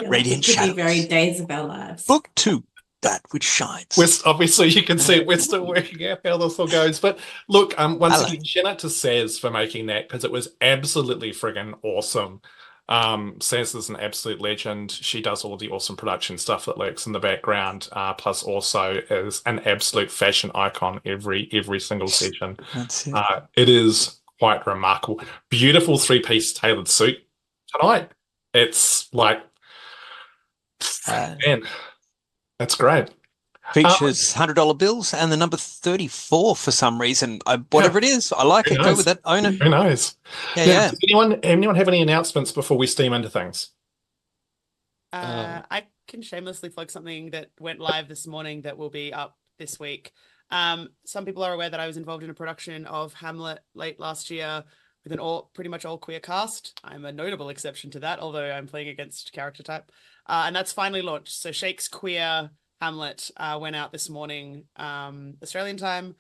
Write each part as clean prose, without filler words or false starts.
Radiant Could be Shadows. very days of our lives. Book 2, That Which Shines. Obviously, you can see we're still working out how this all goes. But look, once Hello. again, shout out to Saz for making that because it was absolutely friggin' awesome. Saz is an absolute legend. She does all the awesome production stuff that lurks in the background. Plus, also is an absolute fashion icon every single session. That's it. It is quite remarkable. Beautiful three-piece tailored suit tonight. It's like, man, that's great. Features $100 bills and the number 34 for some reason. Whatever it is, I like it. Go with it. Own it. Who knows? Yeah. Does anyone have any announcements before we steam into things? I can shamelessly plug something that went live this morning that will be up this week. Some people are aware that I was involved in a production of Hamlet late last year with an pretty much all queer cast. I'm a notable exception to that, although I'm playing against character type. And that's finally launched. So Shake's queer Hamlet went out this morning, Australian time,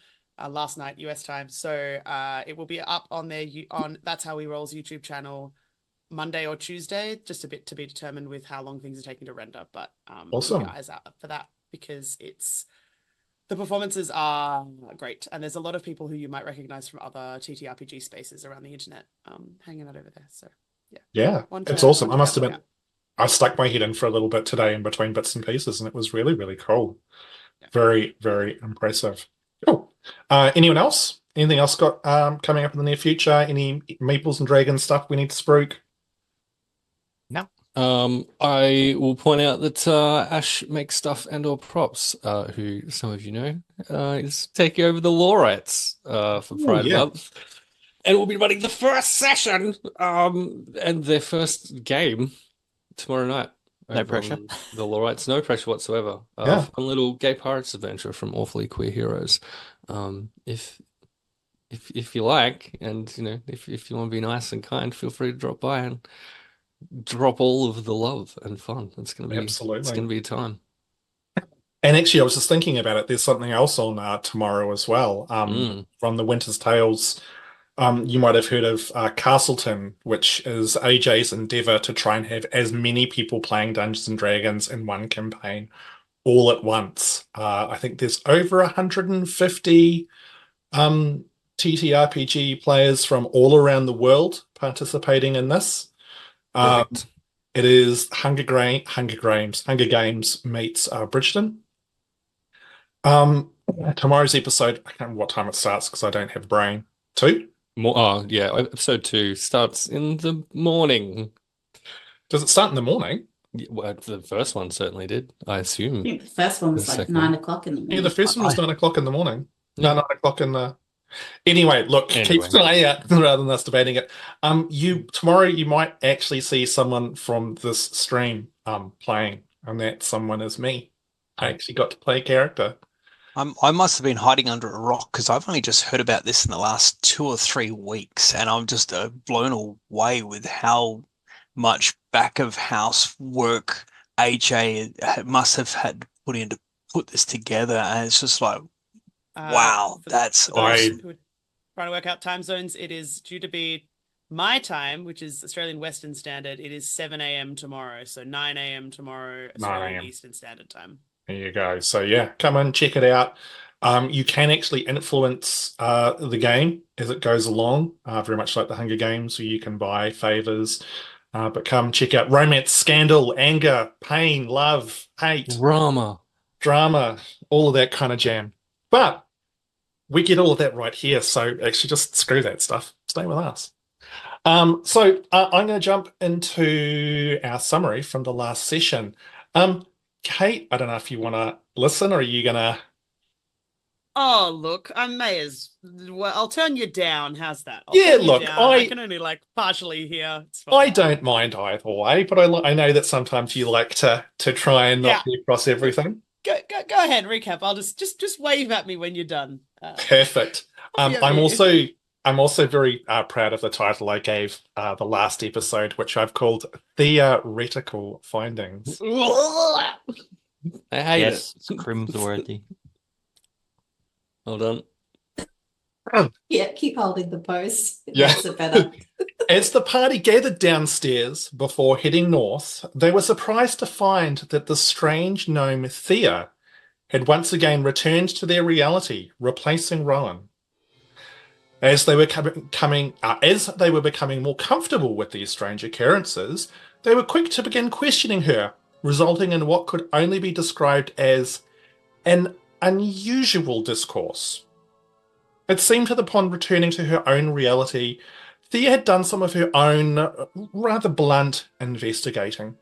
last night US time. So it will be up on That's How We Roll's YouTube channel Monday or Tuesday, just a bit to be determined with how long things are taking to render. But awesome. Keep your eyes out for that because the performances are great, and there's a lot of people who you might recognize from other TTRPG spaces around the internet hanging out over there. So yeah, it's awesome. I must admit, I stuck my head in for a little bit today in between bits and pieces, and it was really, really cool. Yeah. Very, very impressive. Cool. Anyone else? Anything else got coming up in the near future? Any Meeples and Dragons stuff we need to spruik? No. I will point out that Ash makes stuff and/or props, who some of you know, is taking over the law rights for Pride Month. And we'll be running the first session and their first game tomorrow night. No pressure. The law rights, no pressure whatsoever. Fun little gay pirates adventure from Awfully Queer Heroes. If you like, and if you want to be nice and kind, feel free to drop by and drop all of the love and fun. It's gonna be a time. And actually, I was just thinking about it. There's something else on tomorrow as well. From the Winter's Tales. You might have heard of Castleton, which is AJ's endeavor to try and have as many people playing Dungeons and Dragons in one campaign all at once. I think there's over 150 TTRPG players from all around the world participating in this. It is Hunger Games meets Bridgeton. Tomorrow's episode, I can't remember what time it starts because I don't have a brain. 2? Episode 2 starts in the morning. Does it start in the morning? Yeah, well, the first one certainly did, I assume. I think the first one was like 9 o'clock in the morning. Yeah, the first one was 9 o'clock in the morning. No, 9 o'clock in the... Anyway, look, keep an eye out rather than us debating it. Tomorrow you might actually see someone from this stream playing, and that someone is me. I actually got to play a character. I must have been hiding under a rock because I've only just heard about this in the last 2 or 3 weeks, and I'm just blown away with how much back of house work AJ must have had to put this together, and it's just like, wow, that's awesome. Who are trying to work out time zones, it is due to be my time, which is Australian Western Standard. It is 7 a.m. tomorrow, so 9 a.m. tomorrow, Australian Eastern Standard Time. There you go. So yeah, come and check it out. You can actually influence the game as it goes along, very much like the Hunger Games, where you can buy favors. But come check out romance, scandal, anger, pain, love, hate, drama, all of that kind of jam. But we get all of that right here. So actually just screw that stuff. Stay with us. So I'm going to jump into our summary from the last session. Kate, I don't know if you want to listen, or are you going to... Oh, look, I may as well. I'll turn you down. How's that? I can only partially hear. I don't mind either way, but I know that sometimes you like to try and not be across everything. Go ahead, recap. I'll just wave at me when you're done. Perfect. I'm also very proud of the title I gave the last episode, which I've called Theoretical Findings. I hate it. It's cringe-worthy. Hold on. Yeah, keep holding the post. It Yeah. makes it better. As the party gathered downstairs before heading north, they were surprised to find that the strange gnome Thea had once again returned to their reality, replacing Rowan. As they were becoming more comfortable with these strange occurrences, they were quick to begin questioning her, resulting in what could only be described as an unusual discourse. It seemed that upon returning to her own reality, Thea had done some of her own rather blunt investigating,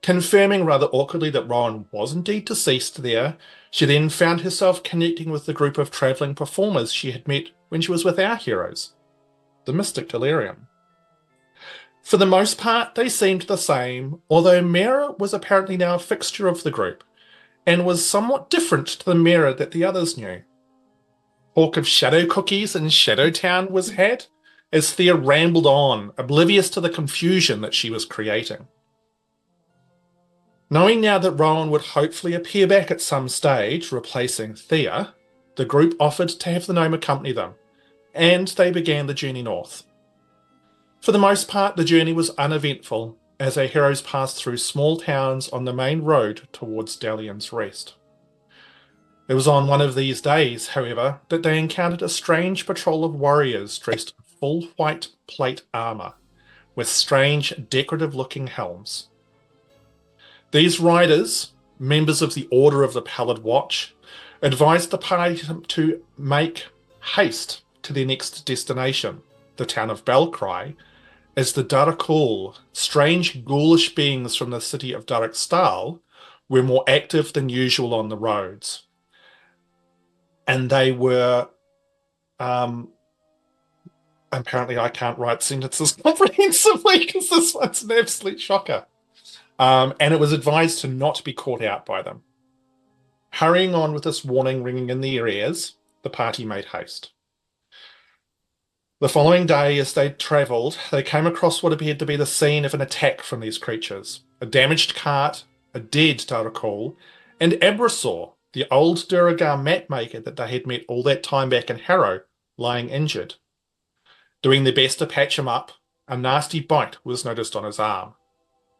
confirming rather awkwardly that Rowan was indeed deceased there. She then found herself connecting with the group of travelling performers she had met when she was with our heroes, the Mystic Delirium. For the most part, they seemed the same, although Miera was apparently now a fixture of the group, and was somewhat different to the Miera that the others knew. Talk of shadow cookies in Shadowtown was had, as Thea rambled on, oblivious to the confusion that she was creating. Knowing now that Rowan would hopefully appear back at some stage, replacing Thea, the group offered to have the gnome accompany them, and they began the journey north. For the most part, the journey was uneventful, as our heroes passed through small towns on the main road towards Dalian's Rest. It was on one of these days, however, that they encountered a strange patrol of warriors dressed in full white plate armour, with strange decorative-looking helms. These riders, members of the Order of the Pallid Watch, advised the party to make haste to their next destination, the town of Belcry, as the Darakul, strange ghoulish beings from the city of Darak were more active than usual on the roads. And they were, apparently I can't write sentences comprehensively because this one's an absolute shocker. And it was advised to not be caught out by them. Hurrying on with this warning ringing in their ears, the party made haste. The following day, as they travelled, they came across what appeared to be the scene of an attack from these creatures. A damaged cart, a dead Darakul, and Abrasaur, the old Duragar mapmaker that they had met all that time back in Harrow, lying injured. Doing their best to patch him up, a nasty bite was noticed on his arm.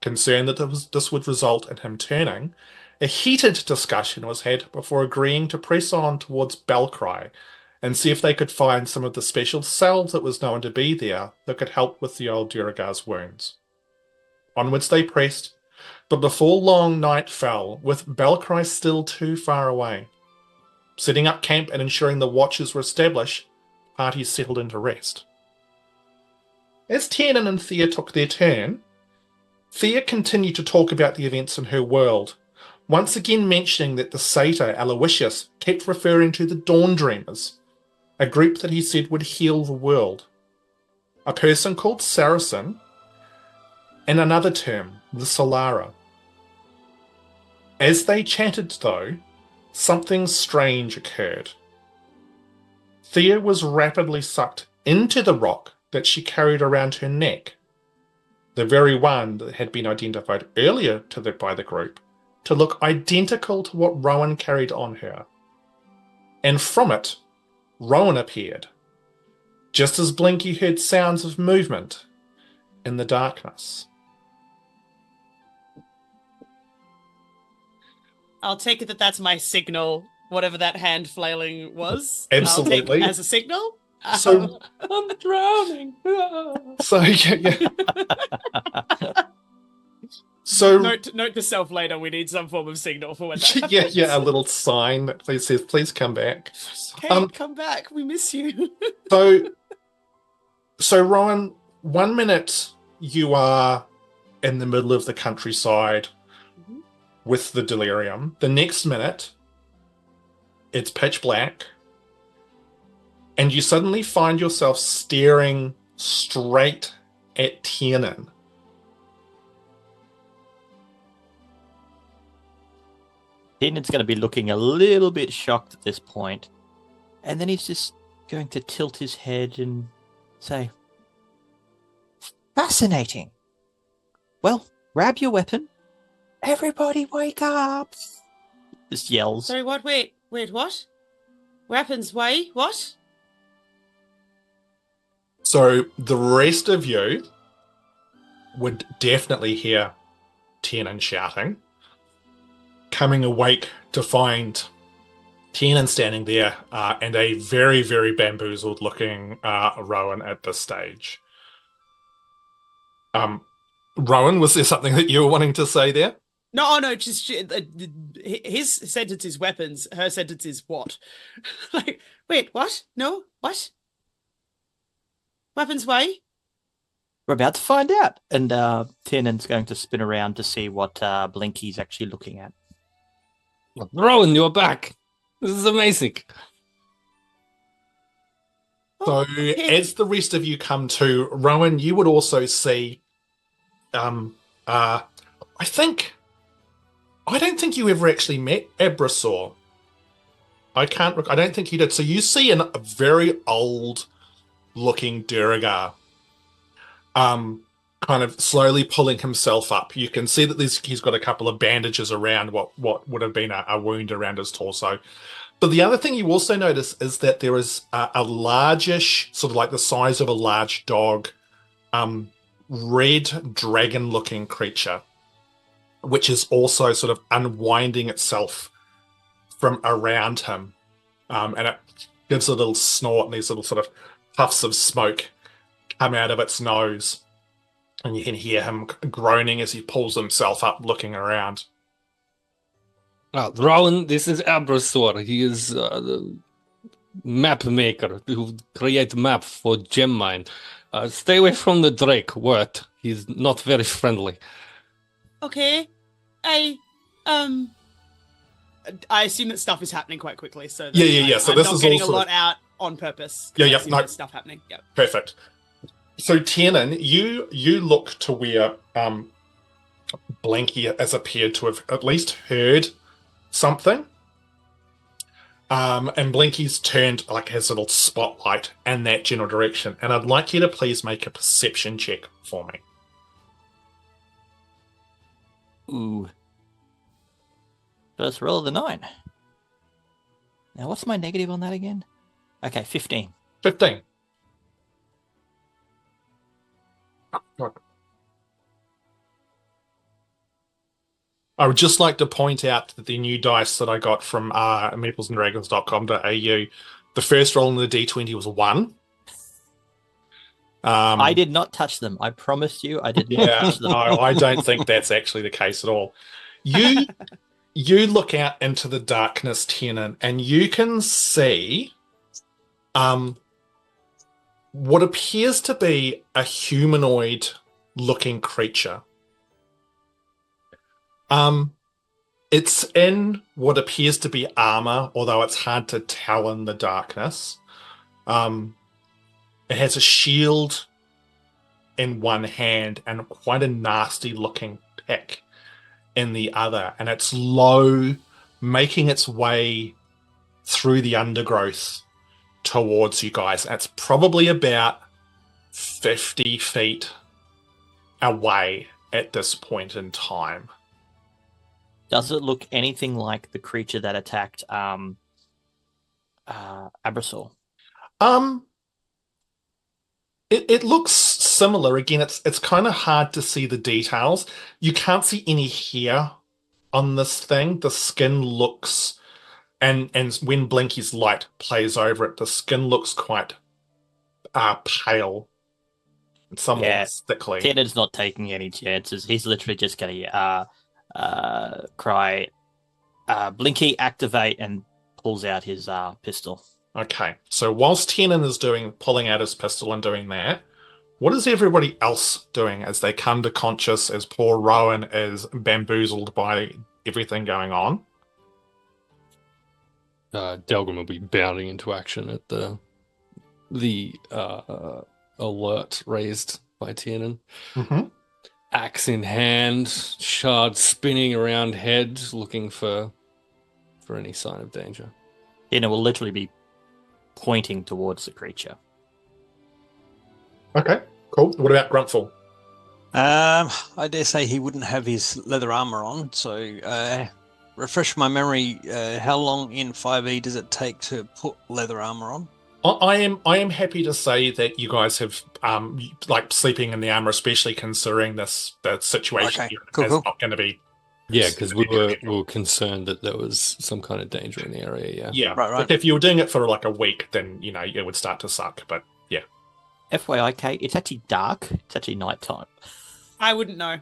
Concerned that this would result in him turning, a heated discussion was had before agreeing to press on towards Belcry and see if they could find some of the special salve that was known to be there that could help with the old Duragar's wounds. Onwards they pressed, but before long night fell, with Belcry still too far away. Setting up camp and ensuring the watches were established, parties settled into rest. As Tiernan and Thea took their turn, Thea continued to talk about the events in her world, once again mentioning that the satyr Aloysius kept referring to the Dawn Dreamers, a group that he said would heal the world. A person called Saracen, and another term, the Solara. As they chatted, though, something strange occurred. Thea was rapidly sucked into the rock that she carried around her neck, the very one that had been identified earlier by the group to look identical to what Rowan carried on her. And from it, Rowan appeared, just as Blinky heard sounds of movement in the darkness. I'll take it that that's my signal, whatever that hand flailing was. Absolutely. I'll take it as a signal. So, I'm drowning. so yeah. So Note to self later, we need some form of signal for when that happens. yeah, a little sign that says, "Please come back." Kate, come back. We miss you. So Rowan, 1 minute you are in the middle of the countryside with the delirium. The next minute, it's pitch black, and you suddenly find yourself staring straight at Tiernan. Tiernan's going to be looking a little bit shocked at this point, and then he's just going to tilt his head and say, "Fascinating. Well, grab your weapon. Everybody wake up!" Just yells. Sorry, what? Wait, what? Weapons, why? What? So the rest of you would definitely hear Tiernan shouting, coming awake to find Tiernan standing there and a very, very bamboozled looking Rowan at this stage. Rowan, was there something that you were wanting to say there? No, just his sentence is weapons. Her sentence is what? Like, wait, what? No, what? Weapons way? We're about to find out. And Tiernan's going to spin around to see what Blinky's actually looking at. Rowan, you're back. This is amazing. So Okay. as the rest of you come to, Rowan, you would also see, I don't think you ever actually met Abrasaur. I don't think you did. So you see a very old looking Duragar, kind of slowly pulling himself up. You can see that he's got a couple of bandages around what would have been a wound around his torso. But the other thing you also notice is that there is a largish, sort of like the size of a large dog, red dragon-looking creature, which is also sort of unwinding itself from around him. And it gives a little snort, and these little sort of puffs of smoke come out of its nose. And you can hear him groaning as he pulls himself up, looking around. Rowan, this is Abrasaur. He is the map maker who create map for gem mine. Stay away from the Drake. Word. He's not very friendly. Okay. I assume that stuff is happening quite quickly, so that Yeah. So I'm this not is getting all a sort lot of... out on purpose. Yeah, I yeah, assume no. there's stuff happening. Yeah. Perfect. So Tiernan, you look to where Blanky has appeared to have at least heard something. And Blinky's turned like his little spotlight in that general direction. And I'd like you to please make a perception check for me. Ooh. First roll of the 9. Now, what's my negative on that again? Okay, 15. 15. Oh, I would just like to point out that the new dice that I got from meeplesanddragons.com.au, the first roll in the D20 was 1. I did not touch them. I promised you I did not Yeah, touch them. no, I don't think that's actually the case at all. You look out into the darkness, Tiernan, and you can see what appears to be a humanoid-looking creature. It's in what appears to be armor, although it's hard to tell in the darkness. It has a shield in one hand and quite a nasty looking pick in the other, and it's low, making its way through the undergrowth towards you guys. It's probably about 50 feet away at this point in time. Does it look anything like the creature that attacked Abrasaur? It looks similar. Again, it's kind of hard to see the details. You can't see any hair on this thing. The skin looks, and when Blinky's light plays over it, the skin looks quite pale and somewhat thickly. Tiernan's not taking any chances. He's literally just going to cry, Blinky, activate, and pulls out his pistol. Okay, so whilst Tiernan is pulling out his pistol and doing that, what is everybody else doing as they come to conscious, as poor Rowan is bamboozled by everything going on? Delgrim will be bounding into action at the alert raised by Tiernan. Mm-hmm. Axe in hand, shard spinning around head, looking for any sign of danger. Tiernan will literally be pointing towards the creature. Okay, cool. What about Grumpfel? I dare say he wouldn't have his leather armor on, so refresh my memory, how long in 5e does it take to put leather armor on? I am happy to say that you guys have like sleeping in the armor, especially considering the situation Okay, here cool, is cool. not going to be. Yeah, because we were concerned that there was some kind of danger in the area. Yeah. Yeah, Right. Like if you were doing it for like a week, then it would start to suck. But yeah, FYI, Kate, it's actually dark. It's actually nighttime. I wouldn't know.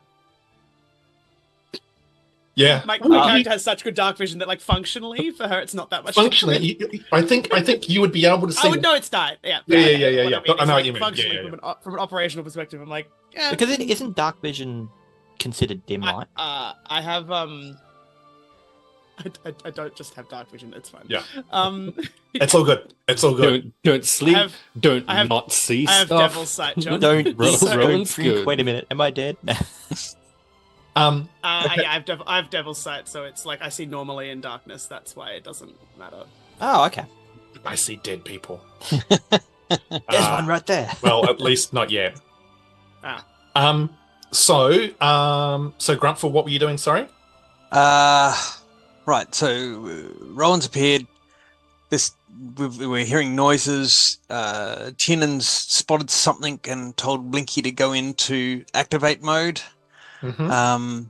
yeah. My character has such good dark vision that, like, functionally for her, it's not that much. Functionally, I think you would be able to see. I would know it's night. Yeah. Yeah. What I know what is, you like, mean. Functionally, Yeah. from an operational perspective, I'm like, yeah. Because it isn't dark vision considered dim light. I have I don't just have dark vision. It's fine. Yeah. It's all good. It's all good. Don't sleep. I have- not see I have stuff. devil's sight, John. Don't Rowan's drink. good. Wait a minute. Am I dead? Okay. Yeah, I have devil's sight, so it's like I see normally in darkness. That's why it doesn't matter. Oh, okay. I see dead people. There's one right there. Well, at least not yet. So Grumpfel, what were you doing? Sorry. Right. So Rowan's appeared. We're hearing noises. Tiernan's spotted something and told Blinky to go into activate mode. Mm-hmm.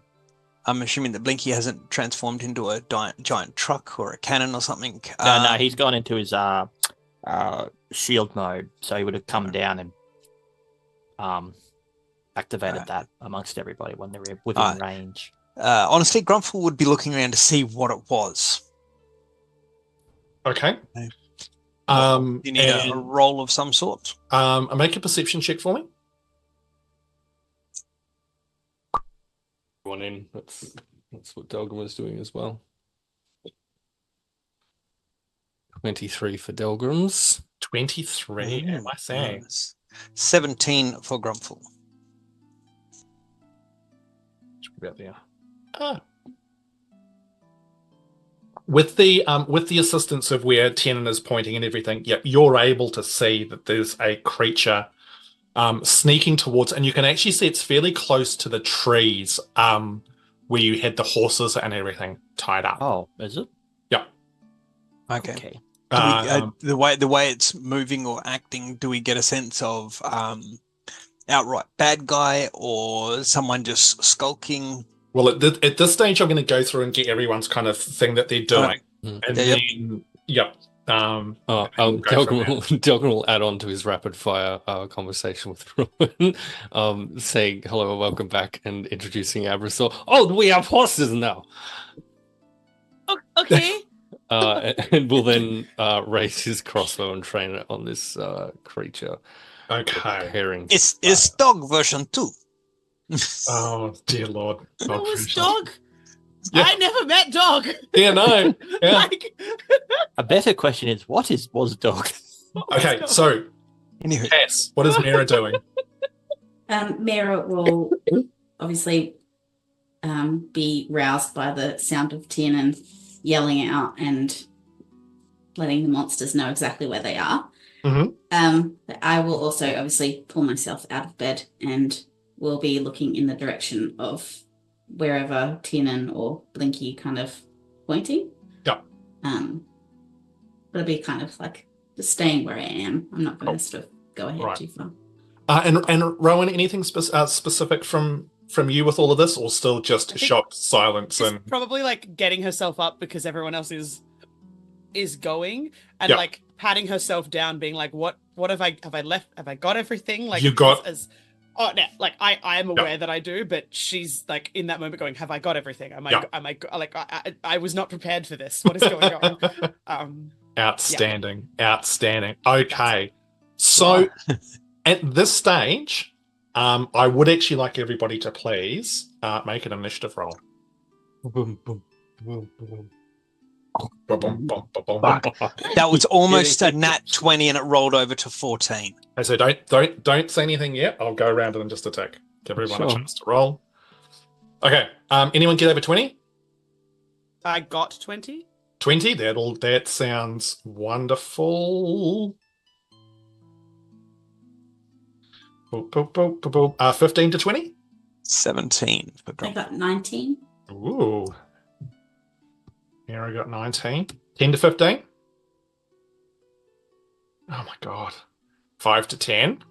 I'm assuming that Blinky hasn't transformed into a giant truck or a cannon or something. No, he's gone into his shield mode, so he would have come down and activated that amongst everybody when they're within range. Honestly, Grumpfel would be looking around to see what it was. Okay. You need a roll of some sort. Make a perception check for me. One in. That's what Delgrim was doing as well. 23 for Delgrim's. 23. Am I saying? Nice. 17 for Grumpfel. About there. With the assistance of where Tiernan is pointing and everything, you're able to see that there's a creature sneaking towards, and you can actually see it's fairly close to the trees where you had the horses and everything tied up. Oh, is it? Yeah. Okay. The way it's moving or acting, do we get a sense of outright bad guy or someone just skulking? Well, at this stage, I'm going to go through and get everyone's kind of thing that they're doing, and then Delgrim will add on to his rapid fire conversation with Rowan, saying hello and welcome back and introducing Abrasor. Oh, we have horses now. Okay. And will then raise his crossbow and train it on this creature. Okay. It's dog version 2. Oh dear Lord! It was dog. Yeah. I never met dog. Yeah, no. Yeah. Like... A better question is, was dog? Okay, so Cass, what is Miera doing? Miera will obviously be roused by the sound of Tiernan yelling out and letting the monsters know exactly where they are. Mm-hmm. But I will also obviously pull myself out of bed and will be looking in the direction of wherever Tiernan or Blinky kind of pointing. Yeah. But it'll be kind of like just staying where I am. I'm not going to sort of go ahead too far. And Rowan, anything specific from you with all of this, or still just shocked silence and probably like getting herself up because everyone else is going and like patting herself down, being like, what have I got everything? Like you got. Oh, no, like I am aware that I do, but she's like in that moment going, have I got everything? I was not prepared for this. What is going on? Outstanding. Okay. So at this stage, I would actually like everybody to please make an initiative roll. That was almost a nat 20 and it rolled over to 14. So don't say anything yet. I'll go around and just attack. Give everyone a chance to roll. Okay. Anyone get over 20? I got 20. 20? That sounds wonderful. 15 to 20? 17 for I Grumpfel. got 19. Ooh. Here I got 19. 10 to 15? Oh my god. 5 to 10.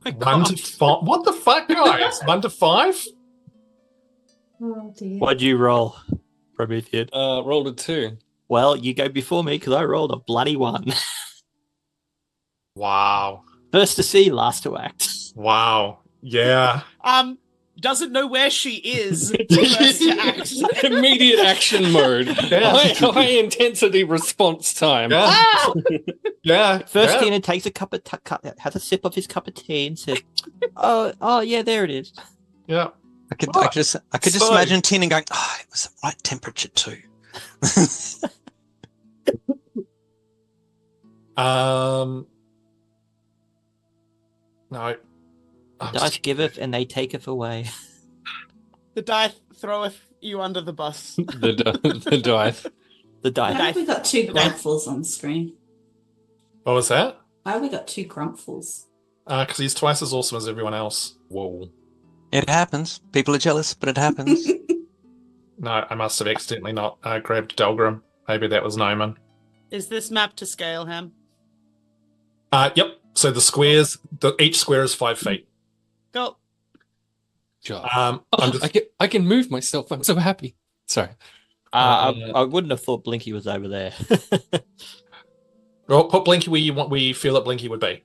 My 1 to God. 5. What the fuck, guys? 1 to 5? Oh dear. What'd you roll, Prometheus? Rolled a 2. Well, you go before me because I rolled a bloody 1. Wow. First to see, last to act. Wow. Yeah. Doesn't know where she is. First to act. Immediate action mode. Yeah. High intensity response time. Yeah. Ah! Yeah. First, yeah. Tiernan takes a has a sip of his cup of tea and says, "Oh, yeah, there it is." Yeah. I could Right. just So- imagine Tiernan going, oh, it was the right temperature too. No. I'm Dice just- giveth and they taketh away. The die throweth you under the bus. The dice. The Why dice. have we got 2 grumpfuls on screen? What was that? Why have we got 2 grumpfuls? Because he's twice as awesome as everyone else. Whoa. It happens. People are jealous, but it happens. No, I must have accidentally not grabbed Delgrim. Maybe that was Noman. Is this map to scale, Ham? Yep. So the squares, each square is 5 feet. Go. Job. I'm just, I can move myself. I'm so happy. Sorry. I wouldn't have thought Blinky was over there. well, put Blinky where you feel that Blinky would be.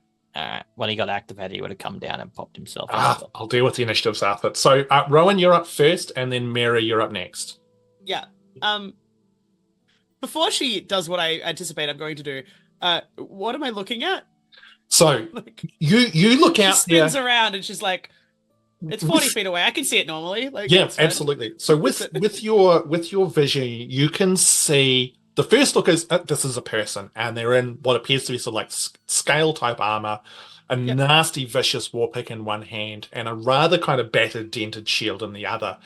When he got activated, he would have come down and popped himself over. I'll deal with the initiatives after. So, Rowan, you're up first, and then Miera, you're up next. Yeah. Before she does what I anticipate I'm going to do, what am I looking at? So Like, you look she out there. spins around and she's like, it's 40 feet away. I can see it normally. Like, Yeah, it's fine. absolutely. So with your vision, you can see the first look is this is a person, and they're in what appears to be sort of like scale type armor, a Yep. nasty vicious war pick in one hand, and a rather kind of battered dented shield in the other.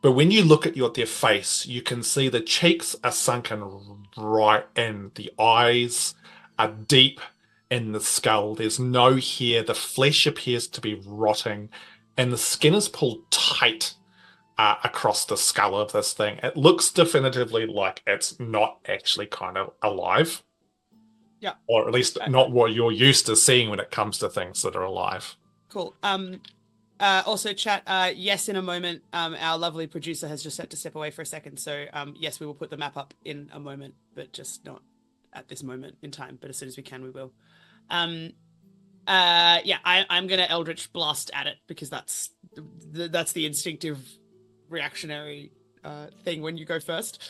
But when you look at their face, you can see the cheeks are sunken right in, the eyes are deep in the skull. There's no hair. The flesh appears to be rotting, and the skin is pulled tight across the skull of this thing. It looks definitively like it's not actually kind of alive. Yeah. Or at least not what you're used to seeing when it comes to things that are alive. Cool. Also, chat, yes, in a moment, our lovely producer has just had to step away for a second. So, yes, we will put the map up in a moment, but just not at this moment in time. But as soon as we can, we will. Yeah, I'm going to Eldritch Blast at it because that's the instinctive reactionary thing when you go first.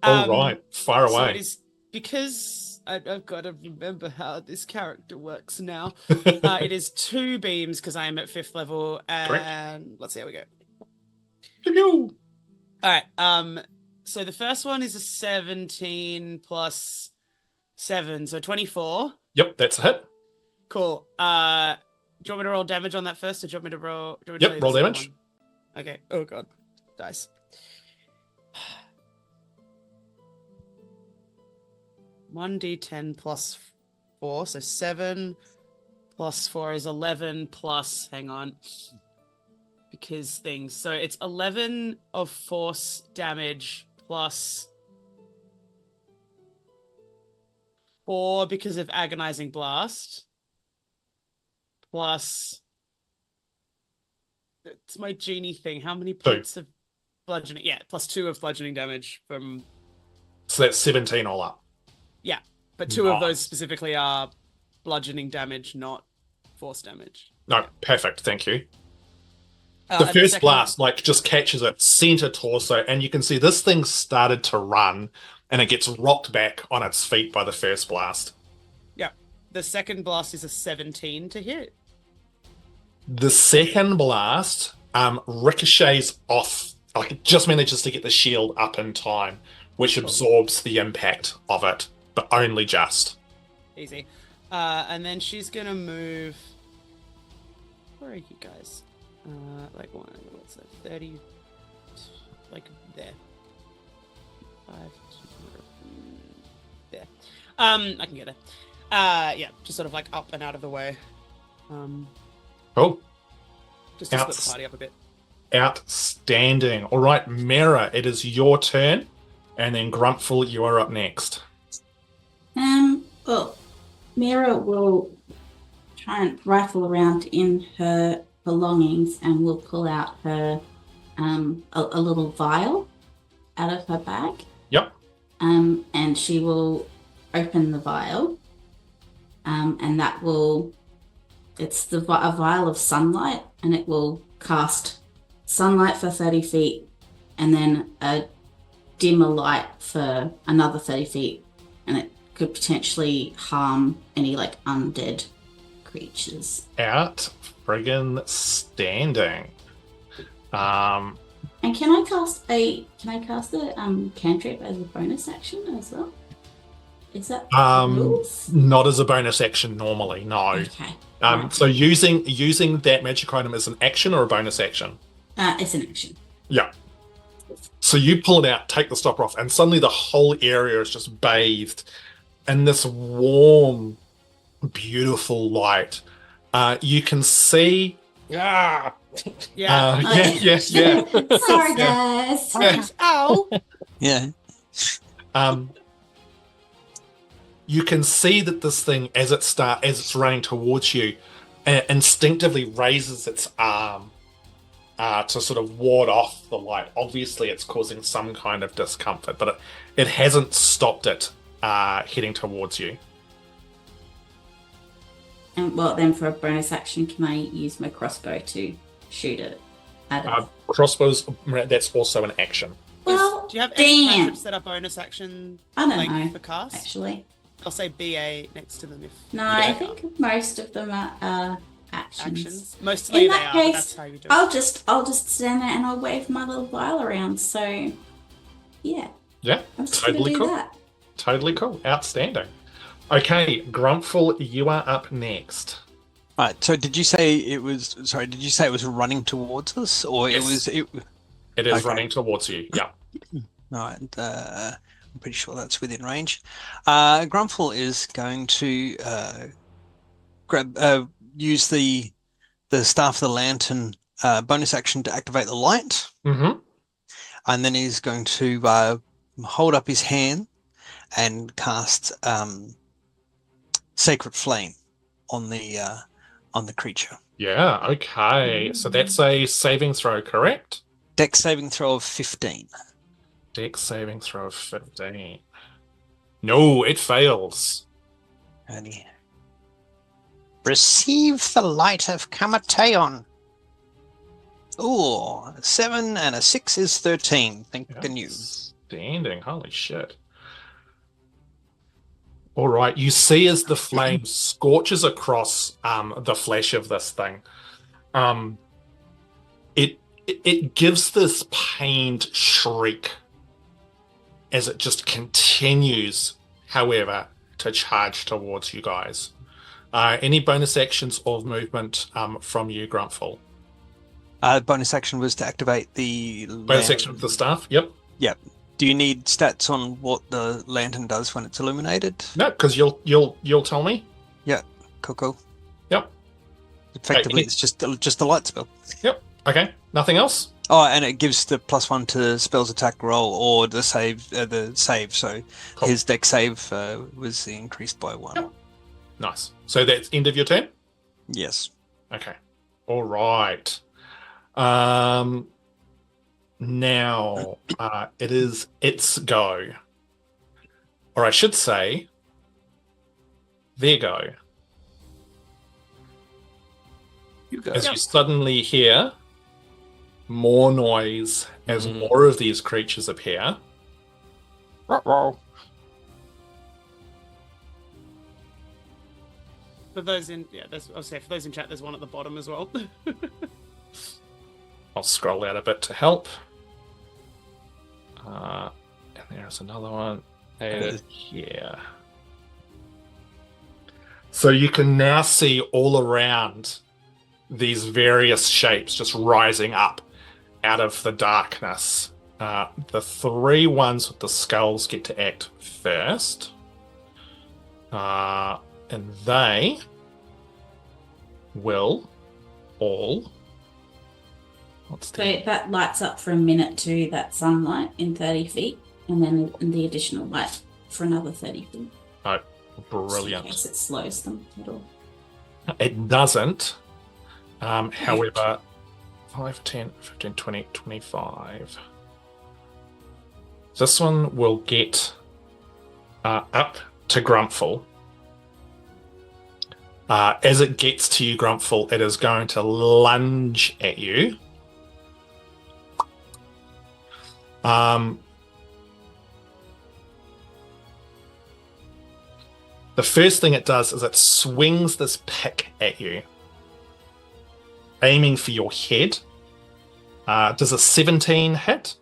All right, far So away. it is because I've got to remember how this character works now. It is 2 beams because I am at 5th level, and let's see how we go. Pew-pew. All right. So the first one is a 17 plus 7, so 24. Yep, that's a hit. Cool. Do you want me to roll damage on that first, or do you want me to roll? Do you want me to Yep, tell you roll the second damage. one? Okay. Oh god, dice. One d10 plus 4, so 7 plus 4 is 11 plus. Hang on, because things. So it's 11 of force damage plus 4 because of agonizing blast. Plus, it's my genie thing. How many points of bludgeoning? Yeah, plus 2 of bludgeoning damage from. So that's 17 all up. Yeah, but 2 of those Nice. specifically are bludgeoning damage, not force damage. No, perfect. Thank you. The And first second- blast, like, just catches it center torso, and you can see this thing started to run, and it gets rocked back on its feet by the first blast. Yeah, the second blast is a 17 to hit. The second blast ricochets off, like, it just manages to get the shield up in time, which absorbs the impact of it, but only just. Easy. And then she's gonna move. Where are you guys? Like one. What's that? 30. Like there. 5. 200, there. I can get there. Yeah, just sort of like up and out of the way. Cool. Just to split the party up a bit. Outstanding. All right, Miera, it is your turn, and then Grumpfel, you are up next. Well, Miera will try and rifle around in her belongings and will pull out her a little vial out of her bag. Yep. And she will open the vial. And that will... It's a vial of sunlight, and it will cast sunlight for 30 feet and then a dimmer light for another 30 feet. And it could potentially harm any, like, undead creatures. Out friggin' standing. And can I cast a cantrip as a bonus action as well? Is that rules? Not as a bonus action normally, no. Okay. So using that magic item as an action or a bonus action? It's an action. Yeah. So you pull it out, take the stopper off, and suddenly the whole area is just bathed in this warm, beautiful light. You can see. Yeah. Yeah. Sorry, guys. Yeah. Ow. Yeah. You can see that this thing, as it's running towards you, instinctively raises its arm to sort of ward off the light. Obviously, it's causing some kind of discomfort, but it hasn't stopped it heading towards you. And well, then for a bonus action, can I use my crossbow to shoot it at it? Crossbows, that's also an action. Well, Do you have any damn. cantrips that are bonus action? I don't like, know, for cast? actually. I'll say BA next to them if No, I think most of them are actions. actions. Mostly In they that are. But case, that's how you do it. I'll just stand there and I'll wave my little vial around. So, yeah, Yeah, I'm just totally gonna do cool. that. Totally cool. Outstanding. Okay, Grumpfel, you are up next. Right. So did you say it was? Sorry. Did you say it was running towards us, or Yes. it? It is Okay. running towards you. Yeah. Right. I'm pretty sure that's within range. Grumpfel is going to use the staff of the lantern bonus action to activate the light, Mm-hmm. and then he's going to hold up his hand and cast Sacred Flame on the creature. Yeah, okay. So that's a saving throw, correct? Dex saving throw of 15. Dex saving throw of 15. No, it fails. Ready. Receive the light of Kamateon. Oh, 7 and a 6 is 13. Thank you. Standing. Holy shit. All right. You see as the flame scorches across the flesh of this thing, it gives this pained shriek as it just continues, however, to charge towards you guys. Any bonus actions of movement from you, Grumpfel? Bonus action was to activate the Bonus action with the staff? Yep. Do you need stats on what the lantern does when it's illuminated? No, because you'll tell me. Cool. Yep. Effectively, Okay. it's just the light spell. Yep. Okay. Nothing else? Oh, and it gives the +1 to spells attack roll or the save. So Cool. his deck save was increased by 1. Yep. Nice. So that's end of your turn? Yes. Okay. All right. Now it is its go. Or I should say, their go. You go. As you suddenly hear more noise as more of these creatures appear. For those in I'll say for those in chat, there's one at the bottom as well. I'll scroll out a bit to help. And there's another one here. So you can now see all around these various shapes just rising up out of the darkness. The 3 ones with the skulls get to act first. And they will all... So that lights up for a minute too, that sunlight in 30 feet, and then the additional light for another 30 feet. Brilliant. In case it slows them at all. It doesn't. However, 5, 10, 15, 20, 25. This one will get up to Grumpfel. As it gets to you, Grumpfel, it is going to lunge at you. The first thing it does is it swings this pick at you, aiming for your head. Does a 17 hit?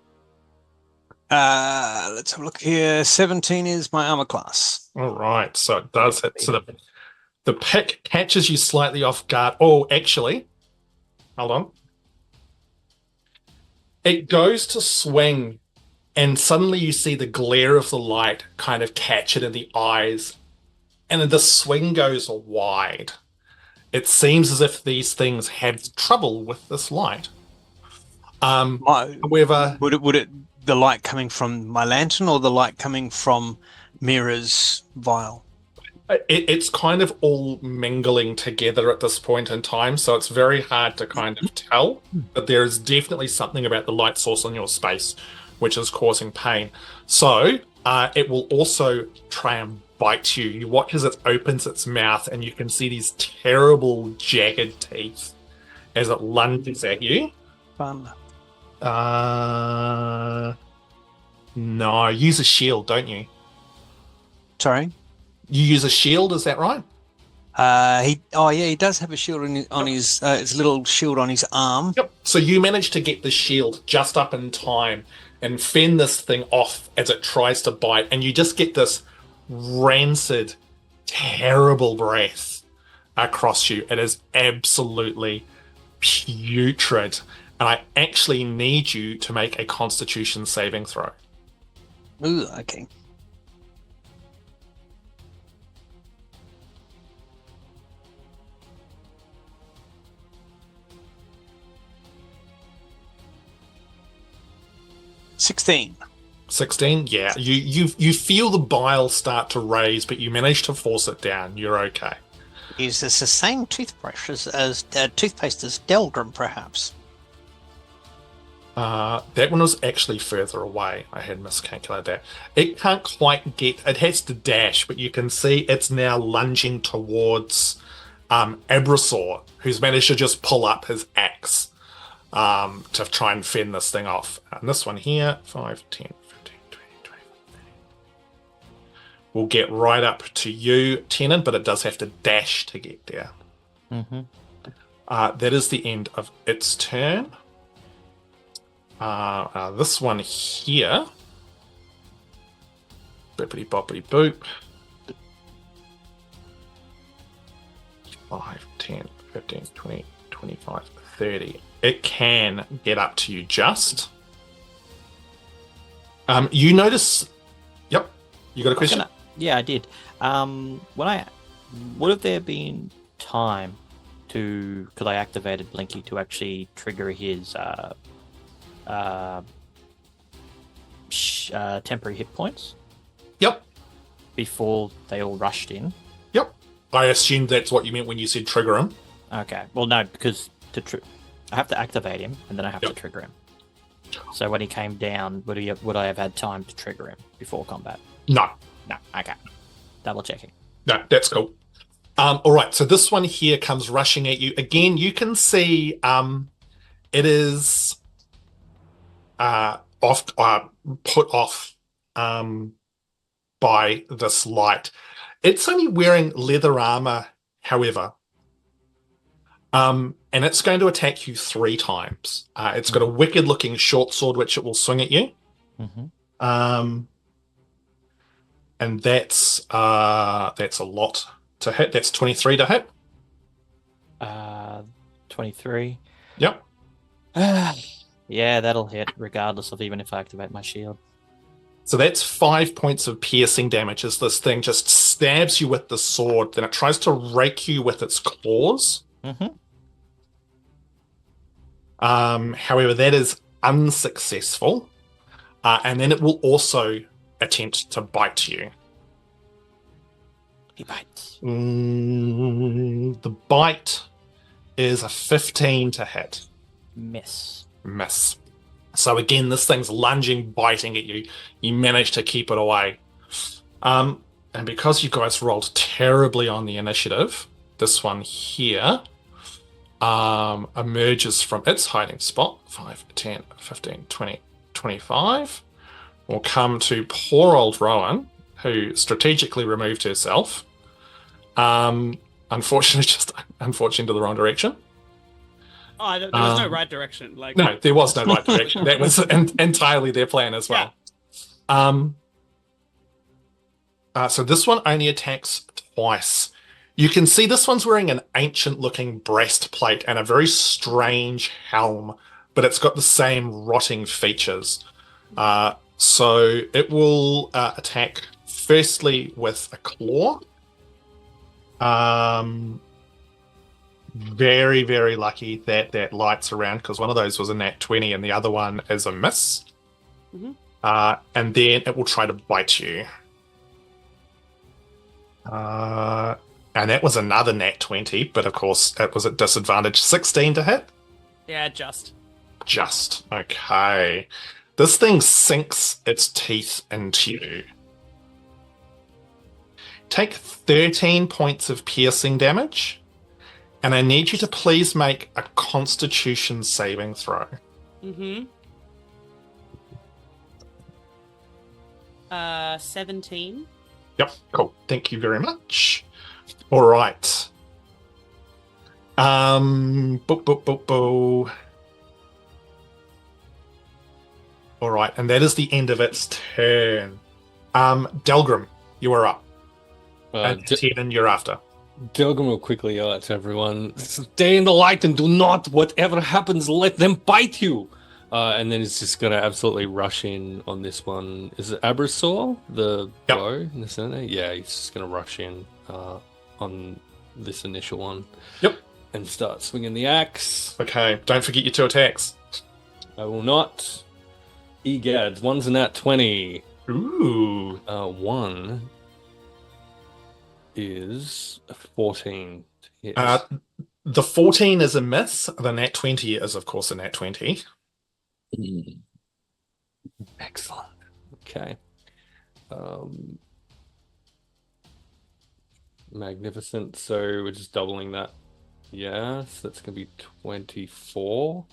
Let's have a look here. 17 is my armor class. All right, so it does hit. So the pick catches you slightly off guard. Oh, actually, hold on. It goes to swing, and suddenly you see the glare of the light kind of catch it in the eyes, and the swing goes wide. It seems as if these things have trouble with this light. However, would it the light coming from my lantern or the light coming from Miera's vial? It's kind of all mingling together at this point in time, so it's very hard to kind of tell. But there is definitely something about the light source in your space which is causing pain. So it will also try and bite you. You watch as it opens its mouth, and you can see these terrible jagged teeth as it lunges at you. Fun. No, use a shield, don't you? Sorry? You use a shield, is that right? He does have a shield on his it's a little shield on his arm. Yep. So you manage to get the shield just up in time and fend this thing off as it tries to bite, and you just get this rancid, terrible breath across you. It is absolutely putrid. And I actually need you to make a Constitution saving throw. Ooh, okay. $16. 16? Yeah. You feel the bile start to raise, but you manage to force it down. You're okay. Is this the same toothbrush as toothpaste as Delgrim, perhaps? That one was actually further away. I had miscalculated that. It can't quite get... It has to dash, but you can see it's now lunging towards Abrasaur, who's managed to just pull up his axe to try and fend this thing off. And this one here, 5, 10, 15, 20, 25, 30. We'll get right up to you, Tiernan, but it does have to dash to get there. Mm-hmm. That is the end of its turn. This one here. Bippity boppity boop. 5, 10, 15, 20, 25, 30. It can get up to you just. You notice... Yep. You got a question? Yeah, I did. Would have there been time to... Because I activated Blinky to actually trigger his... temporary hit points Yep. before they all rushed in. Yep. I assumed that's what you meant when you said trigger him. Okay. Well, no, because I have to activate him and then I have to trigger him. So when he came down, would I have had time to trigger him before combat? No. No. Okay. Double checking. No, that's cool. All right. So this one here comes rushing at you. Again, you can see it is put off by this light. It's only wearing leather armor, however. And it's going to attack you 3 times. It's got a wicked-looking short sword which it will swing at you. Mm-hmm. And that's a lot to hit. That's 23 to hit. 23. Yep. Yeah, that'll hit, regardless of even if I activate my shield. So that's 5 points of piercing damage as this thing just stabs you with the sword. Then it tries to rake you with its claws. Mm-hmm. However, that is unsuccessful. And then it will also attempt to bite you. He bites. The bite is a 15 to hit. Miss. Miss. So again, this thing's lunging, biting at you. You manage to keep it away. And because you guys rolled terribly on the initiative, this one here emerges from its hiding spot. 5, 10, 15, 20, 25. Will come to poor old Rowan, who strategically removed herself. Unfortunately to the wrong direction. Oh, there was no right direction. Like No, there was no right direction. That was entirely their plan as well. So this one only attacks twice. You can see this one's wearing an ancient-looking breastplate and a very strange helm, but it's got the same rotting features. So it will attack firstly with a claw. Very, very lucky that lights around, because one of those was a nat 20 and the other one is a miss. Mm-hmm. And then it will try to bite you. And that was another nat 20, but of course it was at disadvantage. 16 to hit? Yeah, just. Okay. This thing sinks its teeth into you. Take 13 points of piercing damage, and I need you to please make a Constitution saving throw. Mm-hmm. 17. Yep, cool. Thank you very much. All right. Boo. All right, and that is the end of its turn. Delgrim, you are up. And Tiernan, you're after. Delgrim will quickly yell out to everyone, "Stay in the light and do not, whatever happens, let them bite you!" And then he's just going to absolutely rush in on this one. Is it Abrasaur, the bow in the center? Yeah, he's just going to rush in on this initial one. Yep. And start swinging the axe. Okay, don't forget your 2 attacks. I will not. Egad, one's a nat 20. Ooh. One is a 14. The 14 is a miss. The nat 20 is, of course, a nat 20. Excellent. Okay. Magnificent. So we're just doubling that. Yeah, so that's going to be 24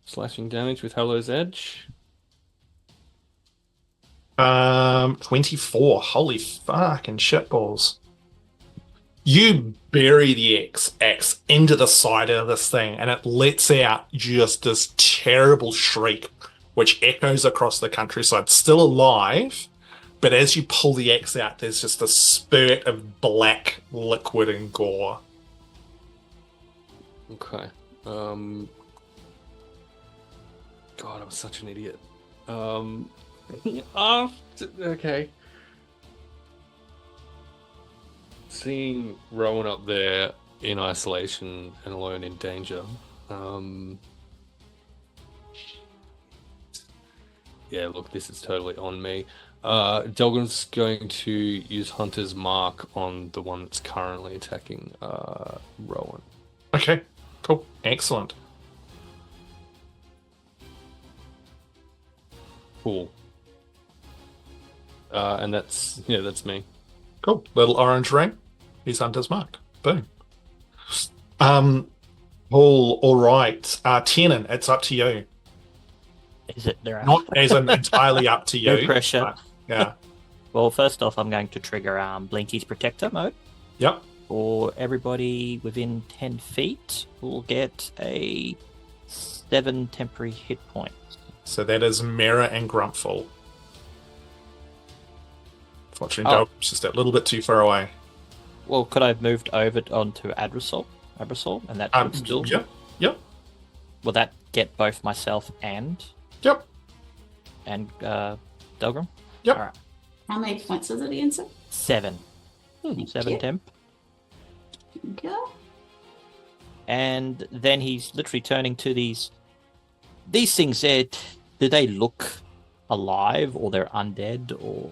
slashing damage with Hallow's Edge. 24. Holy fucking shitballs. You bury the axe into the side of this thing, and it lets out just this terrible shriek, which echoes across the countryside. Still alive, but as you pull the axe out, there's just a spurt of black liquid and gore. Okay. God, I'm such an idiot. Okay. Seeing Rowan up there in isolation and alone in danger. Yeah, look, this is totally on me. Delgrim's going to use Hunter's Mark on the one that's currently attacking Rowan. Okay, cool. Excellent. Cool. And that's me. Cool. Little orange ring. He's Hunter's Mark. Boom. All right. Tiernan, it's up to you. Is it there? Not as in entirely up to you. No pressure. But, yeah. Well, first off, I'm going to trigger Blinky's Protector mode. Yep. For everybody within 10 feet, will get a 7 temporary hit points. So that is Miera and Grumpfel. Fortunately, Delgrim's just a little bit too far away. Well, could I have moved over onto Abrasol, and that would still... Yep. Will that get both myself and... Yep. And Delgrim? Yep. All right. How many points is it again, sir? 7. 7 temp. Okay. And then he's literally turning to these things. Do they look alive, or they're undead, or...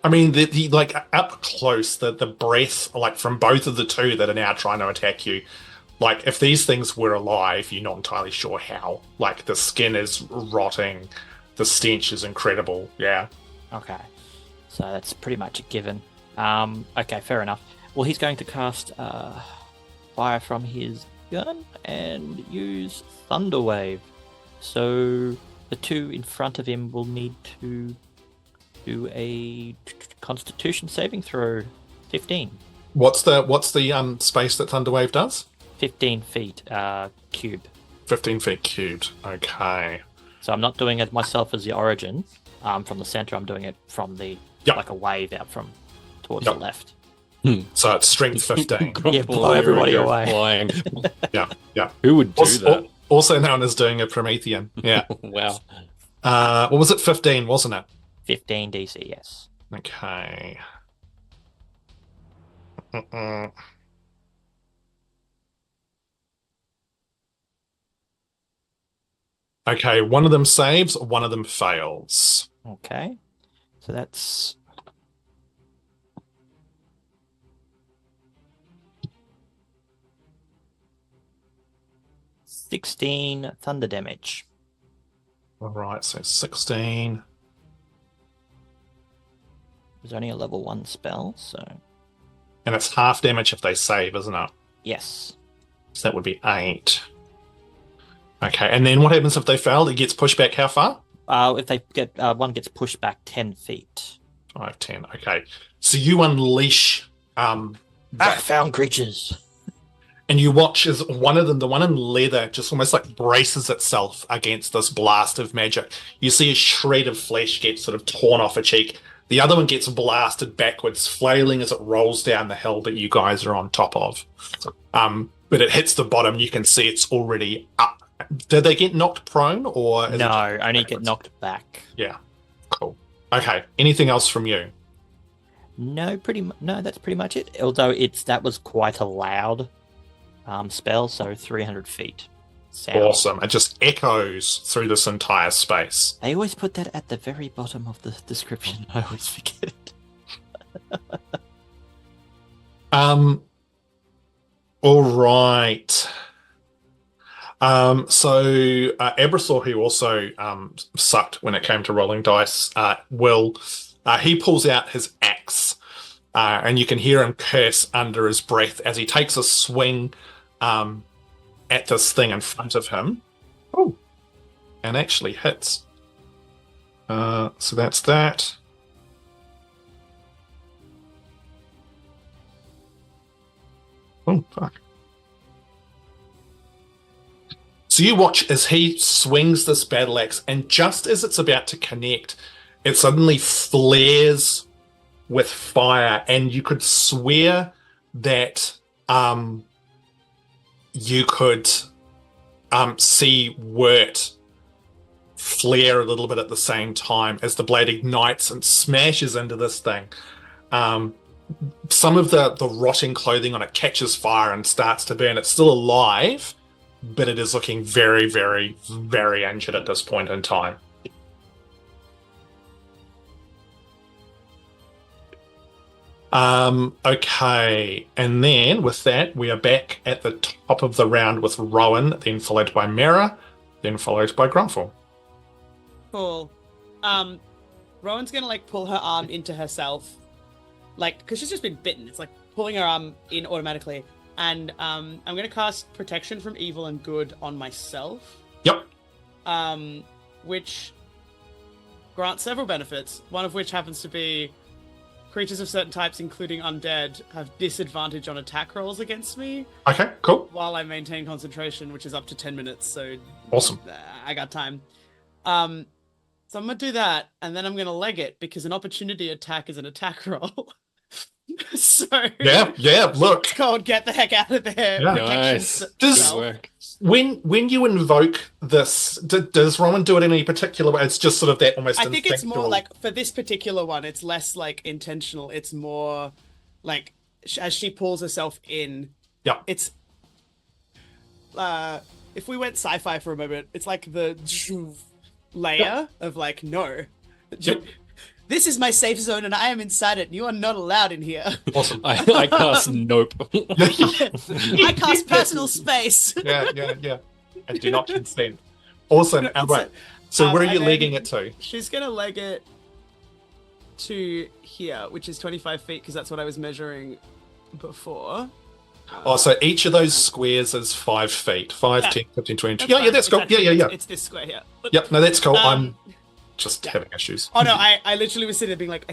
I mean, the like up close, the breath, like from both of the two that are now trying to attack you. Like, if these things were alive, you're not entirely sure how. Like, the skin is rotting, the stench is incredible. Yeah. Okay. So that's pretty much a given. Okay, fair enough. Well, he's going to cast fire from his gun and use Thunder Wave. So the two in front of him will need to do a Constitution saving throw. 15. What's the space that Thunderwave does? 15 feet cube. 15 feet cubed. Okay. So I'm not doing it myself as the origin from the center. I'm doing it from the like a wave out from towards the left. So it's strength 15. Yeah, blow everybody away. Flying. Yeah. Who would do that? Also known as doing a Promethean. Yeah. Wow. What was it? 15, wasn't it? 15 DC, yes. Okay. Okay, one of them saves, one of them fails. Okay. So that's 16 thunder damage. All right, so 16. It's only a level 1 spell, so And it's half damage if they save, isn't it? yes. So that would be 8. Okay, and then what happens if they fail? It gets pushed back how far? If they get one gets pushed back 10 feet. 5, 10. Okay. So you unleash Found creatures. and you watch as one of them, the one in leather, just almost like braces itself against this blast of magic. You see a shred of flesh get sort of torn off a cheek. The other one gets blasted backwards, flailing as it rolls down the hill that you guys are on top of. But it hits the bottom. You can see it's already up. Did they get knocked prone or? No, only get knocked back. Yeah. Cool. Okay. Anything else from you? No, that's pretty much it. Although that was quite a loud spell, so 300 feet. Sound. Awesome. It just echoes through this entire space. They always put that at the very bottom of the description. I always forget it. All right. So Abrasaur, who also sucked when it came to rolling dice, he pulls out his axe, and you can hear him curse under his breath as he takes a swing at this thing in front of him. Oh, and actually hits. So that's that. Oh, fuck. So you watch as he swings this battle axe, and just as it's about to connect, it suddenly flares with fire, and you could swear that you could see Wirt flare a little bit at the same time as the blade ignites and smashes into this thing. Some of the rotting clothing on it catches fire and starts to burn. It's still alive, but it is looking very, very, very injured at this point in time. Okay, and then with that, we are back at the top of the round with Rowan, then followed by Miera, then followed by Grumpfel. Cool. Rowan's gonna like pull her arm into herself, like because she's just been bitten. It's like pulling her arm in automatically, and I'm gonna cast Protection from Evil and Good on myself. Yep. Which grants several benefits. One of which happens to be creatures of certain types, including undead, have disadvantage on attack rolls against me. Okay, cool. While I maintain concentration, which is up to 10 minutes. So awesome. I got time. So I'm going to do that, and then I'm going to leg it, because an opportunity attack is an attack roll. So... Yeah, look. God, get the heck out of there. Yeah. Nice. Does work. When you invoke this, does Rowan do it in any particular way? It's just sort of that almost I think it's more instinctual- like, for this particular one, it's less like intentional. It's more like, as she pulls herself in, yeah. It's... if we went sci-fi for a moment, it's like the layer of like, no. Yep. This is my safe zone, and I am inside it. And you are not allowed in here. Awesome. I cast nope. I cast personal space. Yeah. And do not consent. Awesome. Right. So where are you and legging then it to? She's gonna leg it to here, which is 25 feet, because that's what I was measuring before. Oh, so each of those squares is 5 feet. 5, Yeah. 10, 15, 20. That's Yeah, fine. that's cool. Exactly. Yeah. It's this square here. Yep, no, that's cool. Um, I'm just having issues. Oh no, I literally was sitting there being like,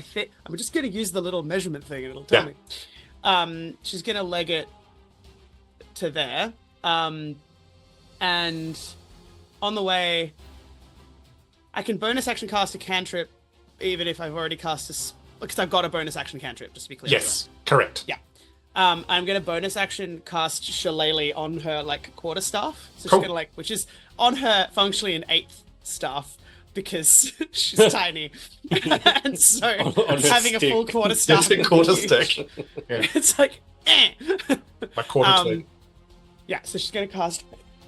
I'm just gonna use the little measurement thing and it'll tell me. She's gonna leg it to there. And on the way, I can bonus action cast a cantrip, even if I've already cast because I've got a bonus action cantrip, just to be clear. Yes, correct. Yeah. I'm gonna bonus action cast Shillelagh on her quarterstaff. So Cool. she's gonna which is on her functionally an 8th staff because she's tiny, and so On her having stick. a full quarterstaff. It's a quarter stick. Yeah. It's like, My quarter stick. Yeah, so she's gonna cast,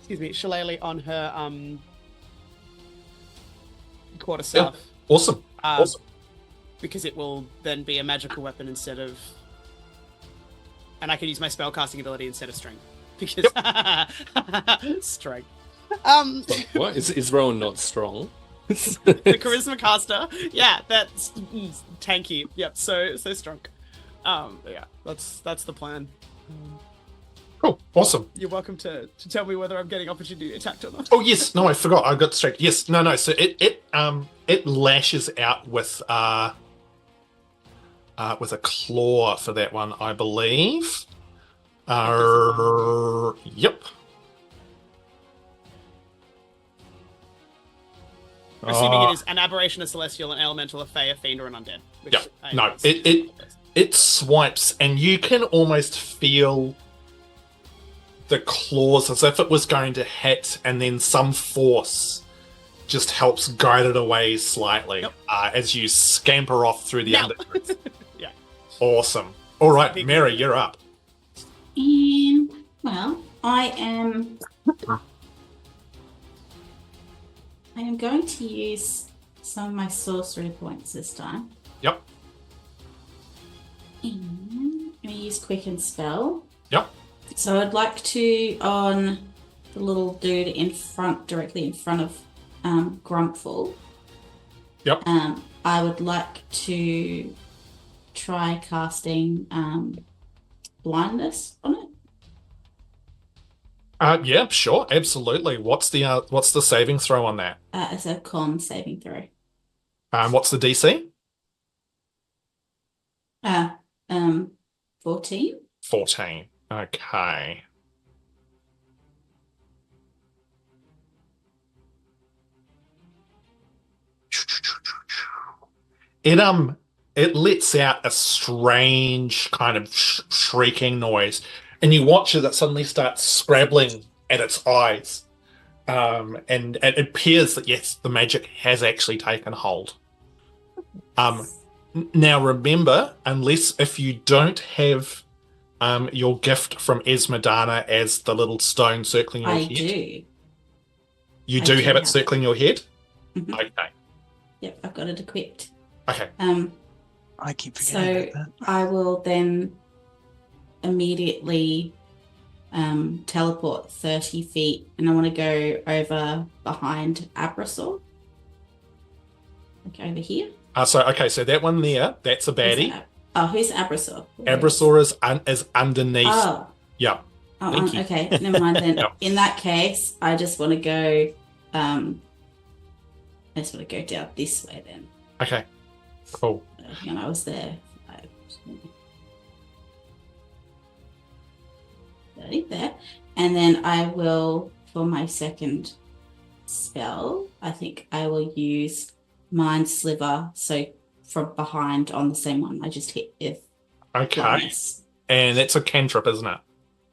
Shillelagh on her quarterstaff. Awesome. Awesome. Because it will then be a magical weapon instead of, and I can use my spellcasting ability instead of strength because strength. What is Rowan not strong? The charisma caster, yeah, that's tanky. Yep, so strong. Yeah, that's the plan. Cool. Awesome. You're welcome to tell me whether I'm getting opportunity attacked or not. Oh yes, no, I forgot. I got distracted. Yes, no. So it lashes out with a claw for that one, I believe. Yep. I'm assuming it is an aberration, a celestial, an elemental, a fey, a fiend, or an undead. which Yeah. I No, know is- it swipes, and you can almost feel the claws as if it was going to hit, and then some force just helps guide it away slightly as you scamper off through the No. undergrowth. Yeah. Awesome. All right, Mary, you're up. And well, I am going to use some of my sorcery points this time. Yep. And I'm going to use Quicken Spell. Yep. So I'd like to, on the little dude directly in front of Grumpfel. Yep. I would like to try casting blindness on it. Yeah, sure, absolutely. What's the saving throw on that? It's a con saving throw. What's the DC? 14. 14. Okay. It lets out a strange kind of shrieking noise, and you watch as it suddenly starts scrabbling at its eyes, and it appears that yes, the magic has actually taken hold. Now remember, if you don't have your gift from Esmeralda as the little stone circling your head. Do. You I do do have it have circling your head? Mhm. Okay. Yep, I've got it equipped. Okay. I keep forgetting So about that. I will then immediately teleport 30 feet, and I want to go over behind Abrasaur. Like over here. So that one there, that's a baddie. Who's Abrasaur? Abrasaur is underneath. Oh, Yeah. Thank you. okay. Never mind then. Yep. In that case, I just want to go. I just want to go down this way then. Okay. Cool. And I was there. There. And then I will, for my second spell, I think I will use Mind Sliver. So from behind on the same one I just hit with Okay. blindness. And that's a cantrip, isn't it?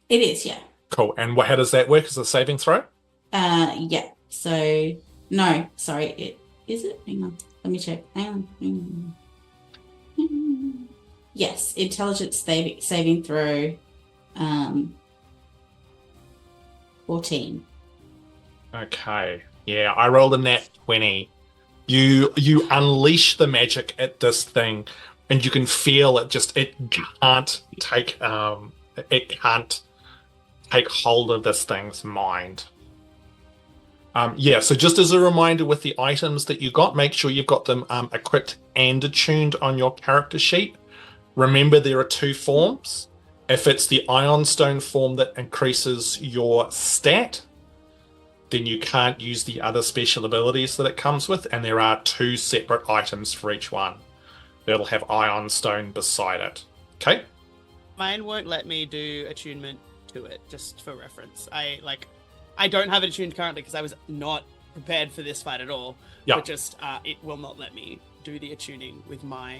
It is, yeah. Cool. And how does that work? Is it a saving throw? Yeah. So no, sorry. Is it? Hang on. Let me check. Hang on. Yes, intelligence saving throw. 14. Okay. Yeah, I rolled a nat 20. You unleash the magic at this thing, and you can feel it can't take hold of this thing's mind. So just as a reminder, with the items that you got, make sure you've got them equipped and attuned on your character sheet. Remember, there are 2 forms. If it's the Ion Stone form that increases your stat, then you can't use the other special abilities that it comes with, and there are 2 separate items for each one. That'll have Ion Stone beside it. Okay? Mine won't let me do attunement to it, just for reference. I don't have it attuned currently because I was not prepared for this fight at all. Yeah. But just it will not let me do the attuning with my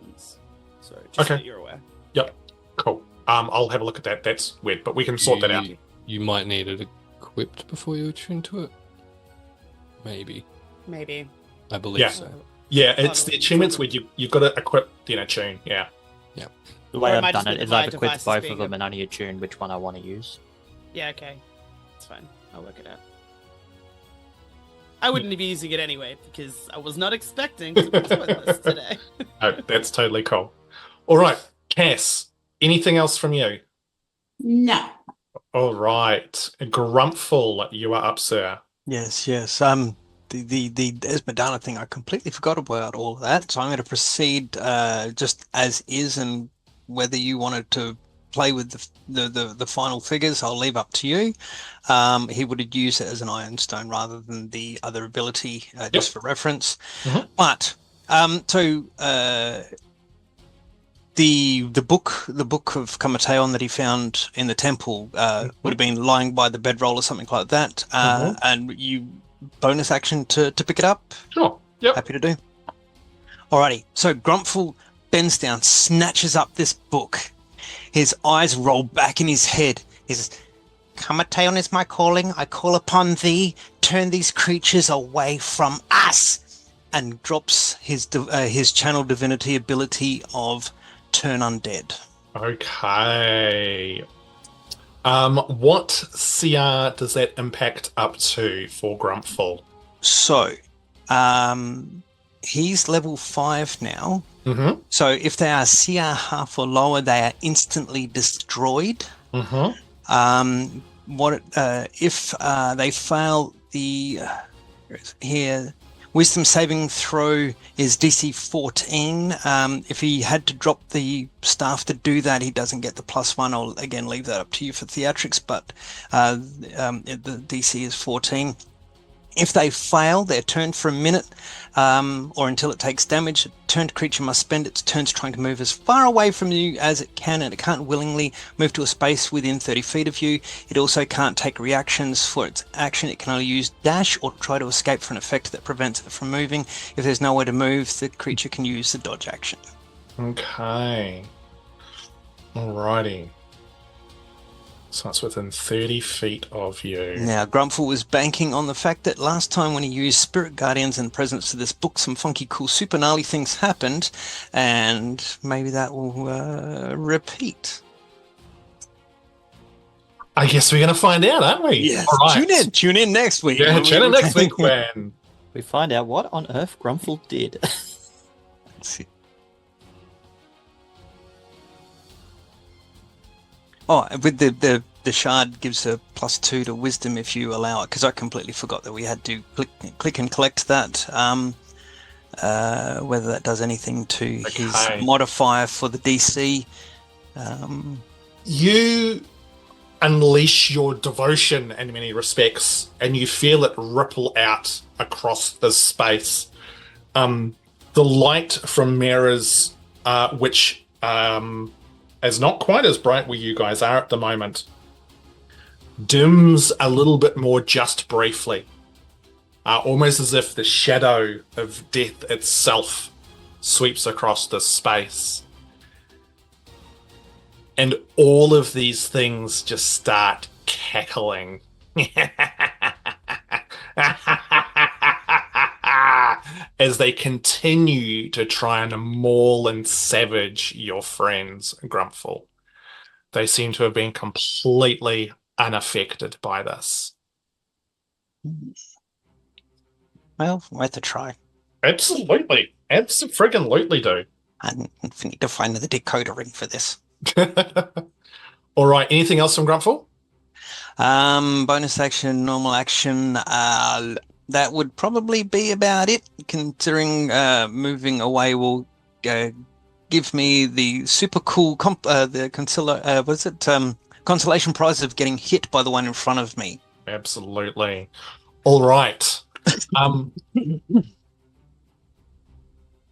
ones. So just so that you're aware. Yep. Cool. I'll have a look at that. That's weird, but we can sort that out. You might need it equipped before you attune to it. Maybe. I believe so. Yeah, it's the attunements where you've got to equip then attune. Yeah. Yeah. The way Or it I've might done just it be is my I've equipped devices both being of them and only attune which one I want to use. Yeah, okay. That's fine. I'll work it out. I wouldn't be using it anyway because I was not expecting to be doing this today. Oh, that's totally cool. All right, Cass, anything else from you? No. All right. Grumpfel, you are up, sir. Yes. The Esmeralda thing, I completely forgot about all of that. So I'm going to proceed just as is, and whether you wanted to play with the final figures, I'll leave up to you. He would have used it as an Iron Stone rather than the other ability, just for reference. Mhm. But the book of Kamateon that he found in the temple would have been lying by the bedroll or something like that, and you bonus action to pick it up. Sure. Yep. Happy to do. Alrighty. So Grumpfel bends down, snatches up this book. His eyes roll back in his head. He says, "Kamateon is my calling. I call upon thee. Turn these creatures away from us." And drops his channel divinity ability of Turn Undead. Okay. What CR does that impact up to for Grumpfel? So, he's level 5 now. Mm-hmm. So if they are CR half or lower, they are instantly destroyed. Mm-hmm. If they fail the wisdom saving throw is DC 14. If he had to drop the staff to do that, he doesn't get the +1. I'll again leave that up to you for theatrics, but the DC is 14. If they fail their turn for a minute, or until it takes damage, a turned creature must spend its turns trying to move as far away from you as it can, and it can't willingly move to a space within 30 feet of you. It also can't take reactions for its action. It can only use dash or try to escape for an effect that prevents it from moving. If there's nowhere to move, the creature can use the dodge action. Okay. Alrighty. So it's within 30 feet of you. Now, Grumpfel was banking on the fact that last time when he used Spirit Guardians in presence of this book, some funky, cool, super gnarly things happened, and maybe that will repeat. I guess we're going to find out, aren't we? Yes. All right. Tune in next week. Yeah, tune in next week when... We find out what on earth Grumpfel did. Let's see. Oh, with the shard gives a +2 to wisdom if you allow it, because I completely forgot that we had to click and collect that. Whether that does anything to his modifier for the DC. You unleash your devotion in many respects, and you feel it ripple out across the space. The light from Miera's, which is not quite as bright where you guys are at the moment, dims a little bit more just briefly, almost as if the shadow of death itself sweeps across the space. And all of these things just start cackling. As they continue to try and maul and savage your friends, Grumpfel. They seem to have been completely unaffected by this. Well, worth a try. Absolutely. Absolutely do. I need to find the decoder ring for this. All right. Anything else from Grumpfel? Bonus action, normal action. That would probably be about it, considering moving away will give me the super cool consolation prize of getting hit by the one in front of me. Absolutely. All right. Oh,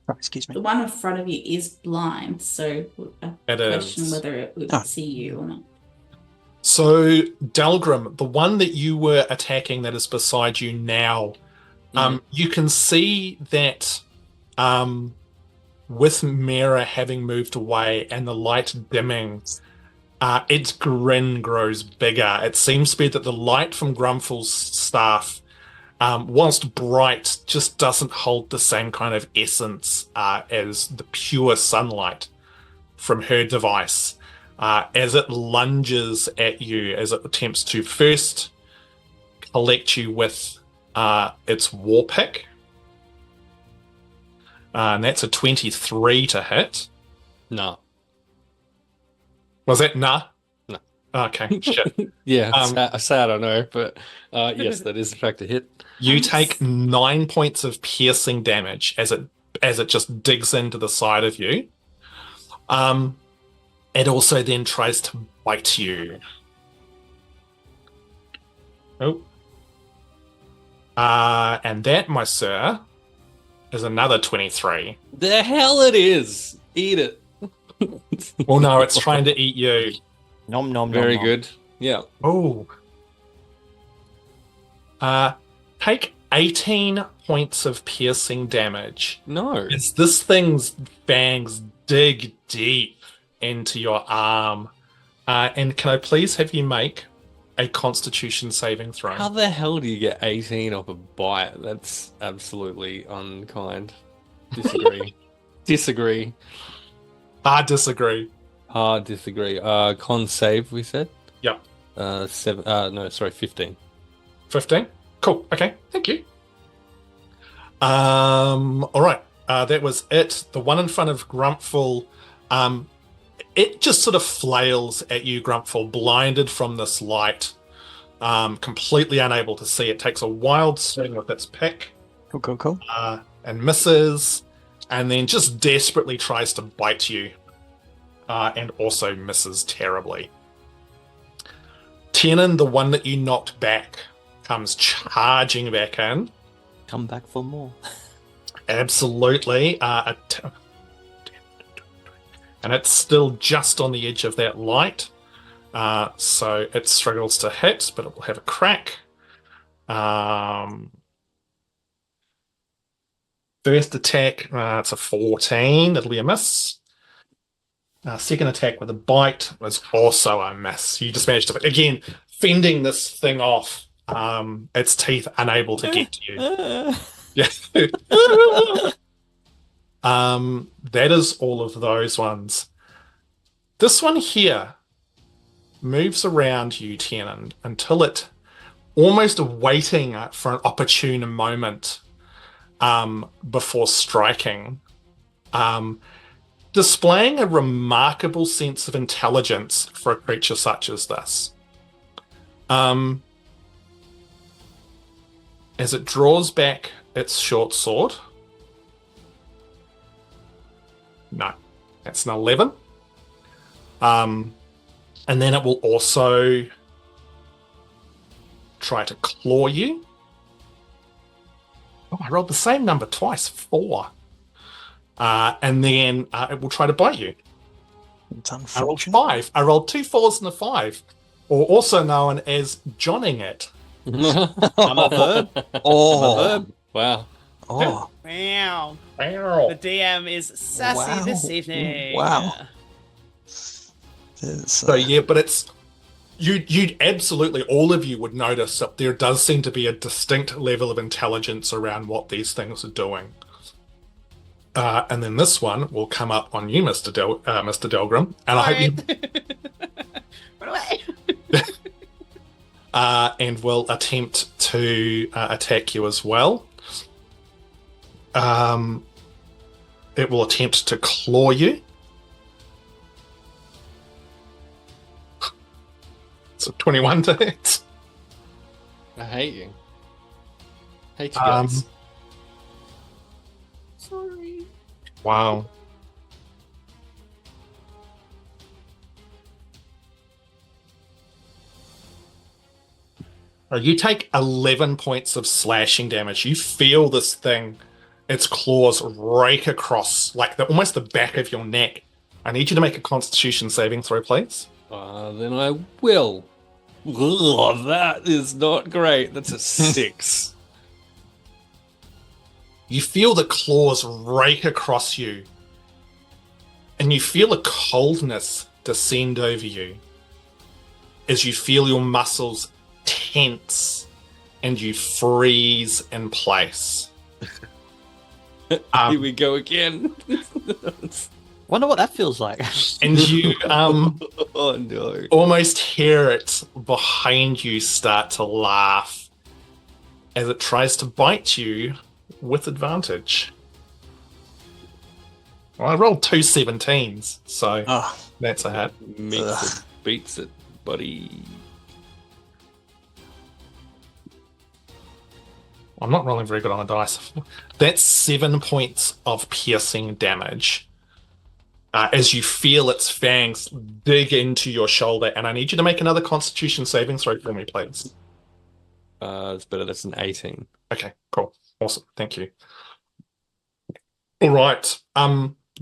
excuse me. The one in front of you is blind, so I question whether it would see you or not. So, Delgrim, the one that you were attacking that is beside you now, you can see that with Miera having moved away and the light dimming, its grin grows bigger. It seems to be that the light from Grumpfel's staff, whilst bright, just doesn't hold the same kind of essence as the pure sunlight from her device. As it lunges at you, as it attempts to first collect you with its war pick. And that's a 23 to hit. No. Was that nah? No. Okay, shit. Yeah, sad I know, but yes, that is in fact a hit. You take 9 points of piercing damage as it just digs into the side of you. It also then tries to bite you. Oh. And that, my sir, is another 23. The hell it is! Eat it. Well, no, it's trying to eat you. Nom nom. Very nom, good. Yeah. Oh. Take 18 points of piercing damage. No. As this thing's fangs dig deep into your arm. And can I please have you make a Constitution saving throw? How the hell do you get 18 off a bite? That's absolutely unkind. Disagree. Disagree. I disagree. Hard disagree. Con save, we said? Yep. 15. 15? Cool. Okay. Thank you. All right. That was it. The one in front of Grumpfel, it just sort of flails at you, Grumpfel, blinded from this light, completely unable to see. It takes a wild swing with its pick. Cool. And misses, and then just desperately tries to bite you, and also misses terribly. Tiernan, the one that you knocked back, comes charging back in. Come back for more. Absolutely. And it's still just on the edge of that light. So it struggles to hit, but it will have a crack. First attack, it's a 14. It'll be a miss. Second attack with a bite was also a miss. You just managed to, again, fending this thing off. Its teeth unable to get to you. Yeah. That is all of those ones. This one here moves around you, Tiernan, until it, almost waiting for an opportune moment before striking, displaying a remarkable sense of intelligence for a creature such as this. As it draws back its short sword. No, that's an 11. And then it will also try to claw you. Oh, I rolled the same number twice, 4. And then it will try to bite you. It's I rolled unfortunate. 5. I rolled 2 4s and a 5, or also known as Johnning it. I'm a verb. Oh, Wow. oh, Wow. Ow. The DM is sassy this evening. Wow. So yeah, but it's you'd absolutely, all of you would notice that there does seem to be a distinct level of intelligence around what these things are doing. And then this one will come up on you, Mr. Delgrim, and I hope you Run away. and will attempt to attack you as well. It will attempt to claw you. It's a 21 to hit. I hate you. Hate you guys. Sorry. Wow. You take 11 points of slashing damage. You feel this thing, its claws rake across like almost the back of your neck. I need you to make a Constitution saving throw, please. Then I will. Ugh, that is not great. That's a 6. You feel the claws rake across you, and you feel a coldness descend over you as you feel your muscles tense and you freeze in place. Here we go again. Wonder what that feels like. And you oh no. almost hear it behind you start to laugh as it tries to bite you with advantage. Well, I rolled 2 17s, so that's a hit. Meets it, beats it, buddy. I'm not rolling very good on a dice. That's 7 points of piercing damage as you feel its fangs dig into your shoulder. And I need you to make another Constitution saving throw for me, please. It's better. That's an 18. Okay, cool. Awesome. Thank you. All right.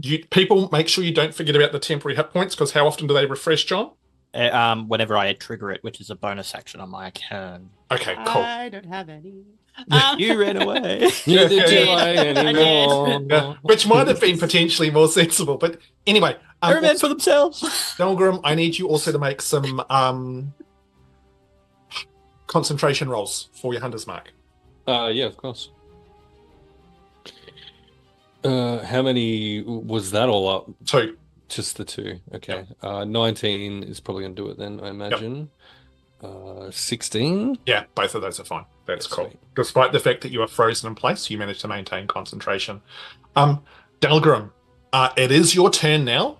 You people, make sure you don't forget about the temporary hit points, because how often do they refresh, John? Whenever I trigger it, which is a bonus action on my turn. Okay, cool. I don't have any. You ran away. Neither do did. I anymore. Yeah, which might have been potentially more sensible, but anyway. They're meant for themselves. Delgrim, I need you also to make some concentration rolls for your hunter's mark. Yeah, of course. How many was that all up? 2. Just the 2. Okay. 19 is probably going to do it then, I imagine. 16? Yeah, both of those are fine. That's cool. Sweet. Despite the fact that you are frozen in place, you managed to maintain concentration. Delgrim, it is your turn now.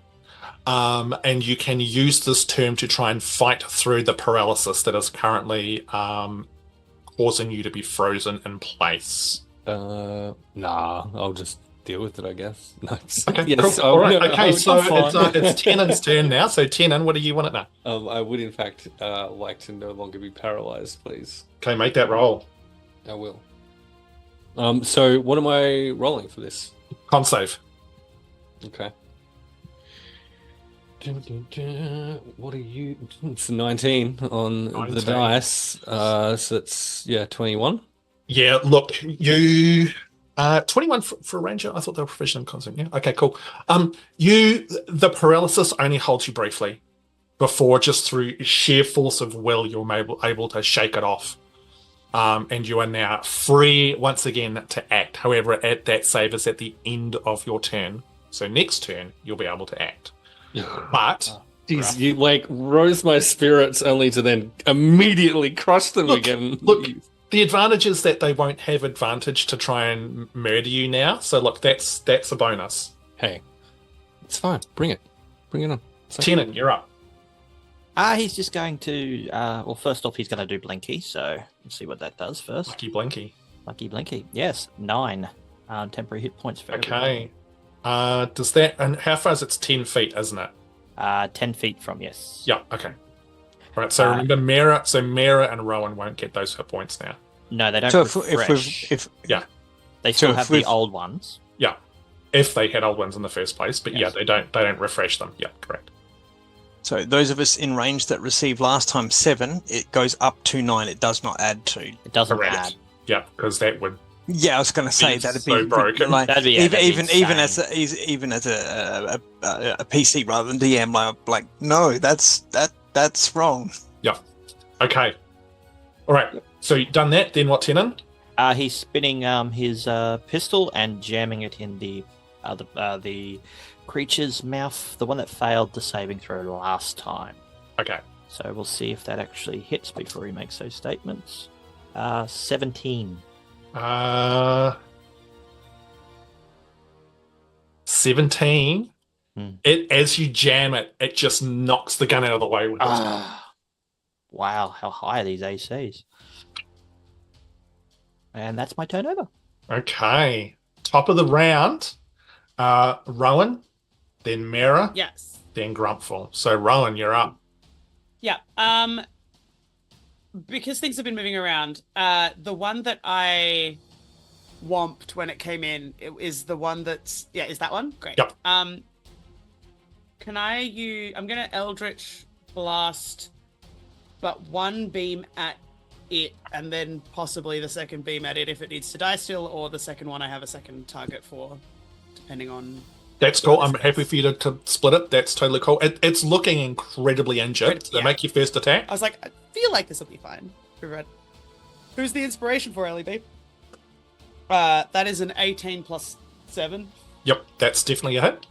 And you can use this turn to try and fight through the paralysis that is currently causing you to be frozen in place. Nah, I'll just deal with it, I guess. No, Okay, yes, cool. All right. no, Okay, so fine. it's Tiernan's turn now. So Tiernan, what do you want it now? I would, in fact, like to no longer be paralyzed, please. Okay, make that roll. I will. So what am I rolling for this? Con save. Okay. What are you? It's a 19 on the 19. dice. So it's 21. Yeah, look, you 21 for a ranger. I thought they were proficient in constant. Yeah. Okay, cool. The paralysis only holds you briefly before, just through sheer force of will, you're able to shake it off. And you are now free once again to act. However, that save is at the end of your turn. So next turn, you'll be able to act. But Jeez, you like rose my spirits only to then immediately crush them again. Look, the advantage is that they won't have advantage to try and murder you now. So look, that's a bonus. Hey, it's fine. Bring it. Bring it on. Tiernan, you're up. He's just going to, well, first off, he's going to do Blinky, so let's see what that does first. Lucky Blinky. Lucky Blinky. Yes, 9 temporary hit points for Okay. Does that, and how far is it? It's 10 feet, isn't it? 10 feet from, yes. Yeah, okay. All right, so remember Miera and Rowan won't get those hit points now. No, they don't So refresh. They still have the old ones. Yeah, if they had old ones in the first place, but Yes. they don't refresh them. Yeah, correct. So those of us in range that received last time 7, it goes up to 9. It does not add 2. It doesn't Correct. add. Yeah, because that would. Yeah, I was going to say It's that'd so be broken. like That'd be even insane. even as a PC rather than DM. Like no, that's wrong. Yeah. Okay. All right. So you've done that. Then what, Tiernan? He's spinning his pistol and jamming it in the creature's mouth, the one that failed the saving throw last time. Okay. So we'll see if that actually hits before he makes those statements. 17. 17. It as you jam it, it just knocks the gun out of the way with it. Wow, how high are these ACs? And that's my turnover. Okay. Top of the round, Rowan, then Miera, Yes. then Grumpfel. So Rowan, you're up. Yeah. Because things have been moving around, the one that I whomped when it came in is the one that's is that one? Great. Yep. Can I'm gonna Eldritch Blast, but one beam at it, and then possibly the second beam at it if it needs to die still, or the second one I have a second target for, depending on. That's cool. I'm happy for you to split it. That's totally cool. It's looking incredibly injured. So make your first attack. I was like, I feel like this will be fine. Who's the inspiration for LEB? That is an 18 plus 7. Yep, that's definitely a hit.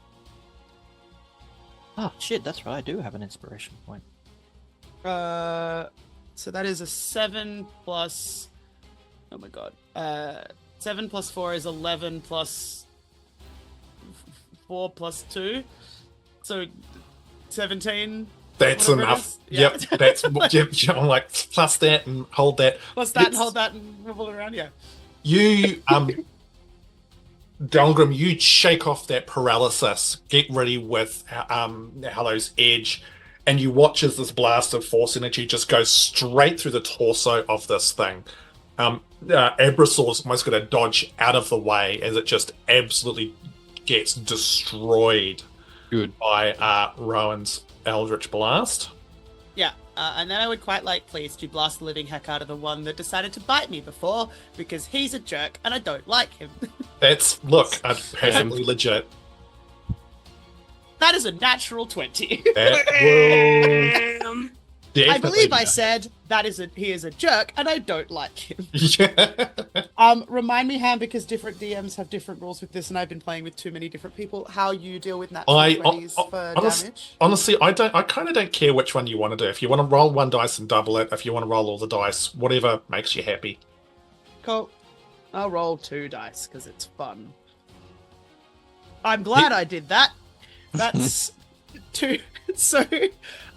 Oh, shit, that's right. I do have an inspiration point. So that is a 7 plus... Oh my god. 7 plus 4 is 11 plus 4 plus 2. So 17. That's enough. Yep, that's I'm like, plus that and hold that. Plus that and hold that and wibble around, yeah. You, Delgrim, you shake off that paralysis, get ready with Hallow's Edge, and you watch as this blast of force energy just goes straight through the torso of this thing. Abrasaur's almost going to dodge out of the way as it just absolutely gets destroyed by Rowan's Eldritch Blast. Yeah, and then I would quite like, please, to blast the living heck out of the one that decided to bite me before, because he's a jerk and I don't like him. That's perfectly legit. That is a natural 20. That will I believe I said he is a jerk and I don't like him. Yeah. Remind me, Ham, because different DMs have different rules with this, and I've been playing with too many different people, how you deal with natural 20s for damage. Honestly, I kind of don't care which one you want to do. If you want to roll one dice and double it, if you want to roll all the dice, whatever makes you happy. Cool. I'll roll 2 dice because it's fun. I'm glad I did that. That's 2. So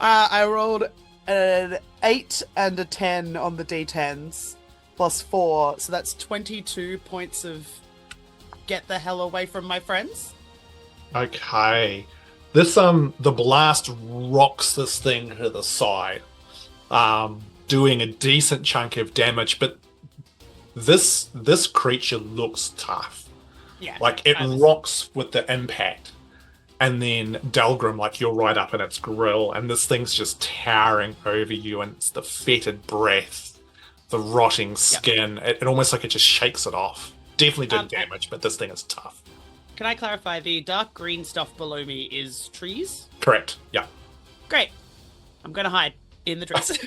I rolled an 8 and a 10 on the D10s, plus 4, so that's 22 points of get the hell away from my friends. Okay. This the blast rocks this thing to the side, doing a decent chunk of damage, but this creature looks tough. Yeah. Like it rocks with the impact. And then Delgrim, like you're right up in its grill, and this thing's just towering over you, and it's the fetid breath, the rotting skin. It almost like it just shakes it off. Definitely did damage, but this thing is tough. Can I clarify, the dark green stuff below me is trees? Correct, yeah. Great. I'm going to hide in the trees.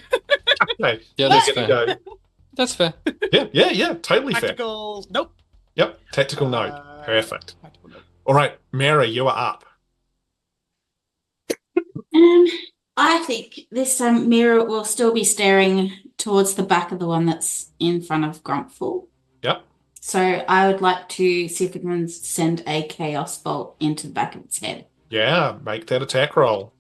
Okay. Yeah, that's fair. That's fair. Yeah, totally Tactical, fair. nope. Yep, tactical note. Perfect. Tactical nope. All right, Miera, you are up. I think this time Miera will still be staring towards the back of the one that's in front of Grumpfel. Yep. So I would like to see if we can send a chaos bolt into the back of its head. Yeah, make that attack roll.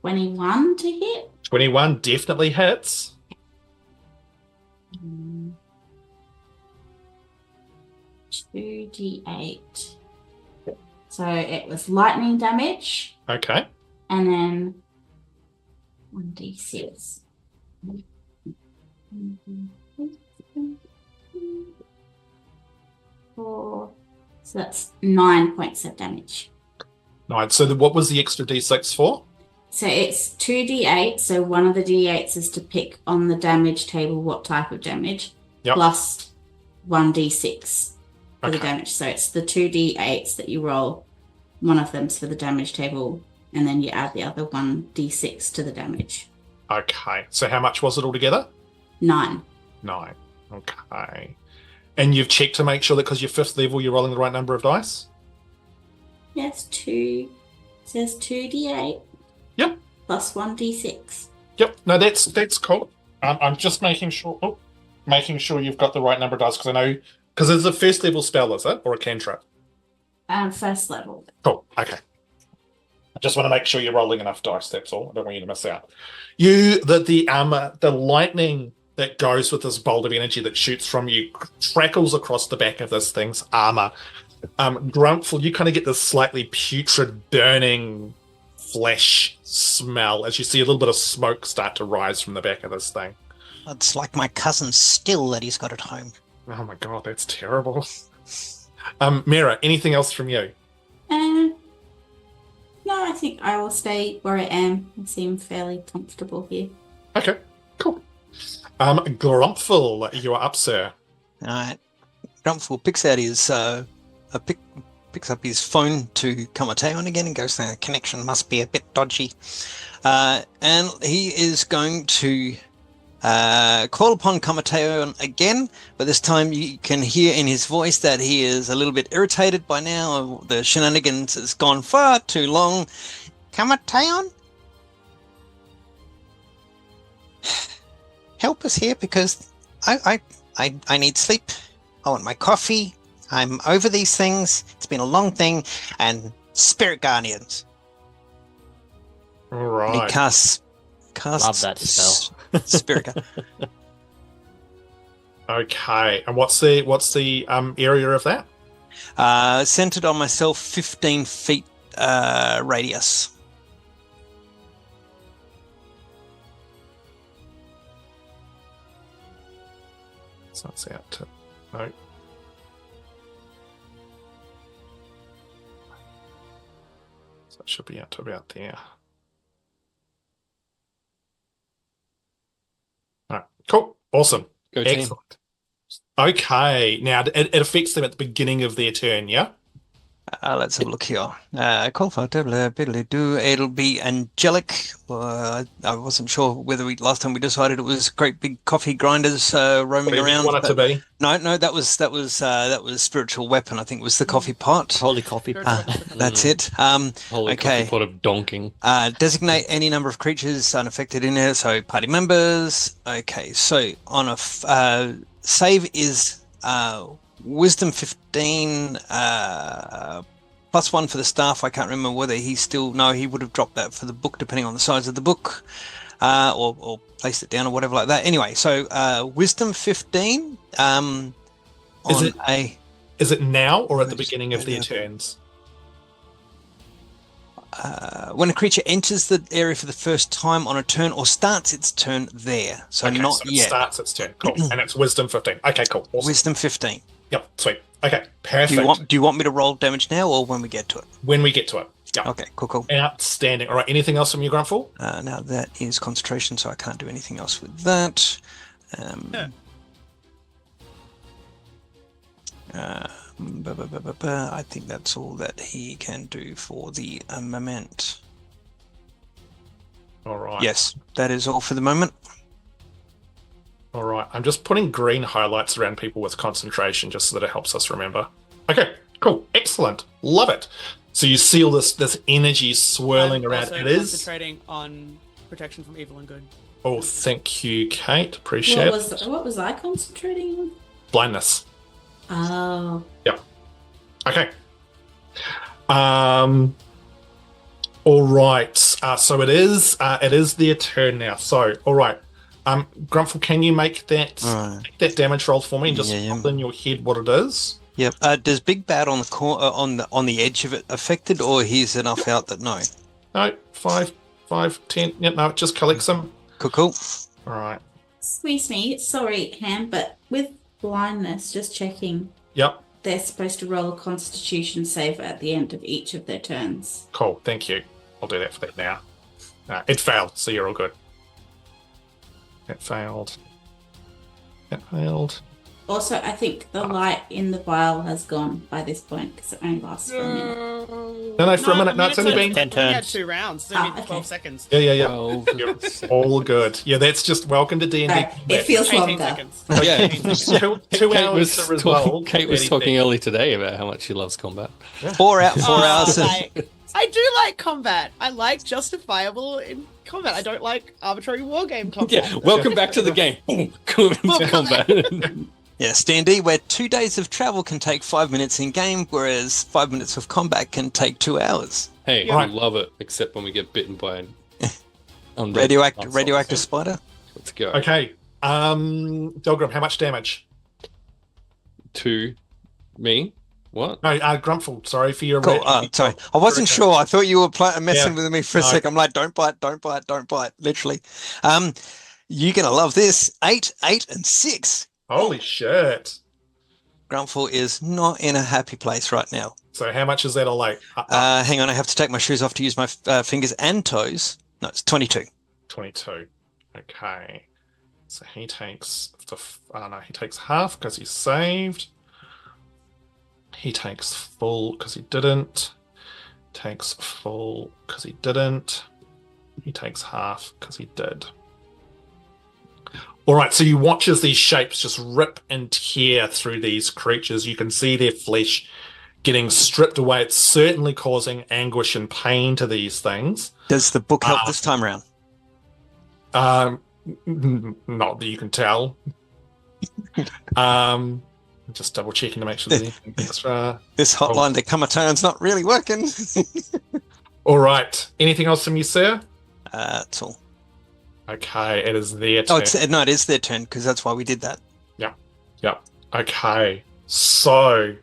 21 to hit. 21 definitely hits. 2d8. So it was lightning damage. Okay. And then 1d6. 4. So that's 9 points of damage. Right, so what was the extra d6 for? So it's 2d8. So one of the d8s is to pick on the damage table what type of damage. Yep. Plus 1d6 for the damage. So it's the 2d8s that you roll. One of them's for the damage table. And then you add the other 1d6 to the damage. Okay, so how much was it altogether? 9. 9. Okay. And you've checked to make sure that because you're 5th level, you're rolling the right number of dice? Yes, 2. It says 2d8. Yep. Plus 1d6. Yep. No, that's cool. I'm just making sure. Oh, making sure you've got the right number of dice, because I know, because it's a first level spell, is it? Or a cantrip? First level. Cool. Okay. I just want to make sure you're rolling enough dice, that's all. I don't want you to miss out. The lightning that goes with this bolt of energy that shoots from you crackles across the back of this thing's armor. Grumpfel, you kind of get this slightly putrid, burning flesh smell as you see a little bit of smoke start to rise from the back of this thing. It's like my cousin's still that he's got at home. Oh my god, that's terrible. Miera, anything else from you? No, I think I will stay where I am. I seem fairly comfortable here. Okay, cool. Grumpfel, you are up, sir. All right. Grumpfel picks out his picks up his phone to Kamateon again and goes, the connection must be a bit dodgy. And he is going to call upon Kamateon again, but this time you can hear in his voice that he is a little bit irritated by now. The shenanigans has gone far too long. Kamateon? Help us here because I need sleep. I want my coffee. I'm over these things. It's been a long thing. And spirit guardians. All And he right. casts Love that spell. spirit guardian. Okay, and what's the area of that? Centered on myself, 15 feet radius. So that's out to no. So it should be out to about there. All right, cool, awesome, Go team. excellent. Okay, now it affects them at the beginning of their turn, yeah? Let's have a look here. Call for do. It'll be angelic. I wasn't sure whether last time we decided it was great big coffee grinders roaming Whatever you around. want it to be. No, that was spiritual weapon. I think it was the coffee pot. Holy coffee. That's it. Holy Okay. coffee pot of donking. Designate any number of creatures unaffected in it. So party members. Okay, so on a save is Wisdom 15 plus 1 for the staff. I can't remember whether he would have dropped that for the book depending on the size of the book, or placed it down or whatever like that. Anyway, so Wisdom 15 Is it now or at the beginning of their turns? when a creature enters the area for the first time on a turn or starts its turn there. So Okay, not so it yet. starts its turn. Cool. And it's Wisdom 15. Okay, cool. Awesome. Wisdom 15. Yep, sweet. Okay, perfect. Do you want me to roll damage now or when we get to it? When we get to it. Yep. Okay, cool. Outstanding. All right, anything else from you, Grumpfel? Now that is concentration, so I can't do anything else with that. I think that's all that he can do for the moment. All right. Yes, that is all for the moment. All right. I'm just putting green highlights around people with concentration just so that it helps us remember. Okay, cool. Excellent. Love it. So you see all this energy swirling I'm around. also It is. concentrating on protection from evil and good. Oh, thank you, Kate. Appreciate it. What was I concentrating on? Blindness. Oh. Okay. All right. So it is their turn now. So, all right. Grumpfel, can you make that that damage roll for me and just pop in your head what it is? Yep. Does Big Bad on the on the edge of it affected, or he's enough out that no? No, 5, 10. Yeah, no, it just collects them. Cool. All right. Excuse me, sorry, Ham, but with blindness, just checking, Yep. they're supposed to roll a constitution save at the end of each of their turns. Cool. Thank you. I'll do that for that now. It failed, so you're all good. It failed. Also, I think the light in the vial has gone by this point because it only lasts for a minute. No, for a minute. No, it's only been. 10 We had turns. 2 rounds. It's only okay. 12 seconds. Yeah. Well, You're all good. Yeah, that's just welcome to D&D. No, it feels 18 longer. seconds. yeah. 18 seconds. Two Kate hours was to resolve. Kate was 30 talking seconds. early today about how much she loves combat. 4 hours. Oh, And, like, I do like combat. I like justifiable in combat. I don't like arbitrary wargame combat. Yeah, welcome back to the game. Boom. Combat. Yes, D&D, where 2 days of travel can take 5 minutes in game, whereas 5 minutes of combat can take 2 hours. Hey, Yeah. I love it, except when we get bitten by an Radioactive spider. Let's go. Okay. Delgrim, how much damage? To me? What? No, Grumpfel, sorry for your... Cool. Sorry, I wasn't sure. I thought you were messing Yeah. with me for a No. second. I'm like, don't bite, don't bite, don't bite. Literally. You're gonna love this. 8, 8, and 6. Holy shit. Grumpfel is not in a happy place right now. So how much is that a like? Hang on, I have to take my shoes off to use my fingers and toes. No, it's 22. 22. Okay. So he takes he takes half because he saved. He takes full because he didn't. Takes full because he didn't. He takes half because he did. All right, so you watch as these shapes just rip and tear through these creatures. You can see their flesh getting stripped away. It's certainly causing anguish and pain to these things. Does the book help this time round? Not that you can tell. Just double checking to make sure there's anything extra. This hotline to Kamatern's not really working. All right. Anything else from you, sir? That's all. Okay, it is their turn. It is their turn because that's why we did that. Yep. Okay. So,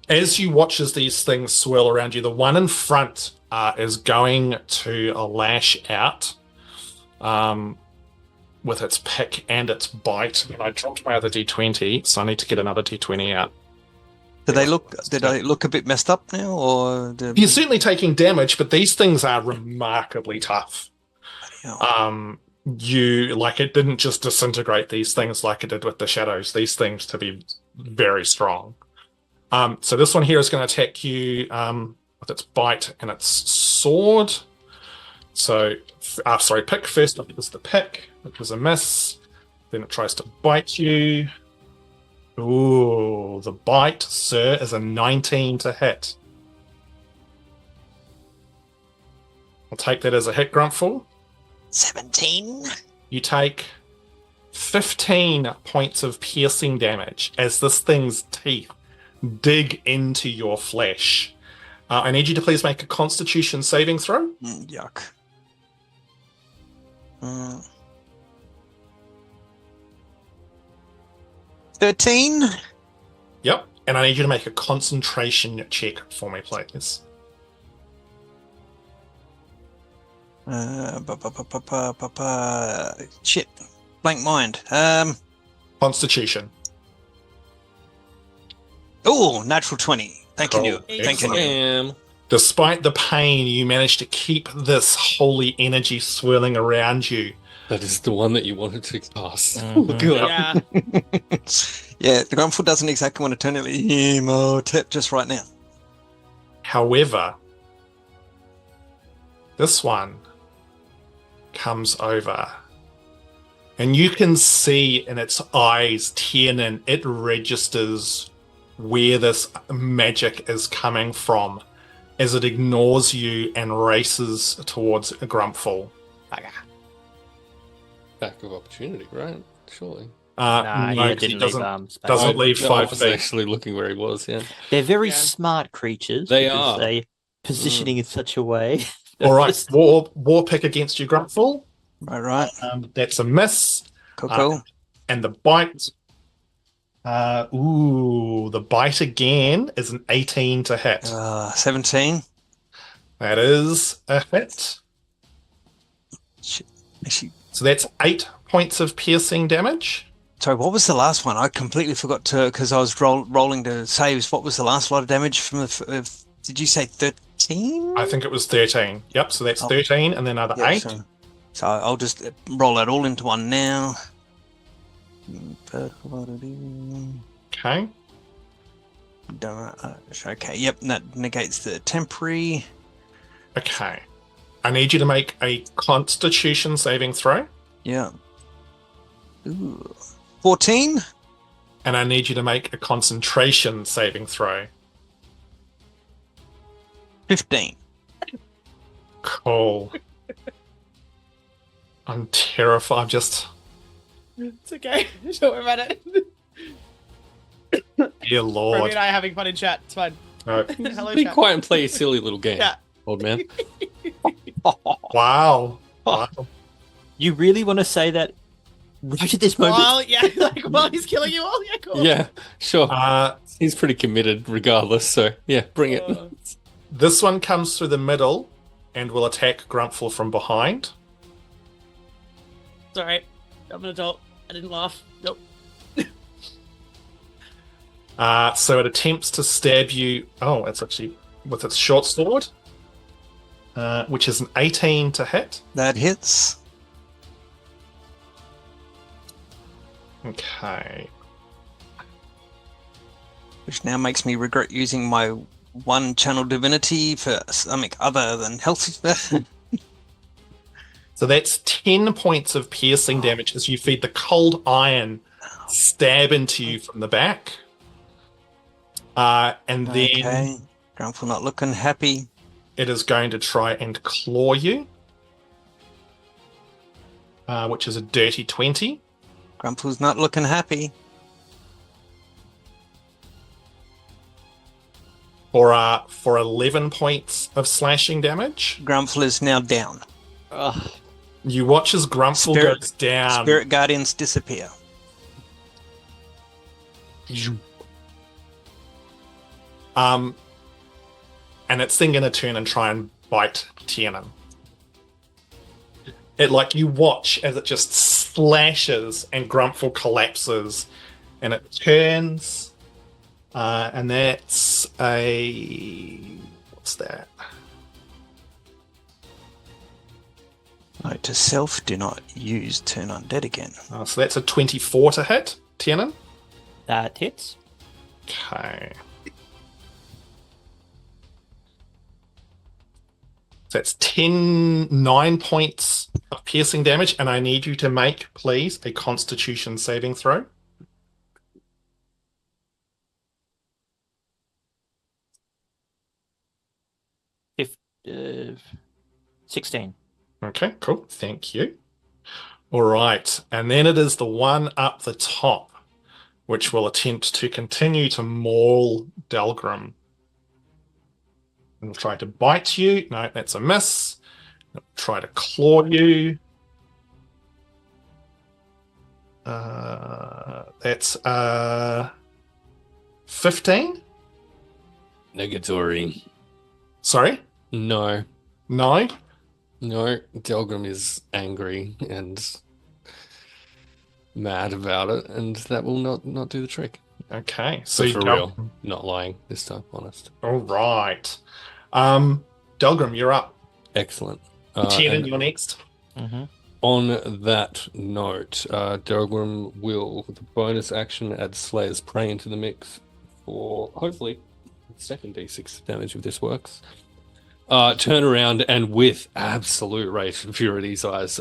as you watch as these things swirl around you, the one in front is going to lash out with its pick and its bite. And I dropped my other d20, so I need to get another d20 out. Did they look a bit messed up now, or You're certainly taking damage, but these things are remarkably tough. Yeah. It didn't just disintegrate these things like it did with the shadows. These things to be very strong. So this one here is going to attack you with its bite and its sword. So, pick first. It was the pick. It was a miss. Then it tries to bite you. Ooh, the bite, sir, is a 19 to hit. I'll take that as a hit, Grumpfel. 17. You take 15 points of piercing damage as this thing's teeth dig into your flesh. I need you to please make a Constitution saving throw. Yuck. 13. Yep. And I need you to make a concentration check for me, please. Shit. Blank mind. Constitution. Oh, natural 20. Thank Cool. you. Thank you. Damn. Despite the pain, you managed to keep this holy energy swirling around you. That is the one that you wanted to cast. Mhm. God. Yeah. Yeah, the Grumpfel doesn't exactly want to turn it Emotep just right now. However, this one comes over, and you can see in its eyes, Tiernan, it registers where this magic is coming from as it ignores you and races towards a Grumpfel. Back of opportunity, right? Surely. Nah, No, he 'cause he didn't leave doesn't space. leave I 5 was feet. actually looking where he was, yeah. They're very Yeah. smart creatures. They because are. They positioning in such a way. All right, Just- war pick against you, Grumpfel. Right. That's a miss. Cool. And the bite. The bite again is an 18 to hit. 17. That is a hit. Shit. Actually, So that's 8 points of piercing damage. sorry, what was the last one? I completely forgot to, because I was rolling to saves. What was the last lot of damage from the... did you say 13? I think it was 13. Yep, so that's Oh. 13 and then another Yeah, 8. So I'll just roll that all into one now. Okay. Okay, yep, that negates the temporary. Okay. I need you to make a Constitution saving throw, Yeah. Ooh. 14? and I need you to make a Concentration saving throw. 15. Cool. I'm terrified. It's okay. Don't worry about it. Dear Romy Lord. and I are having fun in chat. It's fine. No. Hello, Be chat. quiet and play a silly little game, Yeah. old man. Wow. Wow. You really want to say that right at this moment? While he's killing you all? Yeah, cool. Yeah, sure. Uh, He's pretty committed regardless, so yeah, bring it. this one comes through the middle and will attack Grumpfel from behind. It's alright. I'm an adult. I didn't laugh. Nope. So it attempts to stab you. Oh, it's actually with its short sword, which is an 18 to hit. That hits. Okay. Which now makes me regret using my one channel divinity for something other than healthy. So that's 10 points of piercing damage as you feed the cold iron stab into you from the back. And then Okay. Grumpfel not looking happy. it is going to try and claw you, which is a dirty 20. Grumpfel's not looking happy. For 11 points of slashing damage. Grumpfel is now down. Ugh. You watch as Grumpfel Spirit- goes down. Spirit guardians disappear. And it's then going to turn and try and bite Tiernan. It you watch as it just slashes and Grumpfel collapses, and it turns, and that's what's that? Note to self: do not use turn undead again. So that's a 24 to hit, Tiernan. That hits. Okay. So that's 9 points of piercing damage, and I need you to make, please, a Constitution saving throw. If 16. Okay, cool. Thank you. All right, and then it is the one up the top, which will attempt to continue to maul Delgrim. And will try to bite you. No, that's a miss. It'll try to claw you. That's 15. Negatory. Sorry? No. No? No, Delgrim is angry and mad about it, and that will not do the trick. Okay. So So for real, not lying this time, honest. All right. Delgrim, you're up. Excellent. Tiernan, And you're next. Mm-hmm. on that note, Delgrim will, with the bonus action, add Slayer's Prey into the mix for hopefully second d6 damage if this works. Turn around and with absolute rage and fury in his eyes,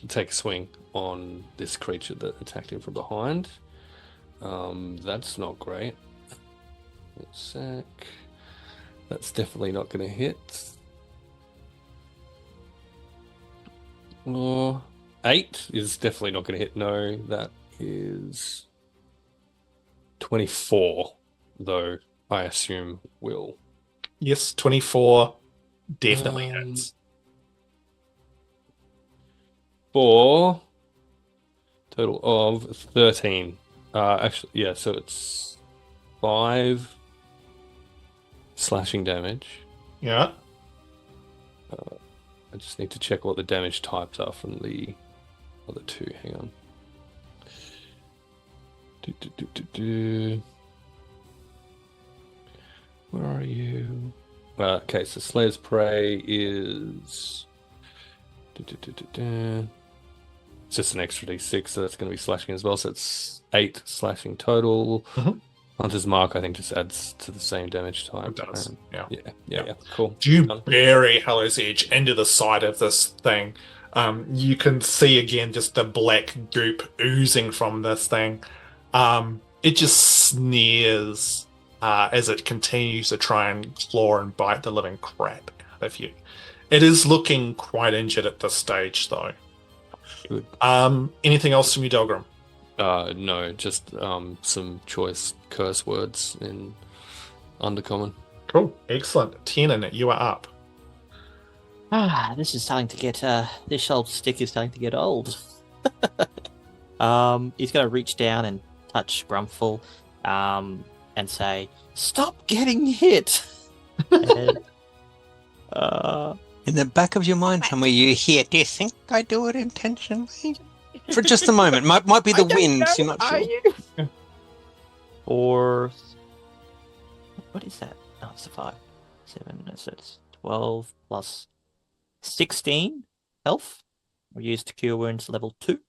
take a swing on this creature that attacked him from behind. That's not great. 1 sec. That's definitely not going to hit. 8 is definitely not going to hit. No, that is 24, though I assume will. Yes, 24 definitely hits. For total of 13. Actually, yeah, so it's 5 slashing damage. Yeah. I just need to check what the damage types are from the other two. Hang on. Where are you? Okay, so Slayer's Prey is... It's just an extra d6, so that's going to be slashing as well. So it's 8 slashing total. Mhm. Hunter's Mark, I think, just adds to the same damage type. It does. Yeah. Yeah, cool. You Done. bury Hellow's Edge into the side of this thing. You can see again just the black goop oozing from this thing. It just sneers as it continues to try and claw and bite the living crap out of you. It is looking quite injured at this stage, though. Good. Anything else from you, Delgrim? No, just some choice curse words in Undercommon. Cool, excellent. Tiernan, you are up. This is starting to get this old stick is starting to get old. He's gonna reach down and touch Grumpfel, and say, "Stop getting hit." And, In the back of your mind, somewhere you hear, "Do you think I do it intentionally?" For just a moment, might be the wind. You're not sure. Or what is that? No, it's a 5, 7. So it's 12 plus 16 health. We use to cure wounds level 2.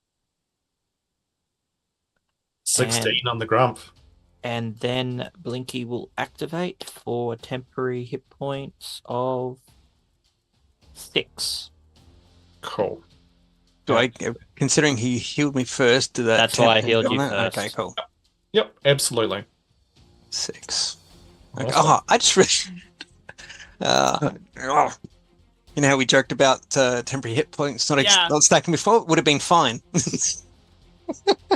16 on the Grump. And then Blinky will activate for temporary hit points of 6. Cool. Do I, considering he healed me first, do that? That's why I healed on you that? first. Okay, cool. Yep, absolutely. 6. Okay. Awesome. Oh, I just really. You know how we joked about temporary hit points not stacking before? Would have been fine.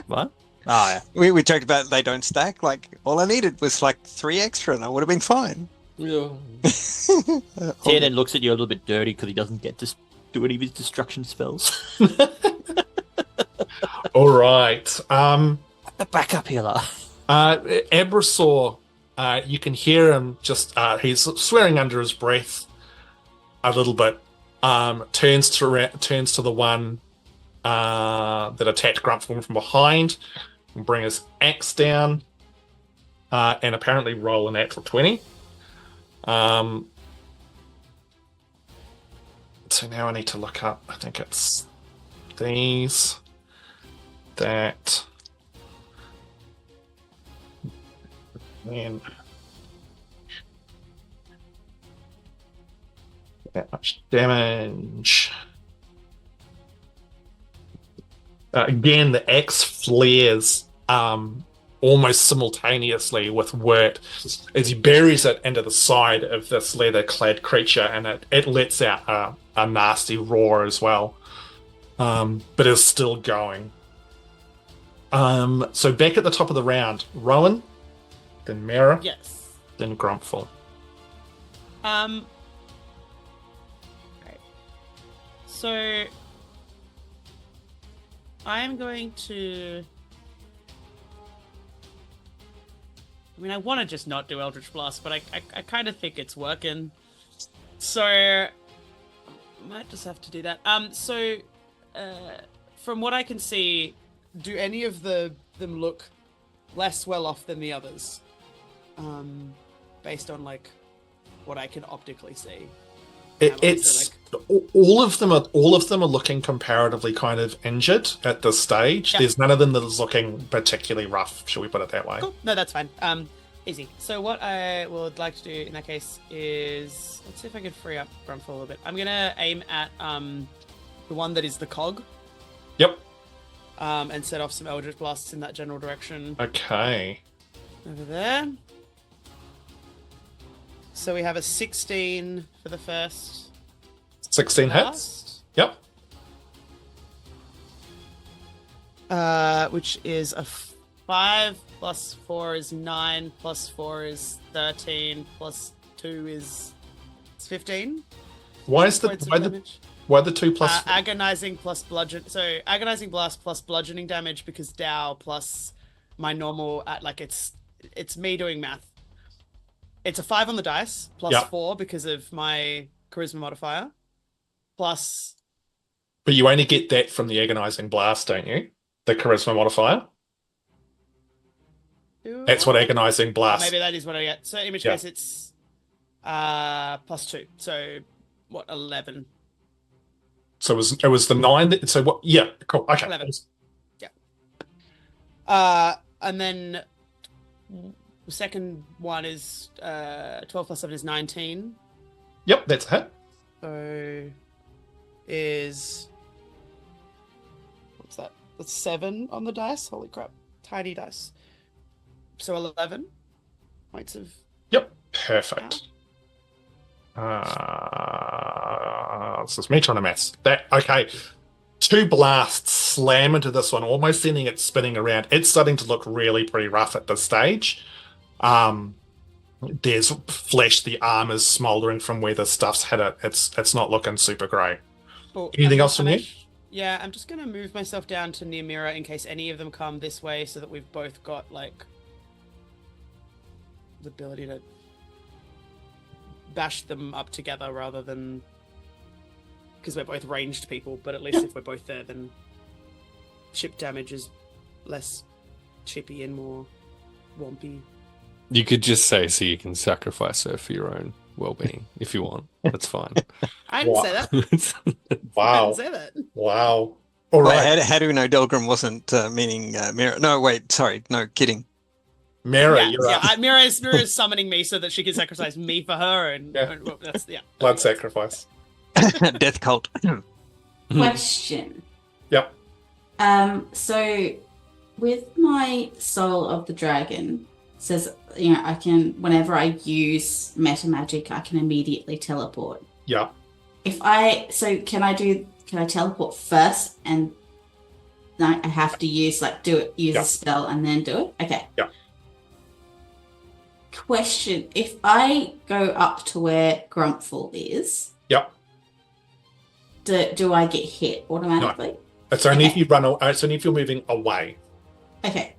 What? Oh, yeah. We joked about they don't stack. Like, all I needed was like 3 extra and I would have been fine. Yeah. Tiernan looks at you a little bit dirty because he doesn't get to do any of his destruction spells. All right. The backup healer. Abrasaur, you can hear him just, he's swearing under his breath a little bit. Turns to the one that attacked Grumpfel from behind and bring his axe down, and apparently roll a natural 20. So now I need to look up, I think it's these, that, and that much damage. Again, the axe flares almost simultaneously with Wirt as he buries it into the side of this leather-clad creature, and it lets out a nasty roar as well, but is still going. So back at the top of the round, Rowan, then Miera, Yes. then Grumpfel. Right. So I am going to. I mean, I want to just not do Eldritch Blast, but I kind of think it's working. So I might just have to do that. So from what I can see, do any of them look less well off than the others? Based on like what I can optically see. It's all of them are looking comparatively kind of injured at this stage. Yeah. There's none of them that is looking particularly rough, shall we put it that way? Cool. No, that's fine. Easy. So what I would like to do in that case is, let's see if I can free up Grumpfel a little bit. I'm gonna aim at the one that is the cog. Yep. And set off some Eldritch Blasts in that general direction. Okay. Over there. So we have a 16 for the first. 16 hits. blast, Yep. which is a 5 plus 4 is 9 plus 4 is 13 plus 2 is 15. Why is Points of damage. why the 2 plus Agonizing plus bludgeon. So agonizing blast plus bludgeoning damage because Dow plus my normal it's me doing math. It's a 5 on the dice plus Yep. 4 because of my charisma modifier. Plus But you only get that from the agonizing blast, don't you? The charisma modifier. That's what agonizing blast. maybe that is what I get. So in which Yeah. case it's plus 2. So what, 11? So it was the 9 that, so what, yeah, cool. Okay. 11. And then the second one is 12 plus 7 is 19. Yep, that's a hit. So is what's that? That's 7 on the dice. Holy crap. Tiny dice. So 11 points of Yep, perfect. it's just me trying to mess. Okay. 2 blasts slam into this one, almost sending it spinning around. It's starting to look really pretty rough at this stage. There's flesh, the arm is smouldering from where the stuff's hit it. It's not looking super great. Well, Anything else from you? Yeah, I'm just going to move myself down to near Miera in case any of them come this way so that we've both got, like, the ability to bash them up together rather than... Because we're both ranged people, but at least if we're both there, then chip damage is less chippy and more wompy. You could just say so you can sacrifice her for your own well-being if you want. That's fine. I didn't say that. Wow. I didn't say that. Wow. All Wait, right. how do we know Delgrim wasn't meaning Miera? No, wait, sorry, no, kidding. Miera, you're up. Miera is summoning me so that she can sacrifice me for her, and well, that's Blood sacrifice. Death cult. Question. Yep. So with my Soul of the Dragon, it says, I can, whenever I use meta magic, I can immediately teleport. Yep. Can I teleport first and I have to use a spell and then do it? Okay. Yeah. Question. If I go up to where Grumpfel is, Yep. do I get hit automatically? No. It's only if you run. It's only if you're moving away. Okay.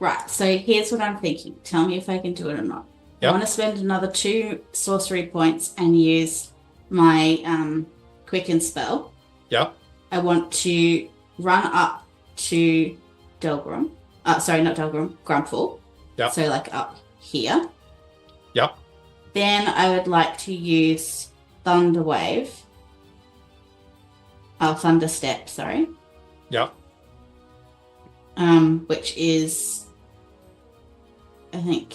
Right. So here's what I'm thinking. Tell me if I can do it or not. Yep. I want to spend another 2 sorcery points and use my quicken spell. Yep. I want to run up to Delgrim. Sorry, not Delgrim. Grumpfel. Yep. So like up here. Yep. Then I would like to use Thunder Wave. Thunder Step, sorry. Yep. Which is, I think.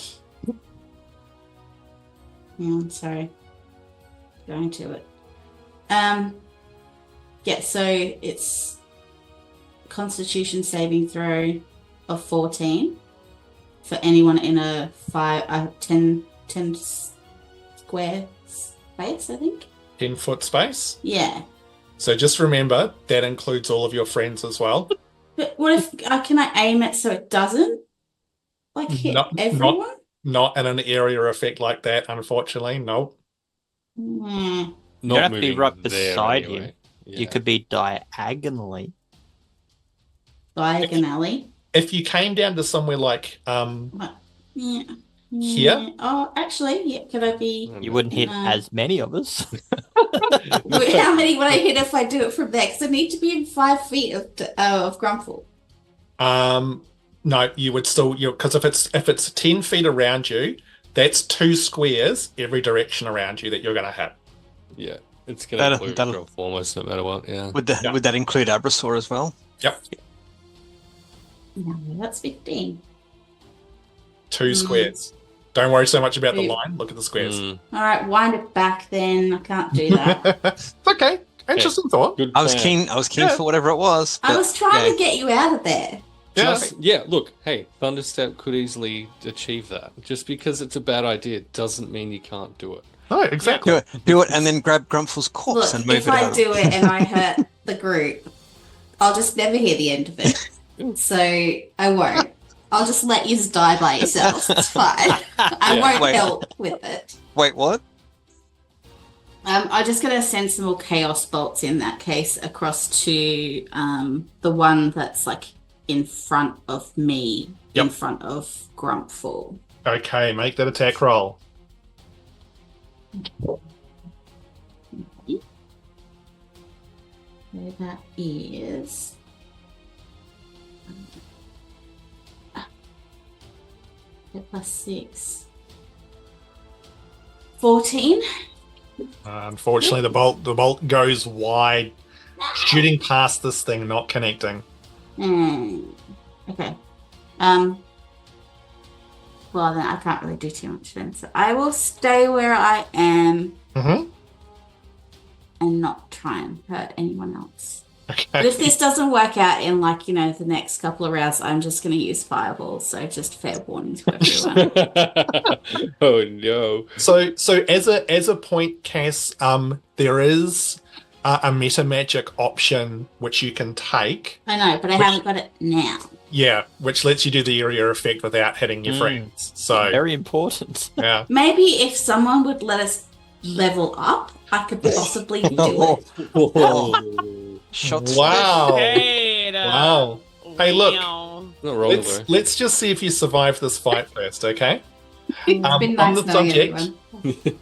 Sorry. Going to it. So it's Constitution saving throw of 14 for anyone in a 10 square space, I think. 10-foot space. Yeah. So just remember that includes all of your friends as well. But what if can I aim it so it doesn't hit everyone? Not in an area effect like that, unfortunately. No. Hmm. You don't have to be moving right there beside anyway. him. Yeah. You could be diagonally. Diagonally. If you came down to somewhere like Yeah. Here? Oh, actually, yeah. Could I be? You wouldn't hit No. as many of us. How many would I hit if I do it from there? Because I need to be in 5 feet of Grumpfel. no, you would still because if it's 10 feet around you, that's 2 squares every direction around you that you're gonna hit. Yeah, it's going to include that'll- almost no matter what. Yeah. Would that include Abrasaur as well? Yep. No, that's 15. 2 squares. Don't worry so much about the Two. line. Look at the squares. Mm, All right, wind it back then. I can't do that. It's okay. Interesting thought. good I was plan. keen Yeah. for whatever it was. I but, was trying yeah. to get you out of there. Look, hey, Thunderstep could easily achieve that. Just because it's a bad idea doesn't mean you can't do it. No, exactly. Do it, and then grab Grumpfel's corpse Look, and move if it I over. do it and I hurt the group, I'll just never hear the end of it. So I won't. I'll just let you die by yourselves. It's fine. I Yeah, won't wait. help with it. Wait, what? I'm just going to send some more chaos bolts in that case across to the one that's in front of me, in Yep. front of Grumpfel. Okay, make that attack roll. So that is +6. 14. Unfortunately, the bolt goes wide, shooting past this thing, not connecting. Okay. Well, then I can't really do too much then. So I will stay where I am Mm-hmm. and not try and hurt anyone else. But Okay. if this doesn't work out in the next couple of rounds, I'm just going to use fireballs. So just fair warning to everyone. Oh no. So as a point, Cass, there is a meta magic option which you can take. I know, but I haven't got it now. Yeah, which lets you do the area effect without hitting your friends. So Very important. yeah. Maybe if someone would let us level up, I could possibly do it. Shots. Wow. Hey, Wow. Hey, look. wow. Not wrong though. Let's just see if you survive this fight first, okay? It's been on nice the knowing subject,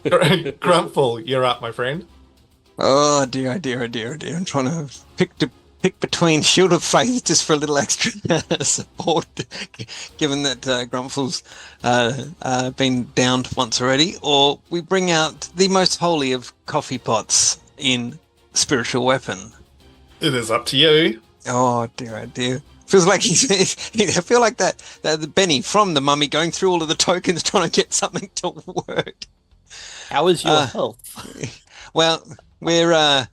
everyone. Grumpfel, you're up, my friend. Oh dear, oh dear, oh dear, oh dear. I'm trying to pick between Shield of Faith just for a little extra support, given that Grumpfel's been downed once already, or we bring out the most holy of coffee pots in Spiritual Weapon. It is up to you. Oh dear, oh dear. Feels like I feel like that Benny from the Mummy going through all of the tokens trying to get something to work. How is your health? Well, we're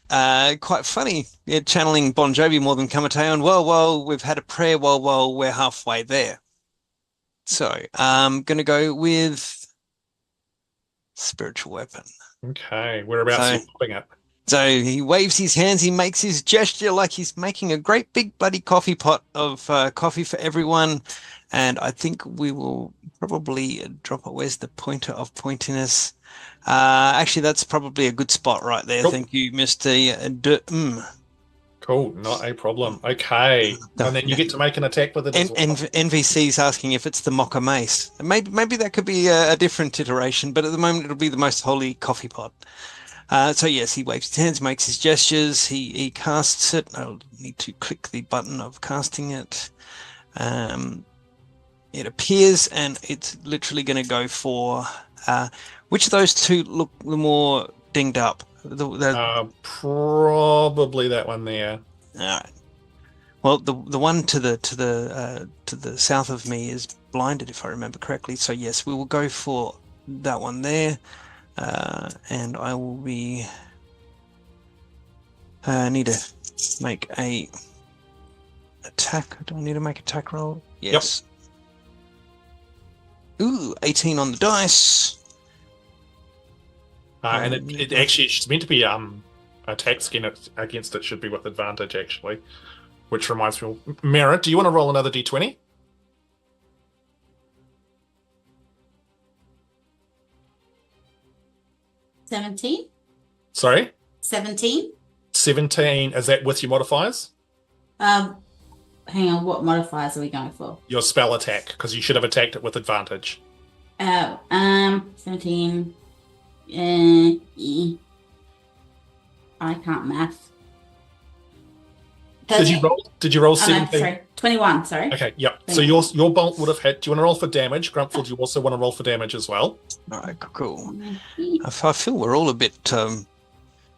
quite funny. We're channeling Bon Jovi more than Kamateo, and well, we've had a prayer. Well, we're halfway there. So I'm going to go with Spiritual Weapon. Okay, whereabouts are you popping it? So he waves his hands, he makes his gesture like he's making a great big bloody coffee pot of coffee for everyone. And I think we will probably drop it. Where's the pointer of pointiness? Actually, that's probably a good spot right there. Cool. Thank you, Mr. Cool, not a problem. Okay, and then you get to make an attack with it as well. NVC's asking if it's the Mocha Mace. Maybe that could be a different iteration, but at the moment it'll be the most holy coffee pot. So yes, he waves his hands, makes his gestures, he casts it. I'll need to click the button of casting it. It appears, and it's literally going to go for which of those two look the more dinged up? Probably that one there. All right. Well, the one to the south of me is blinded, if I remember correctly. So yes, we will go for that one there. And I will be need to make a attack. Do I need to make attack roll? Yes. Yep. Ooh, 18 on the dice. And it actually it's meant to be attack skin against it should be with advantage actually. Which reminds me, Miera, do you want to roll another d20? $17? Sorry? 17? 17, is that with your modifiers? Hang on, what modifiers are we going for? Your spell attack, because you should have attacked it with advantage. 17. I can't math. Did you roll 17? No, sorry, 21, sorry. Okay, yep. 21. So your bolt would have hit. Do you want to roll for damage? Grumpfel, do you also want to roll for damage as well? All right, cool. I feel we're all a bit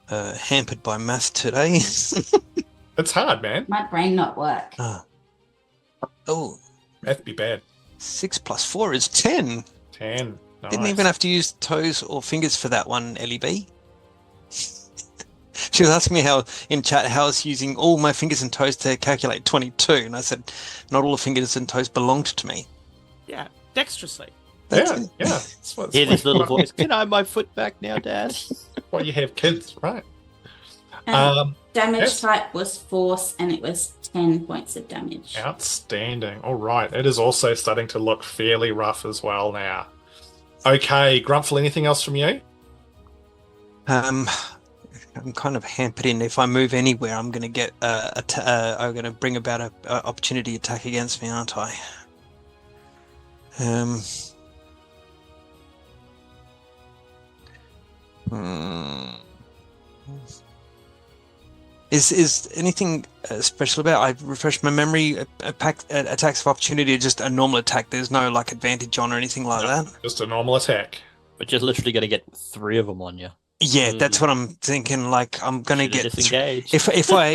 hampered by math today. It's hard, man. My brain not work. Oh, Math be bad. 6 plus 4 is 10. 10. Nice. Didn't even have to use toes or fingers for that one, Ellie B. She was asking me how in chat how I was using all my fingers and toes to calculate 22, and I said not all the fingers and toes belonged to me. Yeah, dexterously. Yeah. Hear this little voice. Can I have my foot back now, Dad? Why you have kids, right? Damage yes. type was force, and it was 10 points of damage. Outstanding. All right. It is also starting to look fairly rough as well now. Okay, Grumpfel, anything else from you? I'm kind of hampered in. If I move anywhere, I'm going to get I'm going to bring about a opportunity attack against me, aren't I? Is anything special about? I refreshed my memory. Attacks of opportunity are just a normal attack. There's no like advantage on or anything like that. Just a normal attack. But you're literally going to get 3 of them on you. Yeah, that's what I'm thinking. Like I'm gonna get disengaged. If I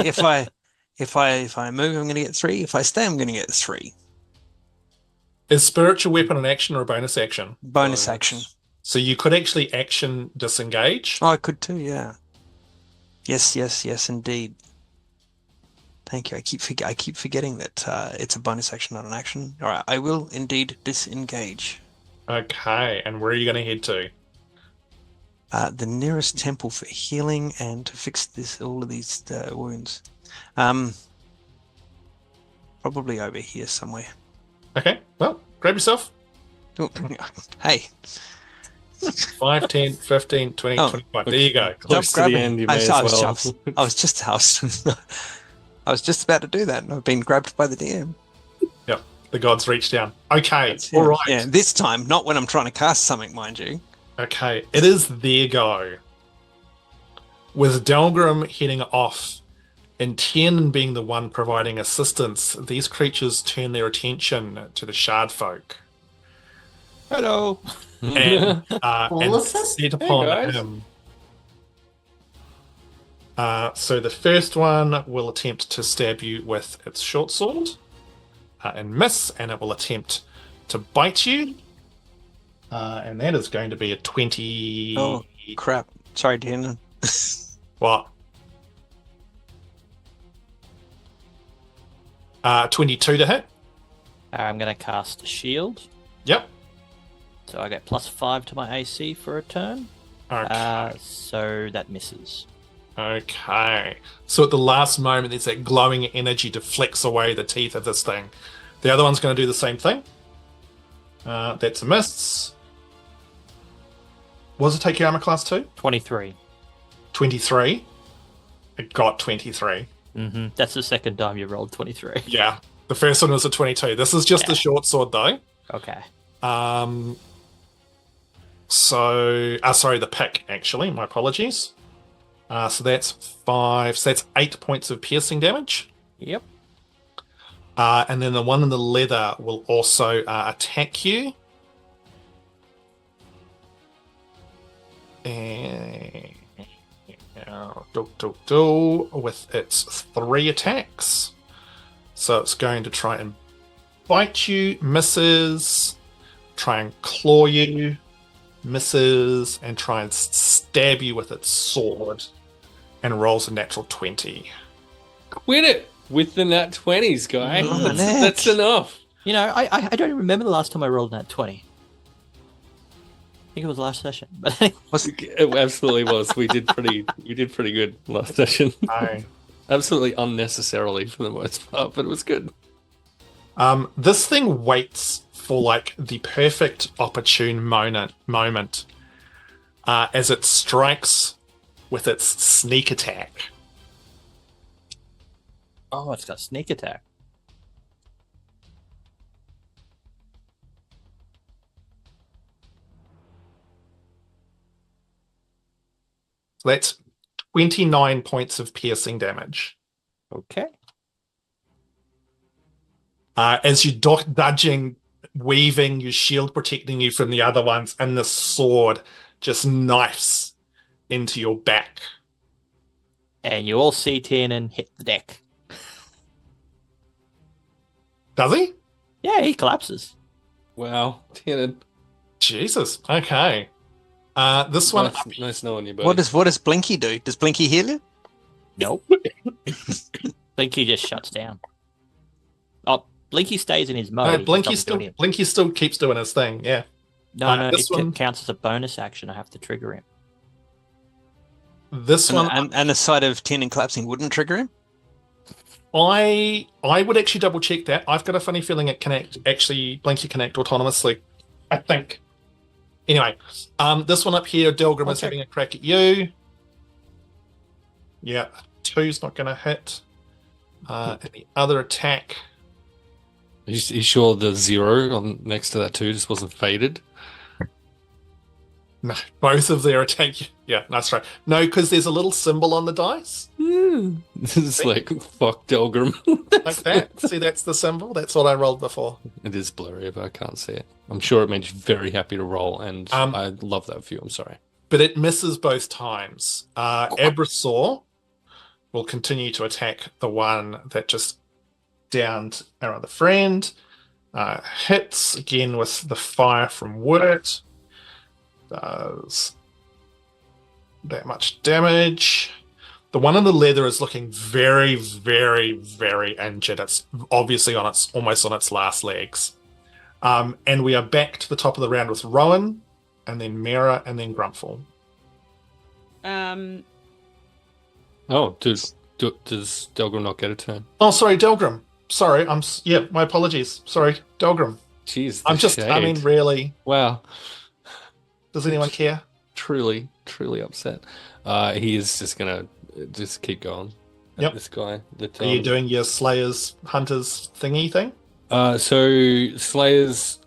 move, I'm gonna get 3. If I stay, I'm gonna get 3. Is spiritual weapon an action or a bonus action? Bonus action. So you could actually action disengage. Oh, I could too. Yeah. Yes, indeed. Thank you. I keep forgetting that it's a bonus action, not an action. All right, I will indeed disengage. Okay, and where are you going to head to? the nearest temple for healing and to fix all of these wounds. Probably over here somewhere. Okay, well, grab yourself. Oh, hey. 5, 10, 15, 20, 25. There you go. Close Stop to the grabbing. end, you may as well. I was just about to do that, and I've been grabbed by the DM. Yep, the gods reach down. Okay, all right. Yeah, this time, not when I'm trying to cast something, mind you. Okay, it is their go. With Delgrim heading off and Tiernan being the one providing assistance, these creatures turn their attention to the shard folk. Hello. And, All of them? set upon guys. him. So the first one will attempt to stab you with its short sword and miss, and it will attempt to bite you. And that is going to be a 20. Oh, crap. Sorry, Dan. What? 22 to hit. I'm going to cast Shield. Yep. So I get +5 to my AC for a turn. Okay. So that misses. Okay. So at the last moment, there's that glowing energy to flex away the teeth of this thing. The other one's going to do the same thing. That's a miss. Was it take your armor class 2? 23. 23. It got 23. That's the second time you rolled 23. Yeah. The first one was a 22. This is just the short sword, though. Okay. Sorry, the pick, actually. My apologies. So that's 5. So that's 8 points of piercing damage. Yep. And then the one in the leather will also attack you. And with its 3 attacks. So it's going to try and bite you, misses, try and claw you, misses, and try and stab you with its sword, and rolls a natural 20. Quit it with the nat 20s, guy. That's enough. You know, I don't even remember the last time I rolled nat 20. I think it was last session. But It absolutely was. We did pretty good last session. Absolutely unnecessarily for the most part, but it was good. This thing waits for like the perfect opportune moment as it strikes with its sneak attack. oh, it's got sneak attack. So that's 29 points of piercing damage. Okay. As you dodging, weaving, your shield protecting you from the other ones, and the sword just knifes into your back. And you all see Tiernan hit the deck. Does he? Yeah, he collapses. Wow, Tiernan. Jesus. Okay. This one. Nice knowing you, buddy. What does Blinky do? Does Blinky heal you? Nope. Blinky just shuts down. Oh, Blinky stays in his mode. He Blinky stops doing it. Blinky still keeps doing his thing. Yeah. No, this it one- counts as a bonus action. I have to trigger him. This one. And a sight of Tiernan collapsing wouldn't trigger him? I would actually double check that. I've got a funny feeling it can actually Blinky connect autonomously. I think. Anyway, this one up here, Delgrim is having a crack at you. Yeah, 2's not going to hit. And the other attack. Are you sure the 0 on next to that 2 just wasn't faded? No, both of their attack. Yeah, that's right. No, because there's a little symbol on the dice. It's like, fuck Delgrim. Like that. See, that's the symbol. That's what I rolled before. It is blurry, but I can't see it. I'm sure it made you very happy to roll, and I love that for you. I'm sorry. But it misses both times. Abrasaur will continue to attack the one that just downed our other friend. Hits again with the fire from Wort. Does that much damage. The one in the leather is looking very, very, very injured. It's obviously almost on its last legs. And we are back to the top of the round with Rowan, and then Miera, and then Grumpfel. Oh, does Delgrim not get a turn? Oh, sorry, Delgrim. Sorry, my apologies. Sorry, Delgrim. Jeez, really. Wow. Does anyone care? Truly upset. He is just gonna just keep going. Yep. This guy. Are you doing your Slayers Hunters thingy thing? So Slayers.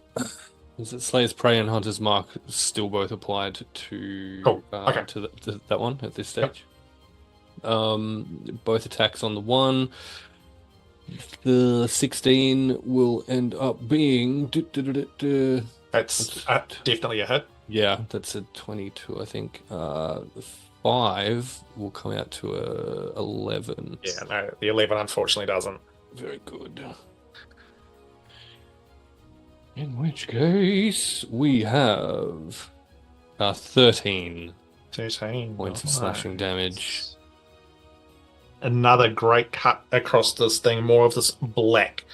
Is it Slayer's Prey and Hunter's Mark still both applied to Cool. Okay. to that one at this stage? Both attacks on the one. The 16 will end up being. That's definitely a hit. Yeah, that's a 22, I think. 5 will come out to a 11. Yeah, no, the 11 unfortunately doesn't. Very good. In which case, we have 13 13 points of slashing damage. Another great cut across this thing. More of this black,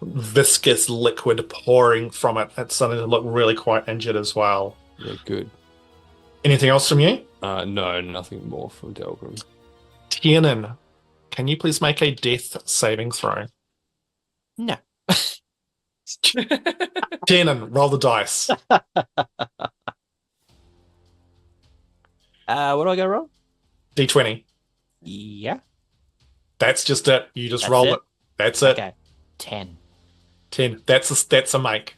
viscous liquid pouring from it. It's starting to look really quite injured as well. Yeah, good. Anything else from you? No, nothing more from Delgrim. Tiernan, can you please make a death saving throw? No. Tiernan, roll the dice. What do I go wrong? D20. Yeah. That's just it. You just That's roll it? it. That's it. Okay. 10. 10. That's a make.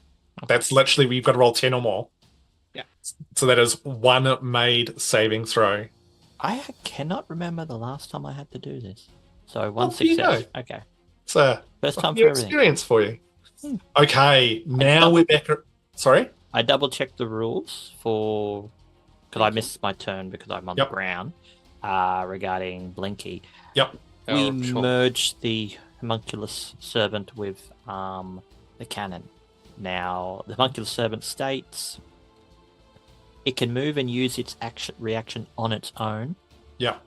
That's literally, you've got to roll 10 or more. Yeah. So that is one made saving throw. I cannot remember the last time I had to do this. So one there you success. go. Okay. It's a First time new for everything. experience for you. Okay, now we're back. Sorry? I double checked the rules for because I missed my turn because I'm on the ground. Regarding Blinky. Yep. We merged the homunculus servant with the cannon. Now, the homunculus servant states it can move and use its reaction on its own. Yep.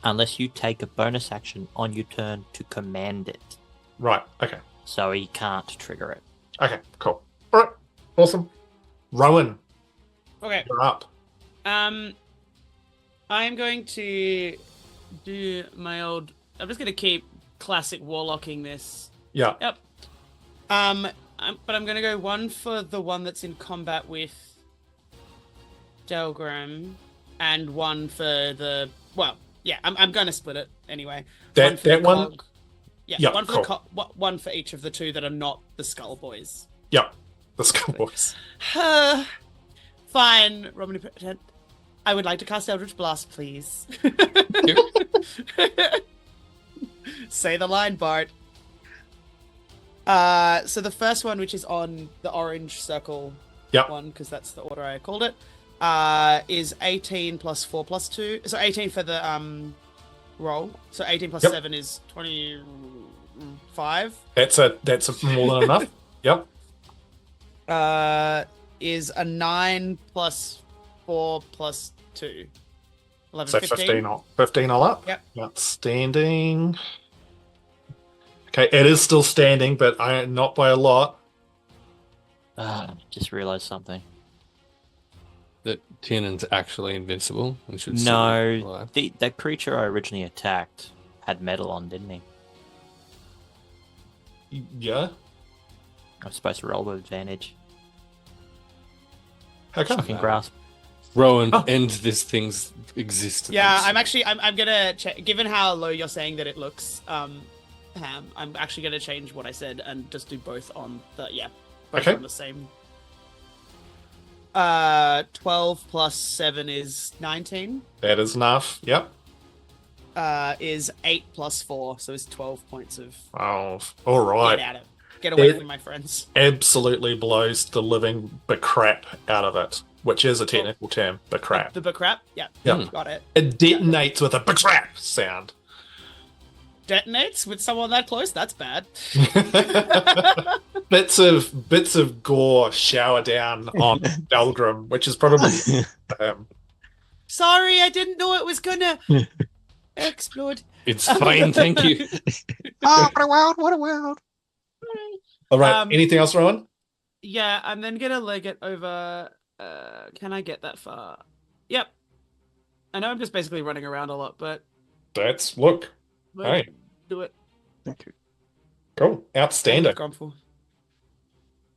Unless you take a bonus action on your turn to command it. Right, okay. So he can't trigger it. Okay, cool. All right, awesome. Rowan, Okay. you're up. I am going to do my old. I'm just going to keep classic warlocking this. Yeah. Yep. But I'm going to go one for the one that's in combat with Delgrim, and one for the. Well, yeah, I'm going to split it anyway. That one. Cog. Yeah, Yep, one for cool. one for each of the two that are not the Skull Boys. Yep. The Skull Boys. Fine, Romany Pretend. I would like to cast Eldritch Blast, please. Say the line, Bart. So the first one, which is on the orange circle one, because that's the order I called it, is 18 plus 4 plus 2. So 18 for the roll. So 18 plus 7 is 25. That's more than enough. Yep. Is a 9 plus 4 plus 2. 11, So 15 all up. Yep. Outstanding. Okay, it is still standing, but not by a lot. Just realised something. That Tiernan's actually invincible. We should No, the creature I originally attacked had metal on, didn't he? Yeah. I'm supposed to roll with advantage. How come? Shocking grasp. Rowan, end this thing's existence. Yeah, I'm gonna given how low you're saying that it looks, Ham, I'm actually gonna change what I said and just do both on the both on the same. 12 plus 7 is 19. That is enough. Yep. Is 8 plus 4, so it's 12 points of. Oh, all right. Get away from my friends. Absolutely blows the living crap out of it, which is a technical term, crap. The crap? Yeah. Yep. Got it. It detonates with a crap sound. Detonates with someone that close? That's bad. Bits of gore shower down on Delgrim, which is probably Sorry, I didn't know it was gonna explode. It's fine, thank you. Oh, what a world! What a world! All right. Anything else, Rowan? Yeah, I'm then gonna leg it over. Can I get that far? Yep. I know I'm just basically running around a lot, but Look. we'll Hey, do it. Thank you. cool. Outstanding. Grumpfel.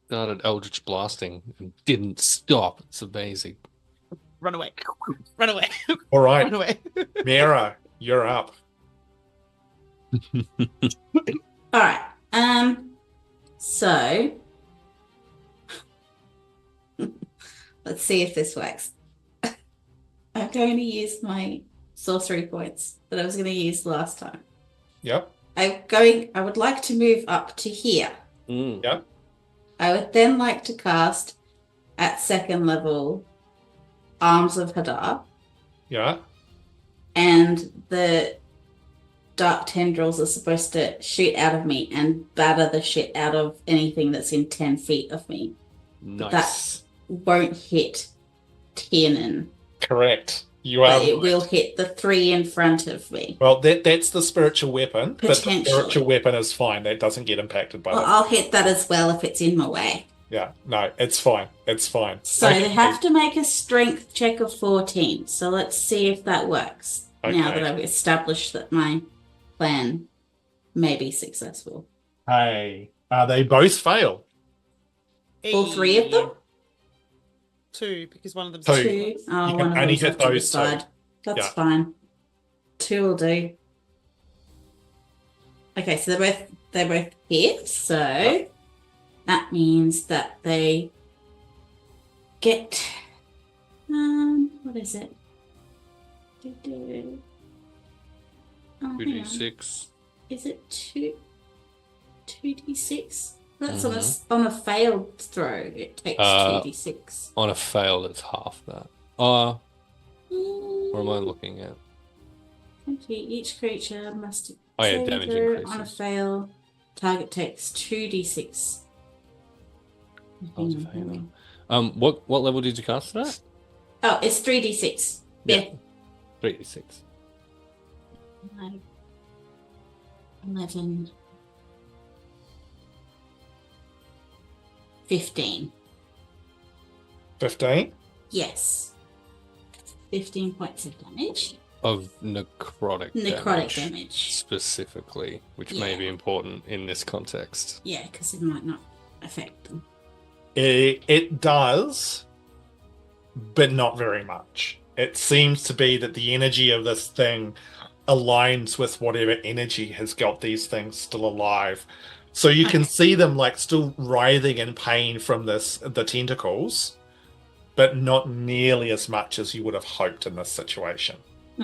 Started Eldritch blasting and didn't stop. It's amazing. Run away. Run away. All right. Run away. Miera, you're up. All right. So let's see if this works. I'm going to use my sorcery points that I was going to use last time. Yep. I would like to move up to here. Yep. I would then like to cast at second level Arms of Hadar, Yeah. and the dark tendrils are supposed to shoot out of me and batter the shit out of anything that's in 10 feet of me. Nice. Won't hit Tiernan, Correct. You are. but it will hit the 3 in front of me. Well, that's the spiritual weapon. But the Potentially. spiritual weapon is fine. That doesn't get impacted by Well, that. I'll hit that as well if it's in my way. Yeah. No, it's fine. It's fine. So Okay. they have to make a strength check of 14. So let's see if that works. Now Okay. that I've established that my plan may be successful. Hey. They both fail. All 3 of them? 2, because one of them's Two. 2. Oh, You one can of only them's hit off to the those two. side. That's Yeah. fine. 2 will do. Okay, so they're both hit. So that means that they get what is it? Oh, hang on. 2d6. Is it 2d6? That's on a failed throw. It takes 2d6. On a fail, it's half that. What am I looking at? Okay, each creature must Oh, yeah, save damage throw. increases. On a fail, target takes 2d6. Hang on. What level did you cast it at? Oh, it's 3d6. Yeah. 3d6. 11. 15. 15. Yes. 15 points of damage. Of necrotic damage. specifically, which may be important in this context. Yeah, because it might not affect them. It does, but not very much. It seems to be that the energy of this thing aligns with whatever energy has got these things still alive. So you can see them like still writhing in pain from the tentacles, but not nearly as much as you would have hoped in this situation.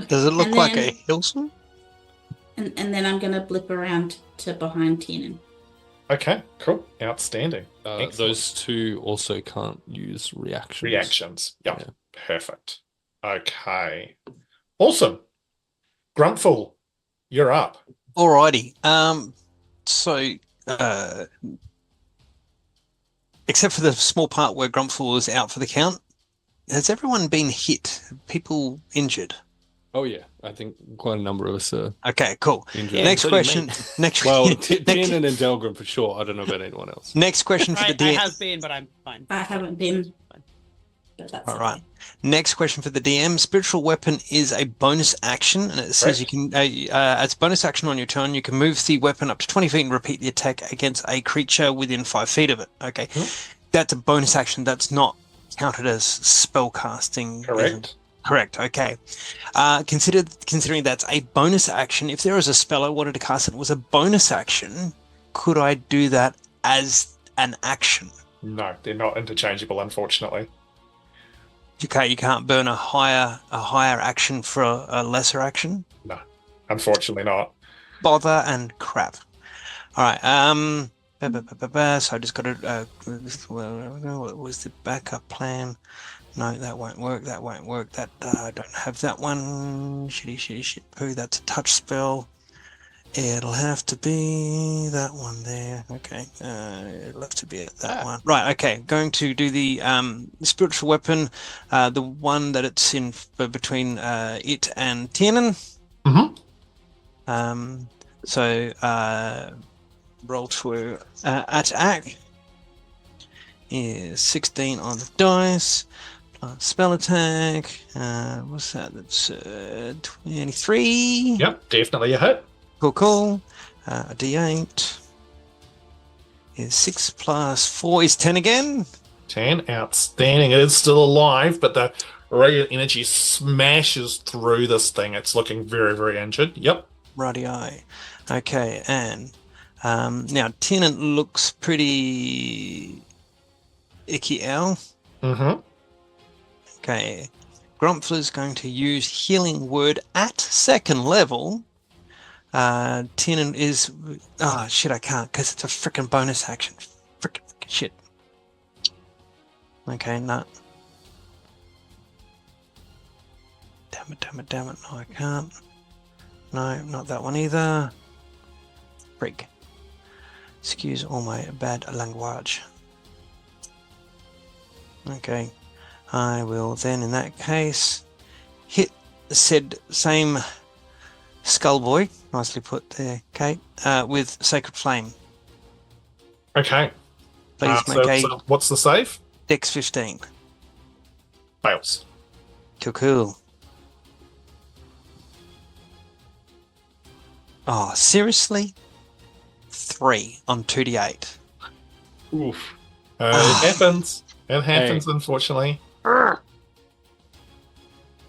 Does it look And like then- a Hilson? And then I'm going to blip around to behind Tiernan. Okay, cool. Outstanding. Excellent. Those two also can't use reactions. Reactions. Yep. Yeah. Perfect. Okay. Awesome. Grumpfel, you're up. Alrighty. So, except for the small part where Grumpfel is out for the count, has everyone been hit? People injured? Oh yeah, I think quite a number of us are Okay, cool. injured. Yeah, Next including question. me. Next. Well, next, Tiernan and Delgrim for sure. I don't know about anyone else. next question for I the DM. have been, but I'm fine. I haven't been, but that's All right. Next question for the DM. Spiritual weapon is a bonus action, and it says you can, as bonus action on your turn, you can move the weapon up to 20 feet and repeat the attack against a creature within 5 feet of it. Okay. That's a bonus action. That's not counted as spell casting. Correct. Correct. Okay. Considering that's a bonus action, if there is a spell I wanted to cast and it was a bonus action, could I do that as an action? No, they're not interchangeable, unfortunately. Okay, you can't burn a higher action for a lesser action. No, unfortunately not. Bother and crap. All right. So I just got to. What was the backup plan? No, that won't work. That won't work. That I don't have that one. Shit poo. That's a touch spell. It'll have to be that one there. Okay. It'll have to be that one. Right. Okay. Going to do the spiritual weapon. The one that it's in between it and Tiernan. Mm-hmm. So roll to attack is 16 on the dice. Spell attack. What's that? That's 23. Yep, definitely a hit. Cool. A D8 is 6 plus 4 is 10 again. 10, outstanding. It is still alive, but the radiant energy smashes through this thing. It's looking very, very injured. Yep. Righty-o. Okay, and now Tiernan looks pretty icky owl. Mm-hmm. Okay, Grumpfel is going to use Healing Word at second level. Tiernan is... Oh, shit, I can't, because it's a freaking bonus action. Frickin' shit. Okay, no. Damn it. No, I can't. No, not that one either. Frig. Excuse all my bad language. Okay. I will then, in that case, hit said same skull boy, nicely put there, Kate, with Sacred Flame. Okay. Please make a so what's the save? Dex 15. Fails. Cool. Oh, seriously? 3 on 2d8. Oof. It happens. It happens, unfortunately.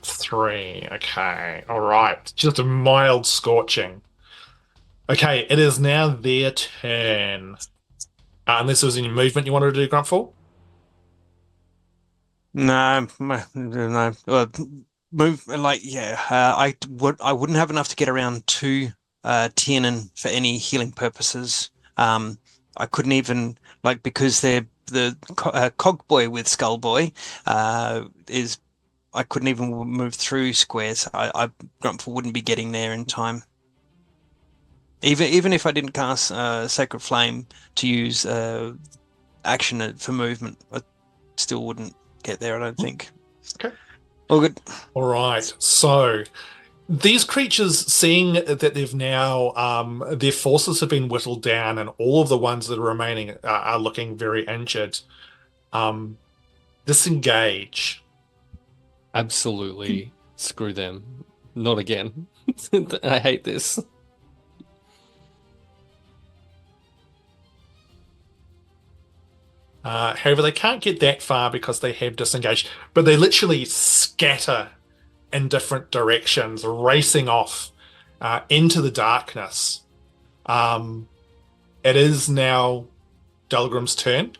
3. Okay. All right. Just a mild scorching. Okay. It is now their turn. Unless there was any movement you wanted to do, Grumpfel? No. Move like I wouldn't have enough to get around to Tiernan for any healing purposes. I couldn't even because they're the cog boy with skull boy is I couldn't even move through squares. I Grumpfel wouldn't be getting there in time. Even if I didn't cast Sacred Flame to use action for movement, I still wouldn't get there, I don't think. Okay. All good. All right. So these creatures, seeing that they've now their forces have been whittled down and all of the ones that are remaining are looking very injured, disengage. Absolutely. Screw them. Not again. I hate this. However, they can't get that far because they have disengaged, but they literally scatter in different directions, racing off into the darkness. It is now Delgrim's turn.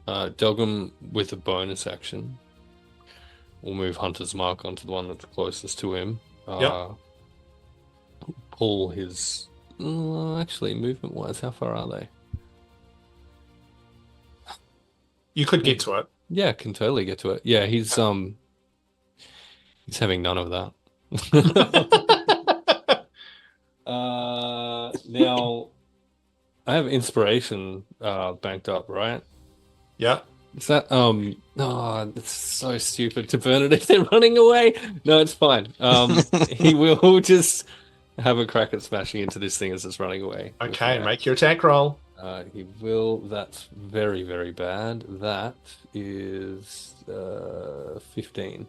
Delgrim, with a bonus action, will move Hunter's Mark onto the one that's closest to him. Yep. Pull his... actually, movement-wise, how far are they? You could get to it. Yeah, can totally get to it. Yeah, he's having none of that. Now I have inspiration banked up, right? Yeah. Is that it's so stupid to burn it if they're running away. No, it's fine. He will just have a crack at smashing into this thing as it's running away. Okay, make your attack roll. He will. That's very, very bad. That is 15.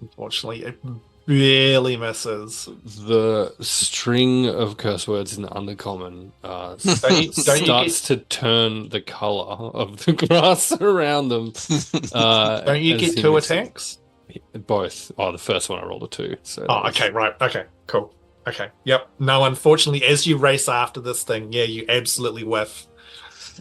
Unfortunately, it barely misses. The string of curse words in the Undercommon don't to turn the color of the grass around them. Don't you get 2 attacks? Both. Oh, the first one I rolled a 2. So okay, right. Okay, cool. Okay, yep. No, unfortunately, as you race after this thing, yeah, you absolutely whiff.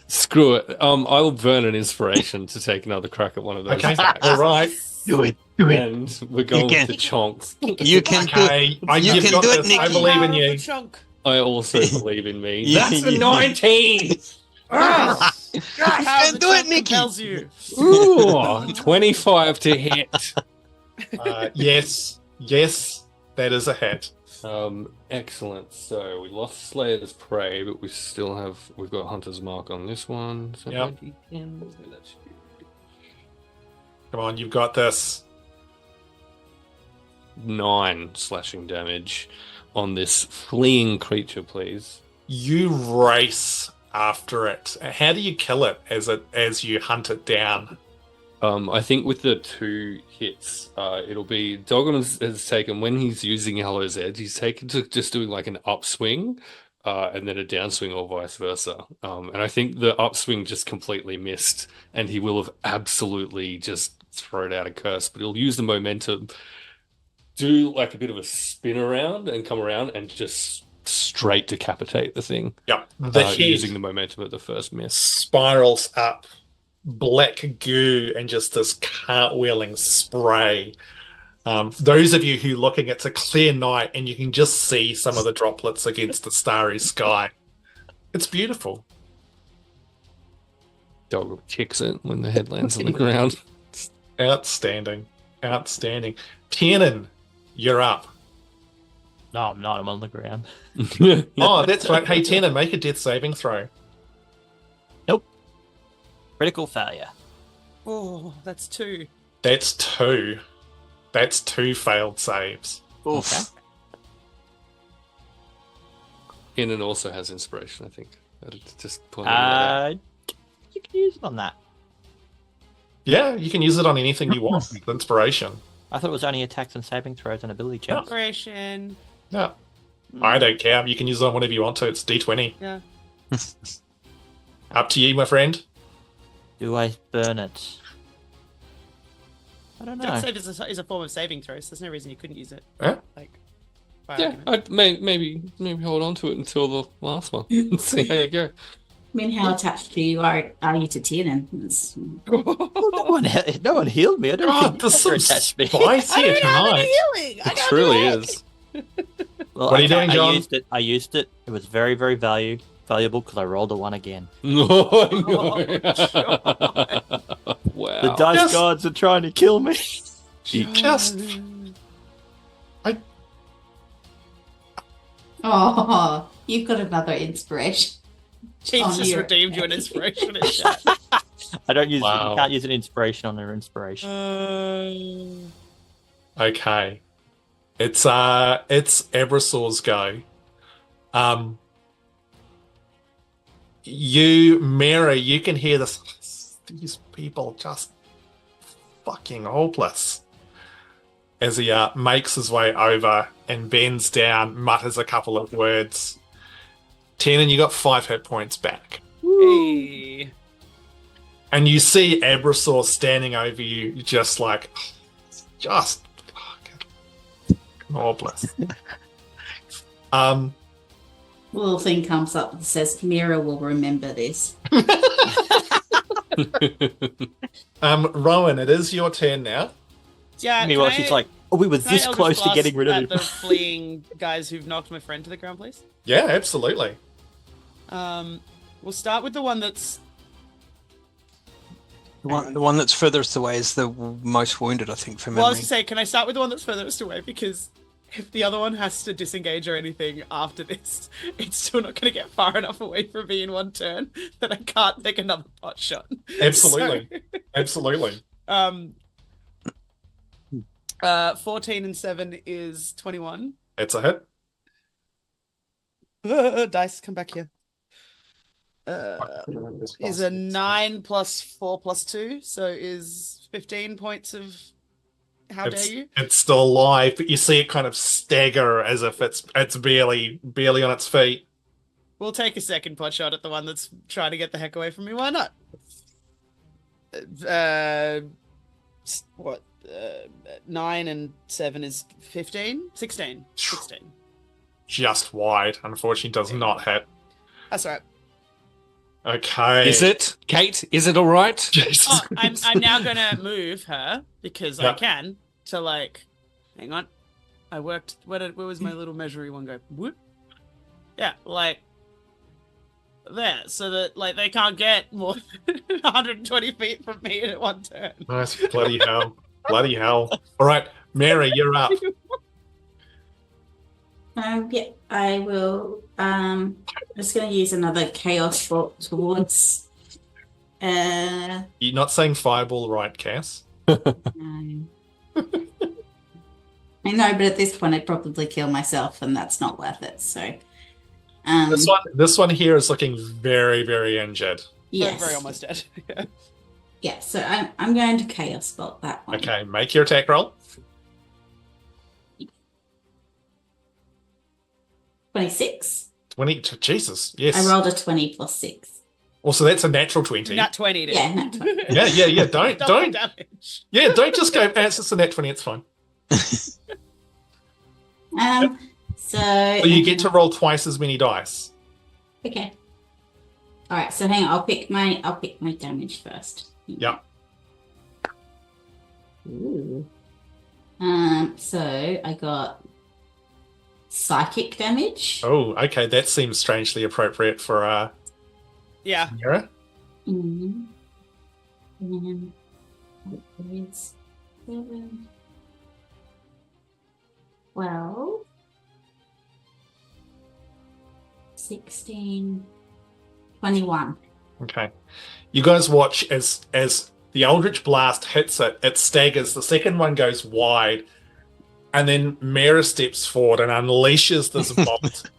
Screw it. I will burn an inspiration to take another crack at one of those. Okay, attacks. all right. Do it. And we're going with the chonks. You can do it. You can do it, Nicky. I believe in you. I also believe in me. That's a 19! You can do it, Nicky. You. Ooh, 25 to hit. Yes, that is a hit. Excellent. So we lost Slayer's Prey, but we've got Hunter's Mark on this one. So yep. That's Come on, you've got this. 9 slashing damage on this fleeing creature, please. You race after it. How do you kill it as you hunt it down? I think with the 2 hits, it'll be Delgrim has taken, when he's using Hallow's Edge, he's taken to just doing like an upswing, and then a downswing or vice versa. And I think the upswing just completely missed, and he will have absolutely just thrown out a curse, but he'll use the momentum, do like a bit of a spin around and come around and just straight decapitate the thing. Yep. The head using the momentum of the first miss. Spirals up, black goo, and just this cartwheeling spray. Those of you who looking, it's a clear night and you can just see some of the droplets against the starry sky. It's beautiful. Delgrim kicks it when the head lands on the ground. Outstanding. Tiernan, you're up. No, I'm not. I'm on the ground. Oh, that's right. Hey, Tiernan, make a death saving throw. Nope. Critical failure. Oh, that's 2. That's 2. That's 2 failed saves. Oof. Okay. Tiernan also has inspiration, I think. Just pointing that out. You can use it on that. Yeah, you can use it on anything you want with inspiration. I thought it was only attacks and saving throws and ability checks. Inspiration. No, I don't care. You can use it on whatever you want to. It's D20. Yeah. Up to you, my friend. Do I burn it? I don't know. Death save is a form of saving throw, so there's no reason you couldn't use it. Yeah. Like, by Yeah, argument. maybe hold on to it until the last one and see how you go. I mean, how attached are you to Tiernan? No one healed me. I don't God, think there's you're some attached me. spice here tonight. healing. It truly is. Well, What are you doing, John? I used it. It was very, very valuable because I rolled a 1 again. Wow. The dice gods are trying to kill me. Just Oh, you've got another inspiration. He's Oh, just you're- redeemed you an inspiration in chat. I don't use. Wow. You can't use an inspiration on their inspiration. okay. It's Ebrasor's go. Miera, you can hear this. These people just fucking hopeless. As he makes his way over and bends down, mutters a couple of words. Tiernan, you got 5 hit points back. Hey. And you see Ebrasor standing over you, just fucking hopeless. Little thing comes up that says, Miera will remember this. Rowan, it is your turn now. Yeah. Meanwhile, can she's I- like, "Oh, we were can I this Eldritch close to Blast getting rid of at him." the fleeing guys who've knocked my friend to the ground, please. Yeah, absolutely. We'll start with the one that's. The one that's furthest away is the most wounded, I think, from Well, I was memory. gonna say, can I start with the one that's furthest away? Because if the other one has to disengage or anything after this, it's still not gonna get far enough away from me in one turn that I can't take another pot shot. Absolutely. So, Absolutely. 14 and 7 is 21. It's a hit. Dice, come back here. Is a 9 plus 4 plus 2, so is 15 points of how dare you? It's still alive, but you see it kind of stagger as if it's barely on its feet. We'll take a second pot shot at the one that's trying to get the heck away from me. Why not? 9 and 7 is 15? 16. 16. Just wide. Unfortunately, does not hit. That's all right. Okay. Is it, Kate? Is it all right? Jesus. Oh, I'm now gonna move her because I Yeah. can to hang on. I worked. Where was my little measuring one go? Whoop. Yeah, there, so that they can't get more than 120 feet from me at one turn. Nice. Bloody hell. Bloody hell. All right, Mary, you're up. Yeah, I will. I'm just going to use another chaos bolt towards. You're not saying fireball, right, Cass? I know, but at this point, I'd probably kill myself, and that's not worth it. So, This one here is looking very, very injured. Yes. Very almost dead. Yeah. Yeah, so I'm going to Chaos Bolt that one. Okay, make your attack roll. 26. 20. Jesus, yes. I rolled a 20 plus 6. Also, that's a natural 20. Nat 20. Dude. Yeah, nat 20. Yeah. Don't Damage. don't just go. It's just a nat 20. It's fine. So you get to roll twice as many dice. Okay. All right. So hang on. I'll pick my damage first. Yep. Ooh. So I got psychic damage. Oh, okay. That seems strangely appropriate for Yeah. Miera. Mm-hmm. And then 7, 12, 16, 21. Okay. You guys watch as the Eldritch Blast hits it, it staggers. The second one goes wide, and then Miera steps forward and unleashes this bolt.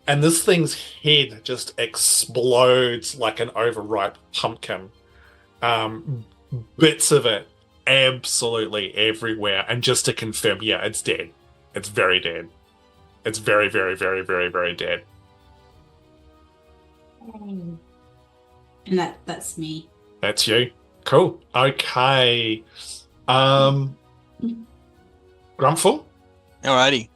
And this thing's head just explodes like an overripe pumpkin. Bits of it absolutely everywhere. And just to confirm, yeah, it's dead. It's very dead. It's very, very, very, very, very dead. And that's me. That's you. Cool. Okay. Grumpfel? Alrighty.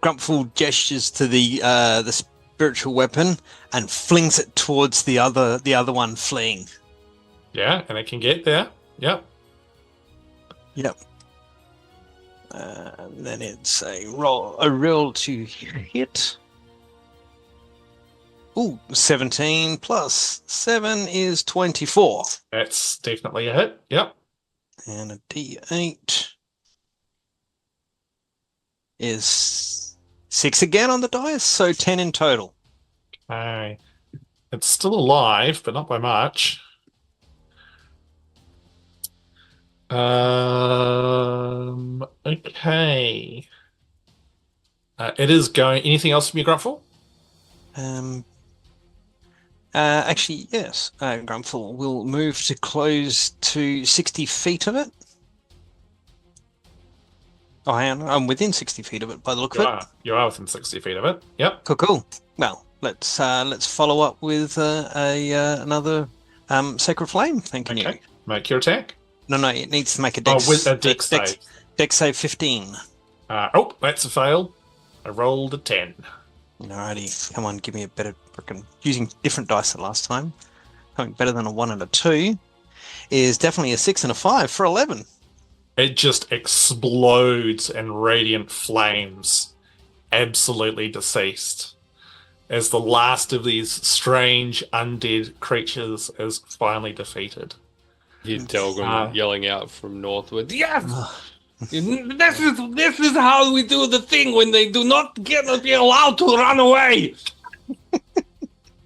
Grumpfel gestures to the spiritual weapon and flings it towards the other one fleeing. Yeah, and it can get there. Yep. Yep. Then it's a roll to hit. Ooh, 17 plus 7 is 24. That's definitely a hit. Yep. And a D8 is 6 again on the dice, so 10 in total. Okay. It's still alive, but not by much. Okay. It is going. Anything else from you, Grumpfel? Actually, yes. Grumpfel will move to close to 60 feet of it. Oh, hang on. I'm within 60 feet of it by the look of it. You are within 60 feet of it. Yep. Cool. Well, let's follow up with another sacred flame. Thanking you. Make your attack. No, it needs to make a dex. With a dex save. Dex save 15. That's a fail. I rolled a 10. Alrighty, come on, give me a better frickin' using different dice than last time. Something better than a 1 and a 2 is definitely a 6 and a 5 for 11. It just explodes in radiant flames, absolutely deceased, as the last of these strange undead creatures is finally defeated. You Delgrim yelling out from northward. Yes! This is how we do the thing when they do not be allowed to run away.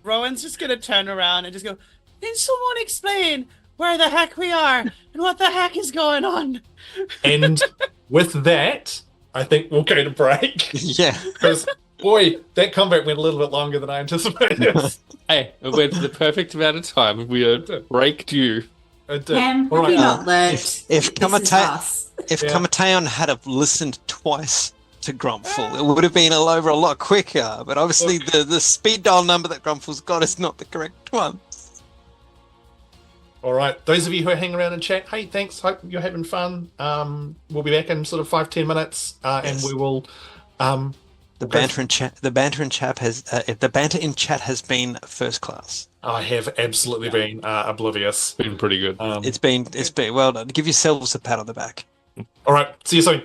Rowan's just gonna turn around and just go, can someone explain where the heck we are and what the heck is going on? And with that, I think we'll go to break. Yeah. Because, boy, that combat went a little bit longer than I anticipated. Hey, it went the perfect amount of time. We are break due. Cam, have you not learned? If Kamateon had have listened twice to Grumpfel, it would have been over a lot quicker. But obviously, the speed dial number that Grumpfel's got is not the correct one. All right, those of you who are hanging around and chat, hey, thanks. Hope you're having fun. We'll be back in sort of 5-10 minutes, and we will. The banter in chat. The banter in chat has been first class. I have absolutely been oblivious. Been pretty good. It's been well done. Give yourselves a pat on the back. All right, see you soon.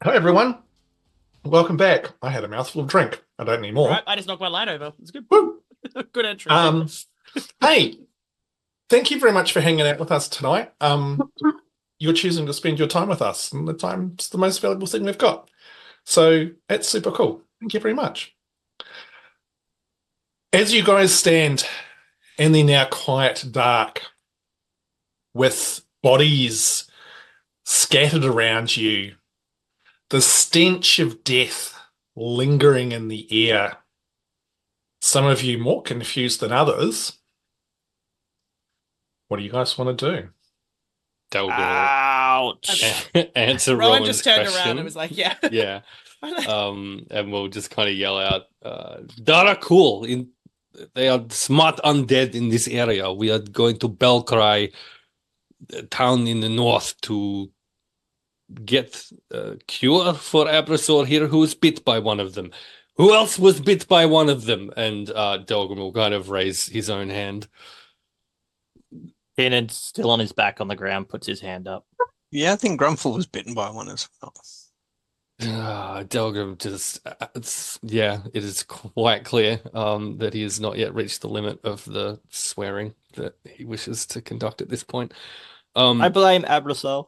Hi, everyone. Welcome back. I had a mouthful of drink. I don't need more. Right, I just knocked my light over. It's good. Woo. Good entry. Hey, thank you very much for hanging out with us tonight. You're choosing to spend your time with us, and the time's the most valuable thing we've got. So it's super cool. Thank you very much. As you guys stand in the now quiet dark with bodies scattered around you, the stench of death lingering in the air, some of you more confused than others, what do you guys want to do? Delgrim Ouch. answer Rowan Rowan's just turned question. around and was like, yeah. Yeah. And we'll just kind of yell out, Dara cool. They are smart undead in this area. We are going to Belcry, a town in the north, to get a cure for Abrasor here, who was bit by one of them. Who else was bit by one of them? And Delgrim will kind of raise his own hand. Tiernan's still on his back on the ground, puts his hand up. Yeah, I think Grumpfel was bitten by one as well. Delgrim just, it is quite clear that he has not yet reached the limit of the swearing that he wishes to conduct at this point. I blame Abrasor.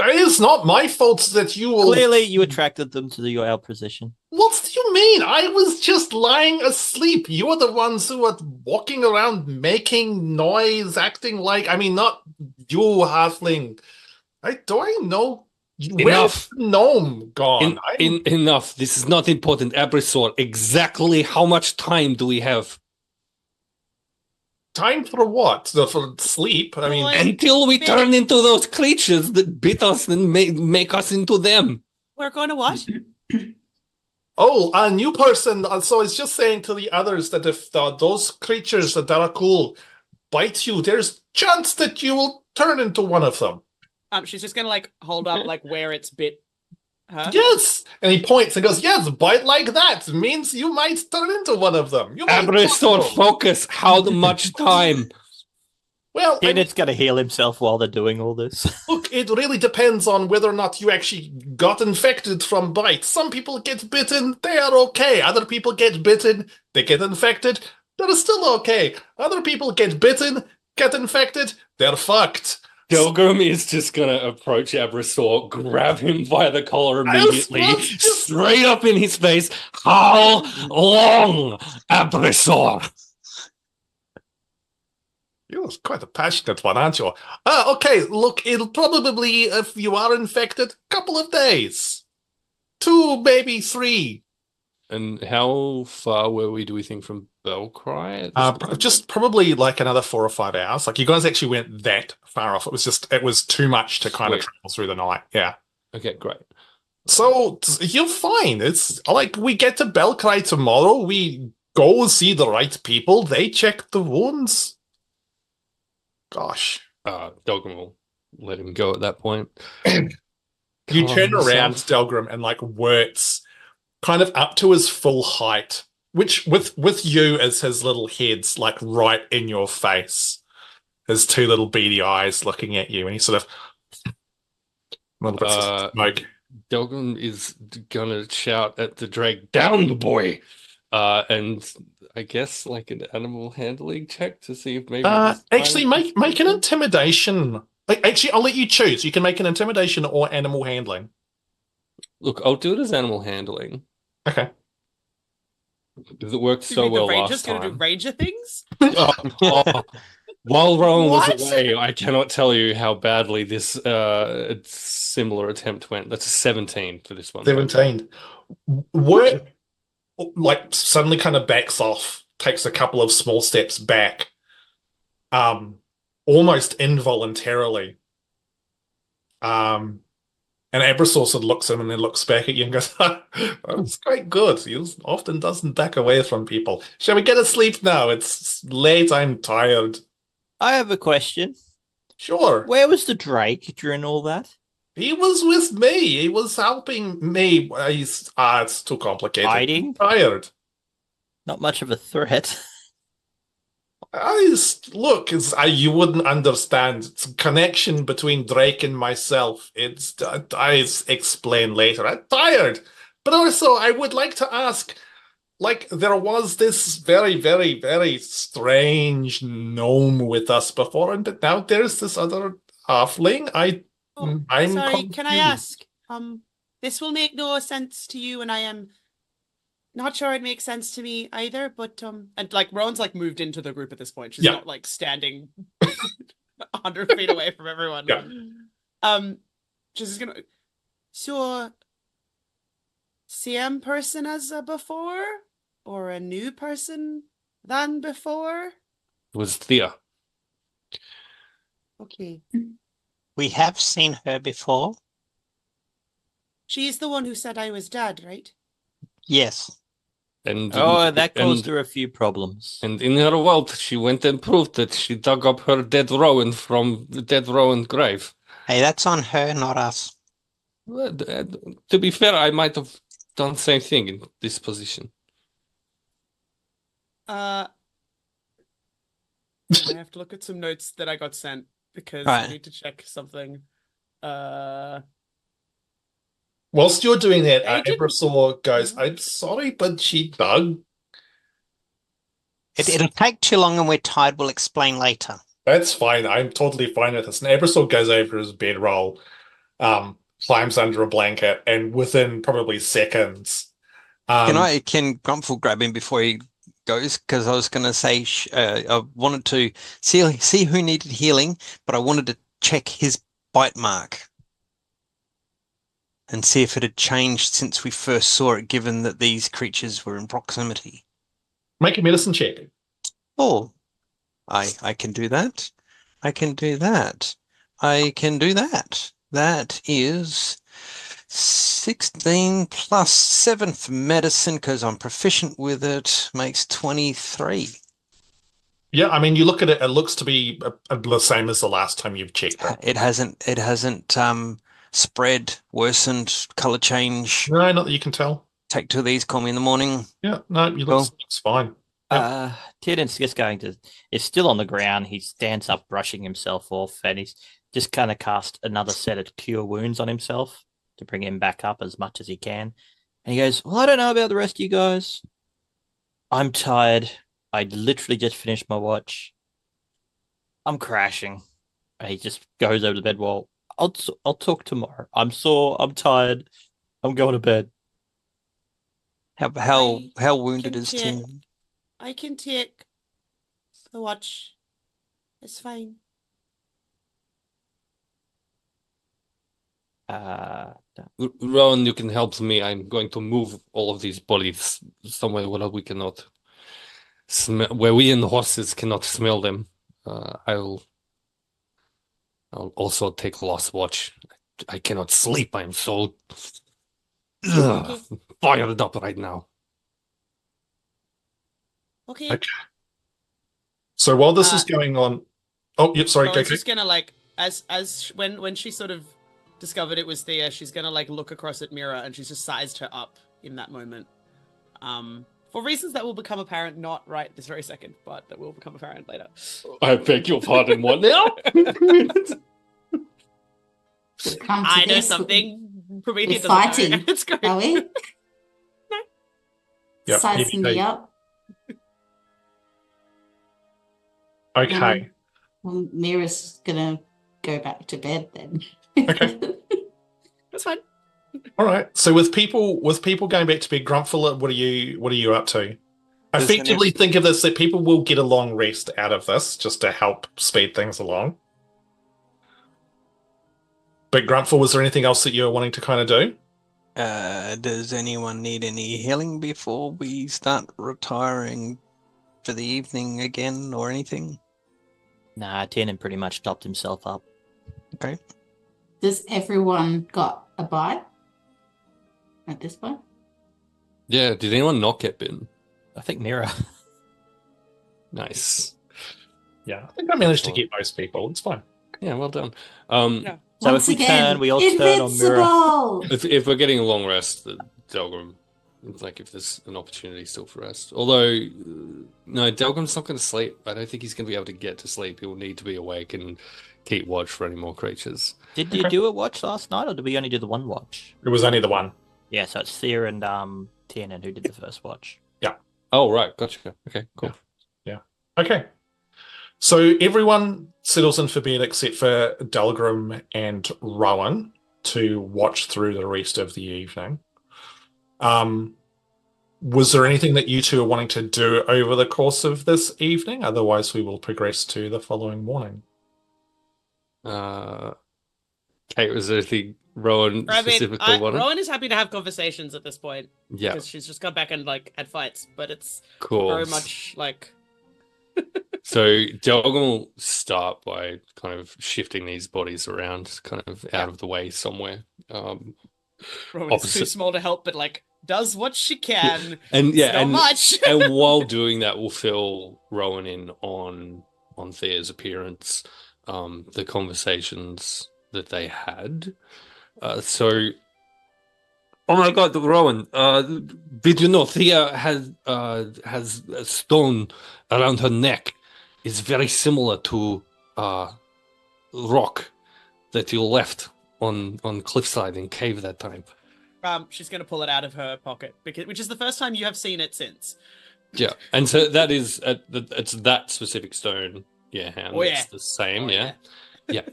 It is not my fault that you will... Clearly, you attracted them to our position. What do you mean? I was just lying asleep. You are the ones who are walking around making noise, acting like... I mean, not you, halfling. Do I know... Where's the gnome gone? Enough. This is not important. Abrasor, exactly how much time do we have? Time for what? For sleep? I mean... Until we turn into those creatures that bit us and make us into them. We're going to what? Oh, a new person. So it's just saying to the others that if those creatures that are cool bite you, there's chance that you will turn into one of them. She's just gonna like hold up like where it's bit her. Yes! And he points and goes, yes, bite like that means you might turn into one of them. You might Abrasor, focus. How much time? Well, I mean, Tiernan's going to heal himself while they're doing all this. look, it really depends on whether or not you actually got infected from bites. Some people get bitten, they are okay. Other people get bitten, they get infected, they're still okay. Other people get bitten, get infected, they're fucked. Delgrim is just going to approach Abrasor, grab him by the collar immediately, straight up in his face. How long, Abrasor? You're quite a passionate one, aren't you? Okay, look, it'll probably, if you are infected, couple of days. 2, maybe 3. And how far were we, do we think, from Bellcry? Just probably like another 4 or 5 hours. Like, you guys actually went that far off. It was too much to kind of travel through the night. Yeah. Okay, great. So, you're fine. It's like, we get to Bellcry tomorrow, we go see the right people, they check the wounds. Gosh. Delgrim will let him go at that point. You turn around, Delgrim, and like Wirt's kind of up to his full height, which with you as his little head's like right in your face. His 2 little beady eyes looking at you, and he's sort of a little bit of smoke. Delgrim is gonna shout at the drake, "Down the boy!" And I guess like an animal handling check to see if maybe actually make an intimidation. Actually, I'll let you choose. You can make an intimidation or animal handling. Look, I'll do it as animal handling. Okay. Because it worked so well last time. Gonna do ranger things? While Rowan was away, I cannot tell you how badly this similar attempt went. That's a 17 for this one. 17. Wirt like suddenly kind of backs off, takes a couple of small steps back, almost involuntarily. And Abrasor sort of looks at him and then looks back at you and goes, that's quite good. He often doesn't back away from people. Shall we get to sleep now? It's late, I'm tired. I have a question. Sure. Where was the Drake during all that? He was with me. He was helping me. It's too complicated. Hiding? I'm tired. Not much of a threat. Look, you wouldn't understand. It's a connection between Drake and myself. I explain later. I'm tired. But also, I would like to ask, like, there was this very, very, very strange gnome with us before, but now there's this other halfling. I'm sorry, confused. can I ask? This will make no sense to you, and I am not sure it makes sense to me either, but and like Rowan's like moved into the group at this point. She's not like standing 100 feet away from everyone. Yeah. She's gonna same person as before, or a new person than before? It was Thea. Okay. We have seen her before. She's the one who said I was dead, right? Yes. And that caused her a few problems. And in her world, she went and proved that she dug up her dead Rowan from the dead Rowan grave. Hey, that's on her, not us. Well, to be fair, I might have done the same thing in this position. I have to look at some notes that I got sent because Right. I need to check something. Whilst you're doing that, Agent? Abrasor goes, I'm sorry, but she dug. It'll take too long and we're tired. We'll explain later. That's fine. I'm totally fine with this. And Abrasor goes over his bedroll, climbs under a blanket, and within probably seconds... Can Grumpfel grab him before he goes? Because I was going to say I wanted to see who needed healing, but I wanted to check his bite mark and see if it had changed since we first saw it, given that these creatures were in proximity. Make a medicine check. Oh, I can do that. I can do that. I can do that. That is 16 plus 7 for medicine because I'm proficient with it makes 23. Yeah, I mean, you look at it, it looks to be the same as the last time you've checked it. It hasn't spread, worsened, color change. No, not that you can tell. Take 2 of these, call me in the morning. Yeah, no, you looks fine. Tiernan's just going to, is still on the ground. He stands up, brushing himself off, and he's just kind of cast another set of cure wounds on himself to bring him back up as much as he can. And he goes, well, I don't know about the rest of you guys. I'm tired. I literally just finished my watch. I'm crashing. And he just goes over to the bed wall. I'll talk tomorrow. I'm sore. I'm tired. I'm going to bed. How wounded can is check. Tim? I can take the watch. It's fine. Rowan, you can help me. I'm going to move all of these bodies somewhere where we cannot smell, where we and the horses cannot smell them. I'll also take lost watch. I cannot sleep. I'm so fired up right now. Okay. Okay. So while this is going on, oh, yep, sorry, Rowan's go. just gonna like when she sort of discovered it was Thea, she's gonna like look across at Miera and she's just sized her up in that moment. For reasons that will become apparent not right this very second, but that will become apparent later. I beg your pardon. What now? I know something. Prometheus We're doesn't know. fighting, It's great. are we? Yep, Sizing me up. Okay. Well, Mira's gonna go back to bed then. Okay. That's fine. All right. So with people going back to bed, Grumpfel, what are you up to? Effectively, think of this that people will get a long rest out of this just to help speed things along. But Grumpfel, was there anything else that you were wanting to kind of do? Does anyone need any healing before we start retiring for the evening again or anything? Nah, Tiernan pretty much topped himself up. Okay. Does everyone got a bite at this point? Yeah, did anyone not get bitten? I think Miera. Nice. Yeah, I think I managed to get most people. It's fine. Yeah, well done. Yeah. So Once if we again, turn, we all turn on Miera. invincible! If we're getting a long rest, the Delgrim, like if there's an opportunity still for rest. Although, no, Delgrim's not going to sleep. I don't think he's going to be able to get to sleep. He'll need to be awake and keep watch for any more creatures. Did you do a watch last night, or did we only do the one watch? It was only the one. Yeah, so it's Thea and Tiernan who did the first watch. Yeah. Oh, right. Gotcha. Okay, cool. Yeah. Okay. So everyone settles in for bed except for Delgrim and Rowan to watch through the rest of the evening. Was there anything that you two are wanting to do over the course of this evening? Otherwise, we will progress to the following morning. Kate, was there anything Rowan specifically wanted? Rowan is happy to have conversations at this point. Yeah. Because she's just gone back and like had fights, but it's Cool. very much like So Delgrim will start by kind of shifting these bodies around, kind of out of the way somewhere. Rowan is Opposite. too small to help, but like does what she can. And yeah, It's not and much. and while doing that, we'll fill Rowan in on Thea's appearance, the conversations that they had. Oh my God, Rowan! Did you know Thea has a stone around her neck? It's very similar to rock that you left on cliffside in cave that time. She's gonna pull it out of her pocket which is the first time you have seen it since. Yeah, and so that is it's that specific stone. Yeah, and it's the same. Yeah.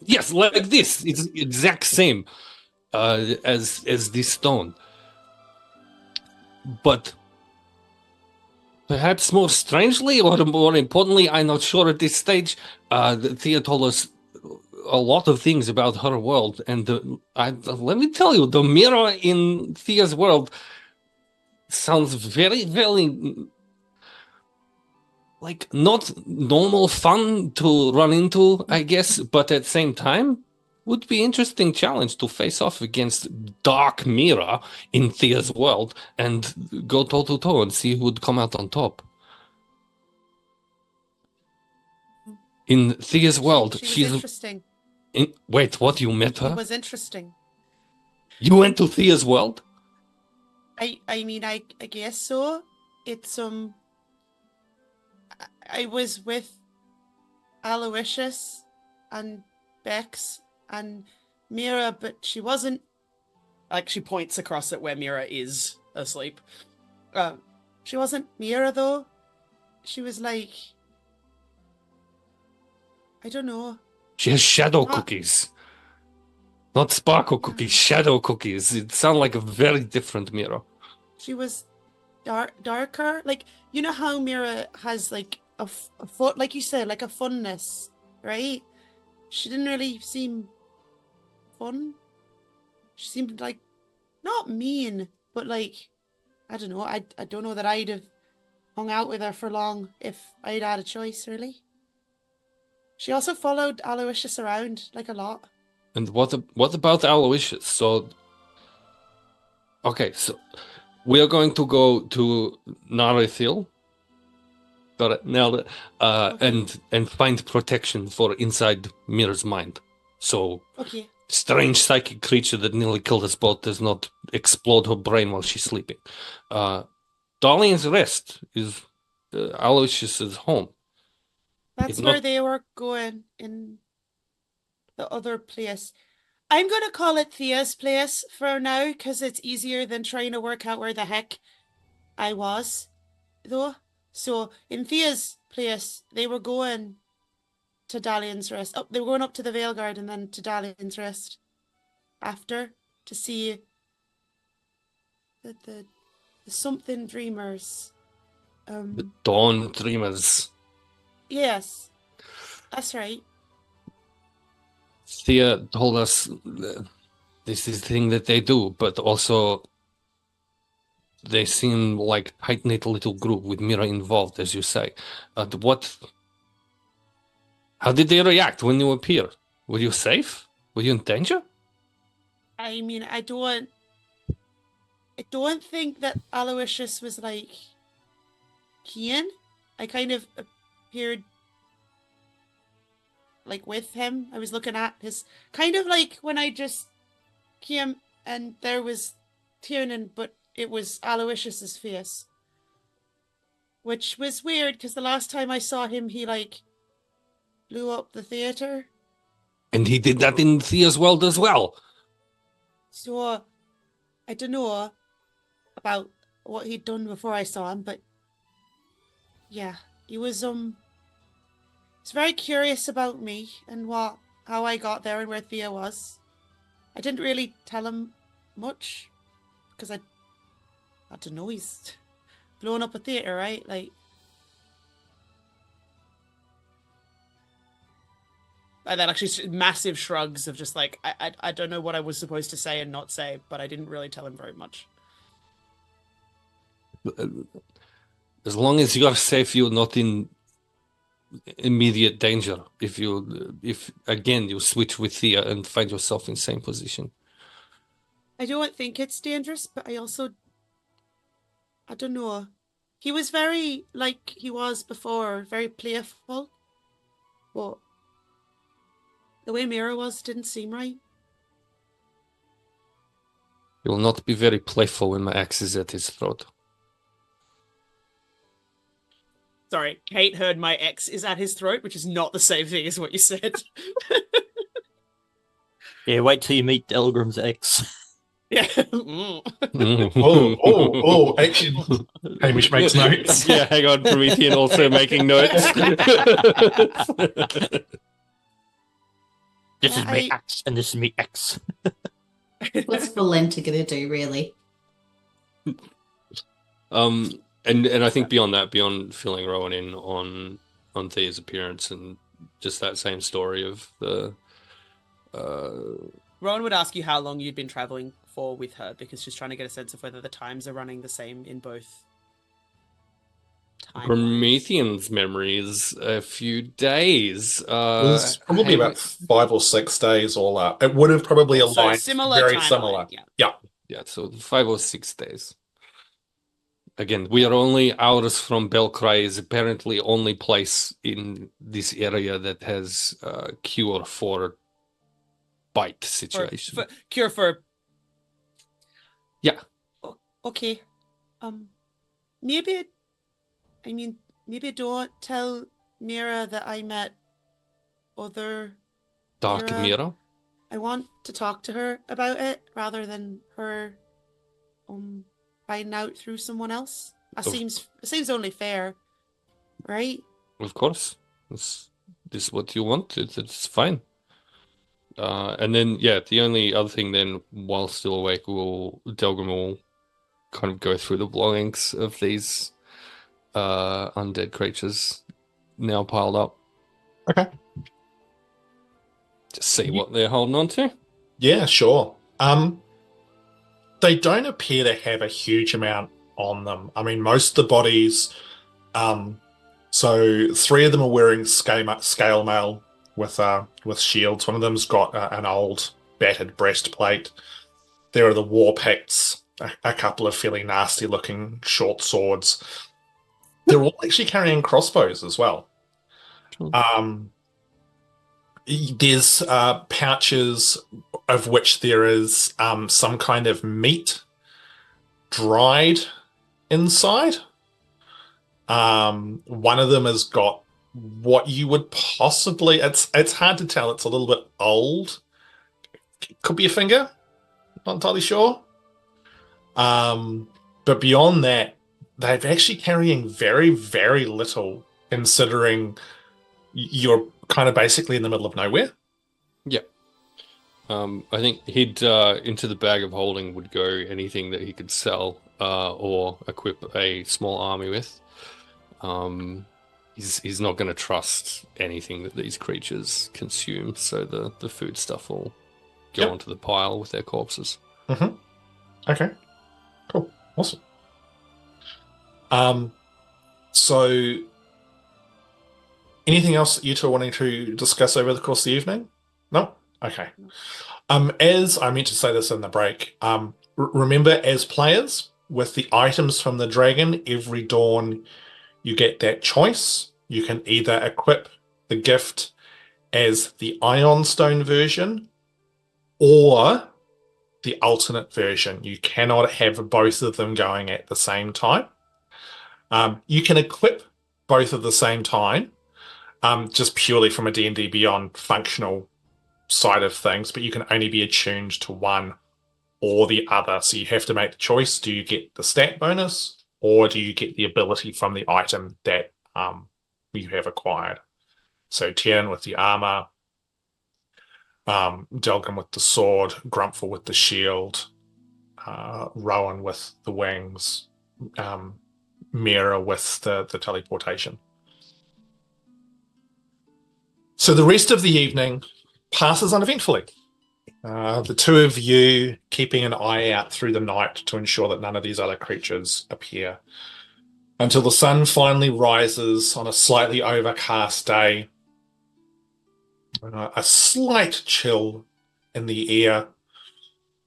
Yes, like this. It's exact same as this stone. But perhaps more strangely, or more importantly, I'm not sure at this stage. Thea told us a lot of things about her world, and let me tell you, the Miera in Thea's world sounds very, very like not normal fun to run into, I guess, but at the same time, would be interesting challenge to face off against Dark Miera in Thea's world and go toe to toe and see who would come out on top. In Thea's world, She was she's interesting. Wait, what? You met She her? was interesting. You went to Thea's world? I mean, I guess so. It's I was with Aloysius and Bex and Miera, but she wasn't. Like, she points across at where Miera is asleep. She wasn't Miera though. She was like, I don't know. She has shadow cookies. Not sparkle cookies, shadow cookies. It sounds like a very different Miera. She was darker. Like, you know how Miera has like a foot, like you said, like a funness, right? She didn't really seem fun. She seemed like not mean, but like, I don't know. I don't know that I'd have hung out with her for long if I'd had a choice, really. She also followed Aloysius around like a lot. And what about Aloysius? So, okay, so we are going to go to Narithil. Got it, nailed it. Okay. And find protection for inside Mirror's mind. So, Okay. strange psychic creature that nearly killed us both does not explode her brain while she's sleeping. Darlene's Rest is Aloysius's home. That's If where not- they were going in the other place. I'm going to call it Thea's place for now because it's easier than trying to work out where the heck I was, though. So in Thea's place, they were going to Dalian's Rest. Oh, they were going up to the Veilguard and then to Dalian's Rest after to see the something dreamers. The Dawn Dreamers. Yes, that's right. Thea told us this is the thing that they do, but also they seem like tight-knit little group with Miera involved, as you say. How did they react when you appeared? Were you safe? Were you in danger? I mean, I don't think that Aloysius was like keen. I kind of appeared like with him. I was looking at his kind of like when I just came and there was Tiernan, but it was Aloysius's face, which was weird because the last time I saw him, he like blew up the theater. And he did that in Thea's world as well. So I don't know about what he'd done before I saw him, but yeah, he was he's very curious about me and how I got there and where Thea was. I didn't really tell him much because I don't know, he's blowing up a theater, right? Like, and then actually massive shrugs of just like, I don't know what I was supposed to say and not say, but I didn't really tell him very much. As long as you're safe, you're not in immediate danger. If again you switch with Thea and find yourself in same position. I don't think it's dangerous, but I don't know. He was very like he was before, very playful. But the way Miera was didn't seem right. He will not be very playful when my axe is at his throat. Sorry, Kate heard my ex is at his throat, which is not the same thing as what you said. Yeah, wait till you meet Delgrim's ex. Yeah. Actually, Hamish makes notes. Yeah, hang on, Promethean also making notes. This is me ex, and this is me ex. What's Valenta gonna do, really? And I think beyond that, beyond filling Rowan in on Thea's appearance and just that same story of the Rowan would ask you how long you'd been traveling for with her, because she's trying to get a sense of whether the times are running the same in both Time-wise? Promethean's memory is a few days. It was probably Hamish- about 5 or 6 days all up. It would have probably So aligned similar very timeline, similar. yeah. Yeah. Yeah, so 5 or 6 days. Again, we are only hours from Belcry is apparently only place in this area that has a cure for bite situation. Cure for. Yeah. Okay. Maybe. I mean, maybe don't tell Miera that I met other. Dark Miera. Miera? I want to talk to her about it rather than her finding out through someone else. It seems only fair, right? Of course. This is what you want. It's fine. And then, yeah, the only other thing then, while still awake, Delgrim will kind of go through the belongings of these undead creatures now piled up. Okay. Just see what they're holding on to. Yeah, sure. They don't appear to have a huge amount on them. I mean, most of the bodies, so 3 of them are wearing scale mail with shields. One of them's got an old battered breastplate. There are the war picts, a couple of fairly nasty looking short swords. They're all actually carrying crossbows as well. Cool. There's pouches of which there is some kind of meat dried inside. One of them has got what you would possibly, it's hard to tell, it's a little bit old. Could be a finger, not entirely sure. But beyond that, they're actually carrying very, very little, considering you're kind of basically in the middle of nowhere. Yeah. I think he'd into the bag of holding would go anything that he could sell or equip a small army with. He's not going to trust anything that these creatures consume, so the food stuff will go onto the pile with their corpses. Mm-hmm. Okay. Cool. Awesome. So anything else that you two are wanting to discuss over the course of the evening? No? Okay. As I meant to say this in the break, remember, as players, with the items from the dragon, every dawn you get that choice. You can either equip the gift as the Ion Stone version or the alternate version. You cannot have both of them going at the same time. You can equip both at the same time, just purely from a D&D Beyond functional side of things, but you can only be attuned to one or the other. So you have to make the choice. Do you get the stat bonus, or do you get the ability from the item that you have acquired? So Tiernan with the armor, Delgrim with the sword, Grumpfel with the shield, Rowan with the wings, Miera with the teleportation. So the rest of the evening passes uneventfully. The two of you keeping an eye out through the night to ensure that none of these other creatures appear, until the sun finally rises on a slightly overcast day. A slight chill in the air,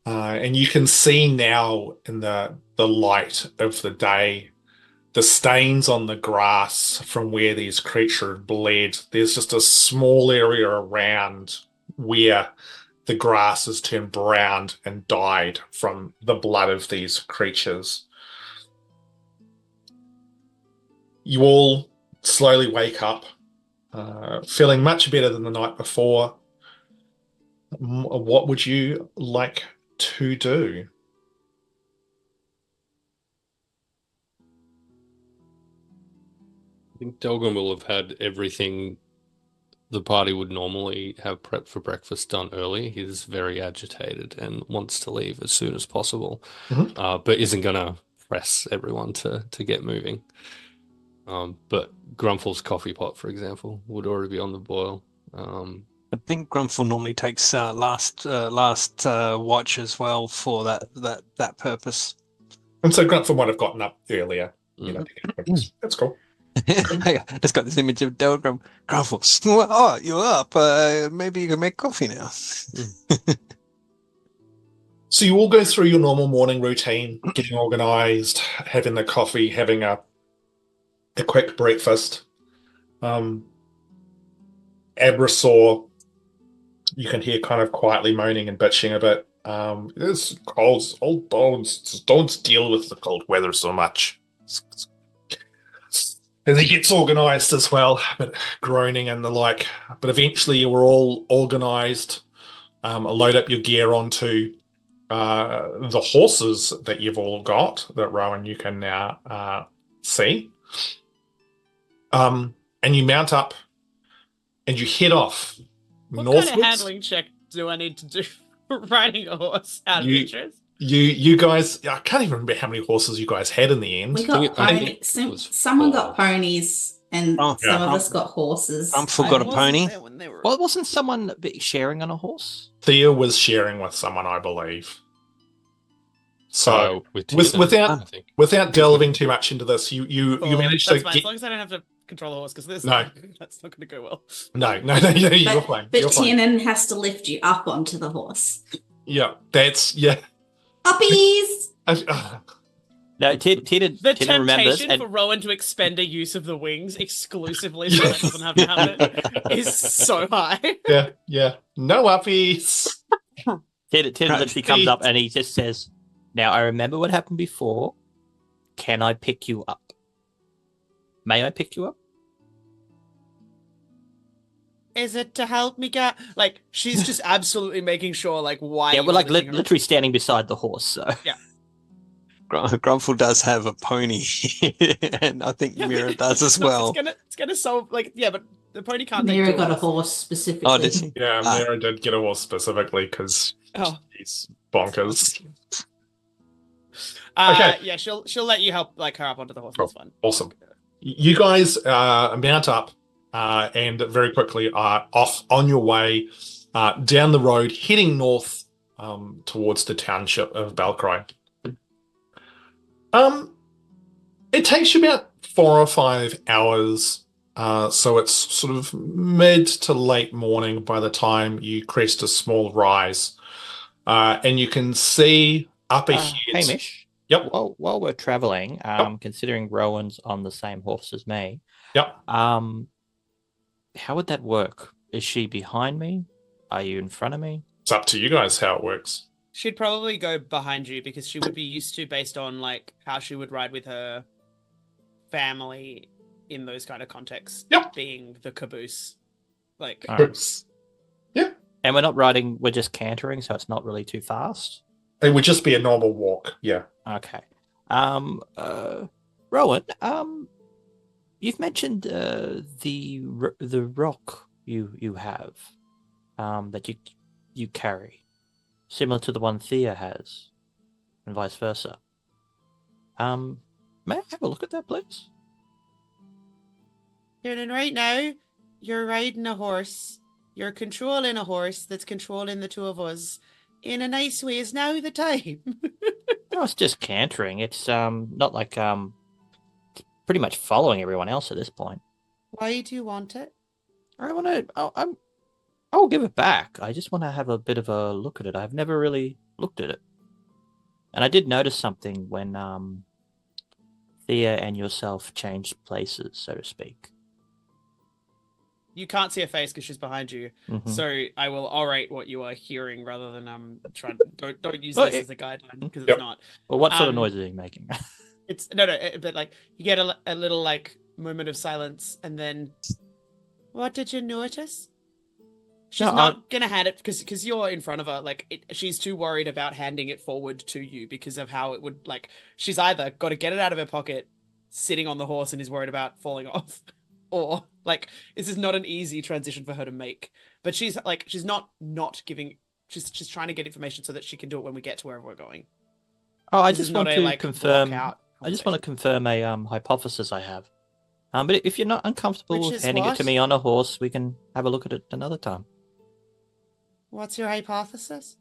and you can see now in the light of the day the stains on the grass from where these creatures bled. There's just a small area around where the grass has turned brown and dyed from the blood of these creatures. You all slowly wake up, feeling much better than the night before. What would you like to do? I think Delgrim will have had everything the party would normally have prepped for breakfast done early. He's very agitated and wants to leave as soon as possible, but isn't going to press everyone to get moving. But Grumpfel's coffee pot, for example, would already be on the boil. I think Grumpfel normally takes last watch as well for that purpose. And so Grumpfel might have gotten up earlier. That's cool. I just got this image of Delgrim. Grumpfel, oh, you're up. Maybe you can make coffee now. So you all go through your normal morning routine, getting organized, having the coffee, having a quick breakfast. Abrasaur, you can hear kind of quietly moaning and bitching a bit. It's cold, old bones. Don't deal with the cold weather so much. And he gets organized as well, but groaning and the like. But eventually you were all organized, load up your gear onto the horses that you've all got, that Rowan you can now see. And you mount up and you head off What northwards. kind of handling check do I need to do for riding a horse out of interest? You guys, I can't even remember how many horses you guys had in the end. We got I think ponies. it was Someone 4. got ponies, and Oh, some yeah. of us got horses. Grumpfel got a Wasn't pony. there when they were- Well, wasn't someone sharing on a horse? Thea was sharing with someone, I believe. So, with Tiernan, Tiernan, without- I think. without delving too much into this, you Cool, managed to that's fine, get... as long as I don't have to control a horse, because this No. that's not going to go well. No, you're fine. But You're fine. Tiernan has to lift you up onto the horse. Yeah, that's... Yeah. Uppies! No, Tiernan The remembers. temptation And for Rowan to expend a use of the wings exclusively so that doesn't have to happen is so high. Yeah. No uppies. Tiernan literally comes up and he just says, "Now I remember what happened before. Can I pick you up? May I pick you up?" Is it to help me get like she's just absolutely making sure like why? Yeah, you we're like lifting her up? literally standing beside the horse. So Grumpfel does have a pony, and I think Yeah, Miera but does as no, well. It's gonna solve like but the pony can't. take Miera two got a horses. horse specifically. Oh, did she? Yeah, Ah. Miera did get a horse specifically because Oh. he's bonkers. Okay. Okay. Yeah, she'll let you help like her up onto the horse. Cool. That's fun. Awesome. You guys mount up and very quickly are off on your way down the road, heading north towards the township of Balcry. It takes you about 4 or 5 hours, so it's sort of mid to late morning by the time you crest a small rise, and you can see up ahead. Hamish. Yep. While we're traveling, considering Rowan's on the same horse as me, Yep. how would that work? Is she behind me? Are you in front of me? It's up to you guys how it works. She'd probably go behind you because she would be used to based on like how she would ride with her family in those kind of contexts. Yep. Being the caboose. Like All right. Oops. And we're not riding, we're just cantering, so it's not really too fast. It would just be a normal walk. Yeah. Okay. Rowan, you've mentioned the rock you have that you carry, similar to the one Thea has, and vice versa. May I have a look at that, please? Tiernan, right now, you're riding a horse. You're controlling a horse that's controlling the two of us in a nice way. Is now the time? No, it's just cantering. It's not like pretty much following everyone else at this point. Why do you want it? I want to. I'll give it back. I just want to have a bit of a look at it. I've never really looked at it, and I did notice something when Thea and yourself changed places, so to speak. You can't see her face because she's behind you. Mhm. So I will orate what you are hearing rather than try. Don't use Well, this it- as a guideline because Yep. it's not. Well, what sort of Um, noise are you making? It's no, but like you get a little like moment of silence, and then, what did you notice? She's No, not gonna hand it because you're in front of her. Like she's too worried about handing it forward to you because of how it would like. She's either got to get it out of her pocket, sitting on the horse, and is worried about falling off, or like this is not an easy transition for her to make. But she's not giving. She's trying to get information so that she can do it when we get to wherever we're going. Oh, I This is just not want a, to like, confirm. block out I just want to conversation. confirm a hypothesis I have. But if you're not uncomfortable Which with is handing it to what? me on a horse, we can have a look at it another time. What's your hypothesis?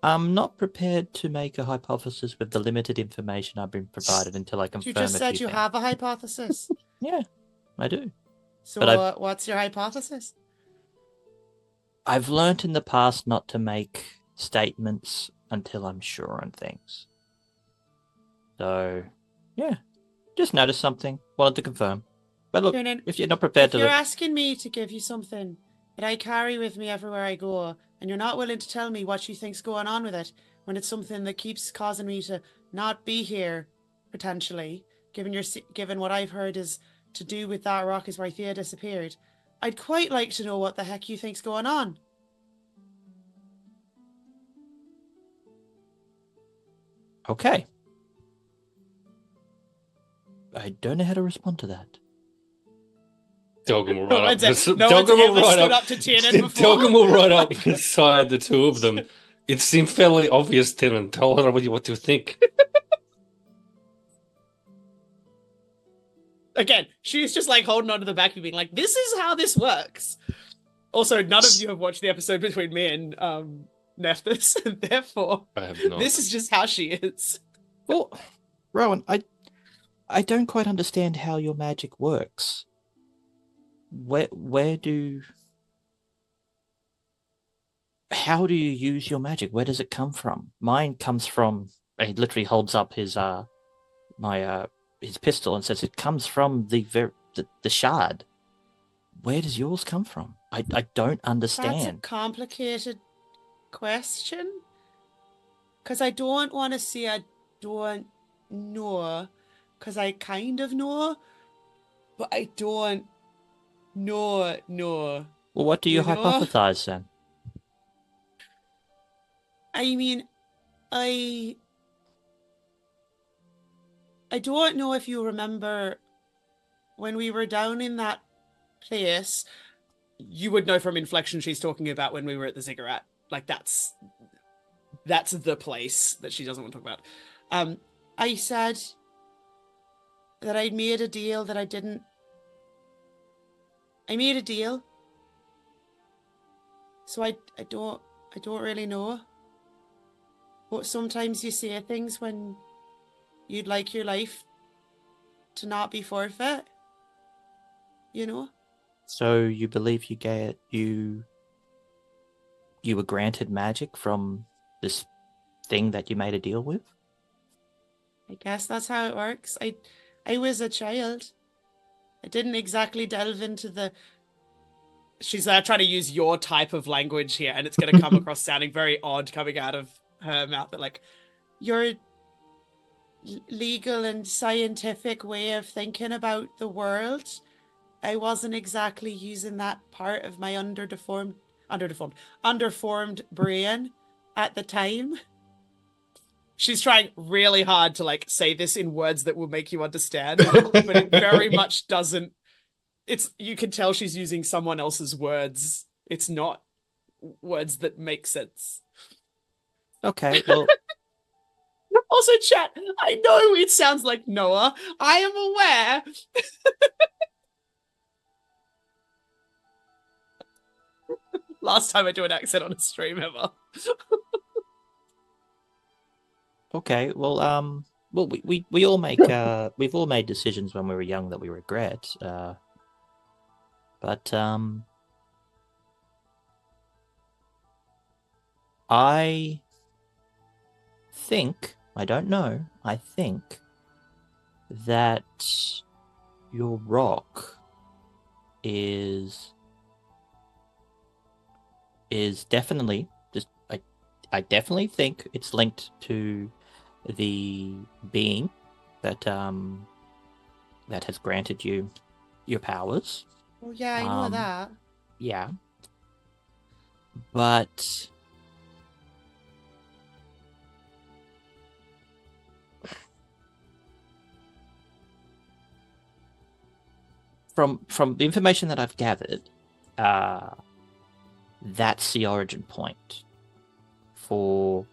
I'm not prepared to make a hypothesis with the limited information I've been provided until I confirm You just a said few you things. have a hypothesis. Yeah, I do. So But what's your hypothesis? I've learnt in the past not to make statements until I'm sure on things. So, yeah, just noticed something. Wanted to confirm. But look, Tiernan, if you're not prepared if you're to... asking me to give you something that I carry with me everywhere I go, and you're not willing to tell me what you think's going on with it, when it's something that keeps causing me to not be here, potentially, given what I've heard is to do with that rock is why Thea disappeared, I'd quite like to know what the heck you think's going on. Okay. I don't know how to respond to that. Delgrim will No ride up. one's, no one's Delgrim will ever ride stood up. up to Tiernan before. Delgrim will ride up beside the two of them. It seemed fairly obvious, Tiernan. Tell her what you think. Again, she's just like holding on to the back of being like, this is how this works. Also, none of you have watched the episode between me and Nephthys, and therefore, I have not. this is just how she is. Well, Rowan, I don't quite understand how your magic works. How do you use your magic? Where does it come from? Mine comes from... He literally holds up his pistol and says it comes from the shard. Where does yours come from? I don't understand. That's a complicated question. Because I don't want to say I don't know. Because I kind of know. But I don't know. Well, what do you You know? hypothesize then? I mean, I don't know if you remember when we were down in that place. You would know from inflection she's talking about when we were at the ziggurat. Like that's the place that she doesn't want to talk about. I said that I'd made a deal that I didn't. I made a deal. So I don't really know. But sometimes you say things when you'd like your life to not be forfeit. You know? So you believe you were granted magic from this thing that you made a deal with? I guess that's how it works. I was a child. I didn't exactly delve into the... She's trying to use your type of language here, and it's going to come across sounding very odd coming out of her mouth, but like, your legal and scientific way of thinking about the world, I wasn't exactly using that part of my underformed brain at the time. She's trying really hard to like say this in words that will make you understand, but it very much doesn't. You can tell she's using someone else's words. It's not words that make sense. Okay, well... Also, chat, I know it sounds like Noah. I am aware. Last time I do an accent on a stream ever. Okay, well, we all make we've all made decisions when we were young that we regret. But I think, I don't know, I think that your rock is definitely just I definitely think it's linked to the being that that has granted you your powers. Oh yeah, I know that. Yeah. But from the information that I've gathered, that's the origin point for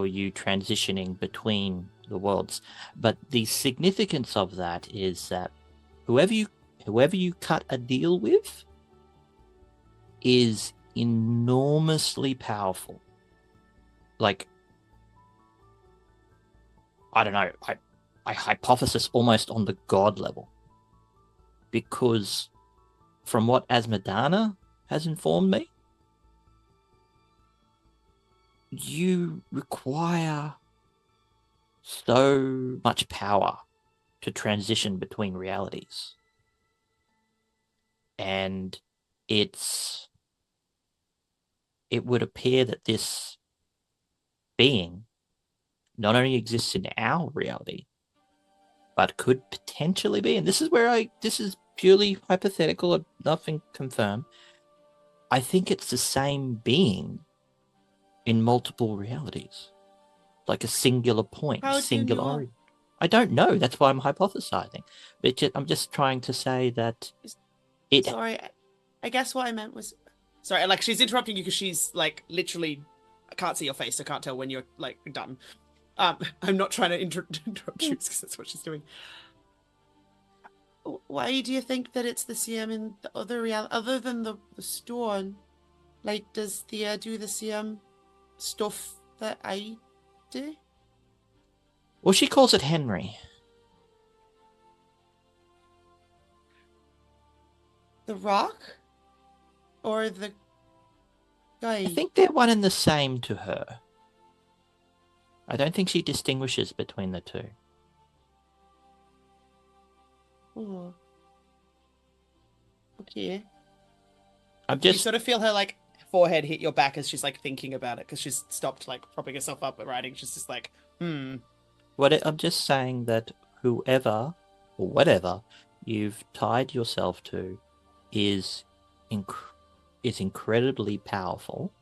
you transitioning between the worlds. But the significance of that is that whoever you cut a deal with is enormously powerful. like, I don't know, I hypothesis almost on the god level. Because from what Asmodana has informed me, you require so much power to transition between realities. And it would appear that this being not only exists in our reality, but could potentially be, and this is purely hypothetical, nothing confirmed. I think it's the same being in multiple realities, like a singular point, How do you singular know? origin. I don't know. That's why I'm hypothesizing. But I'm just trying to say that it. Sorry, I guess what I meant was, sorry, like she's interrupting you because she's like literally, I can't see your face. I can't tell when you're like done. I'm not trying to interrupt you because that's what she's doing. Why do you think that it's the same in the other reality, other than the stone? Like, does Thea do the same stuff that I do? Well, she calls it Henry. The rock? Or the guy? I think they're one and the same to her. I don't think she distinguishes between the two. Oh. Okay. I'm You just sort of feel her like forehead hit your back as she's like thinking about it because she's stopped like propping herself up at writing. She's just like, I'm just saying that whoever or whatever you've tied yourself to is incredibly powerful,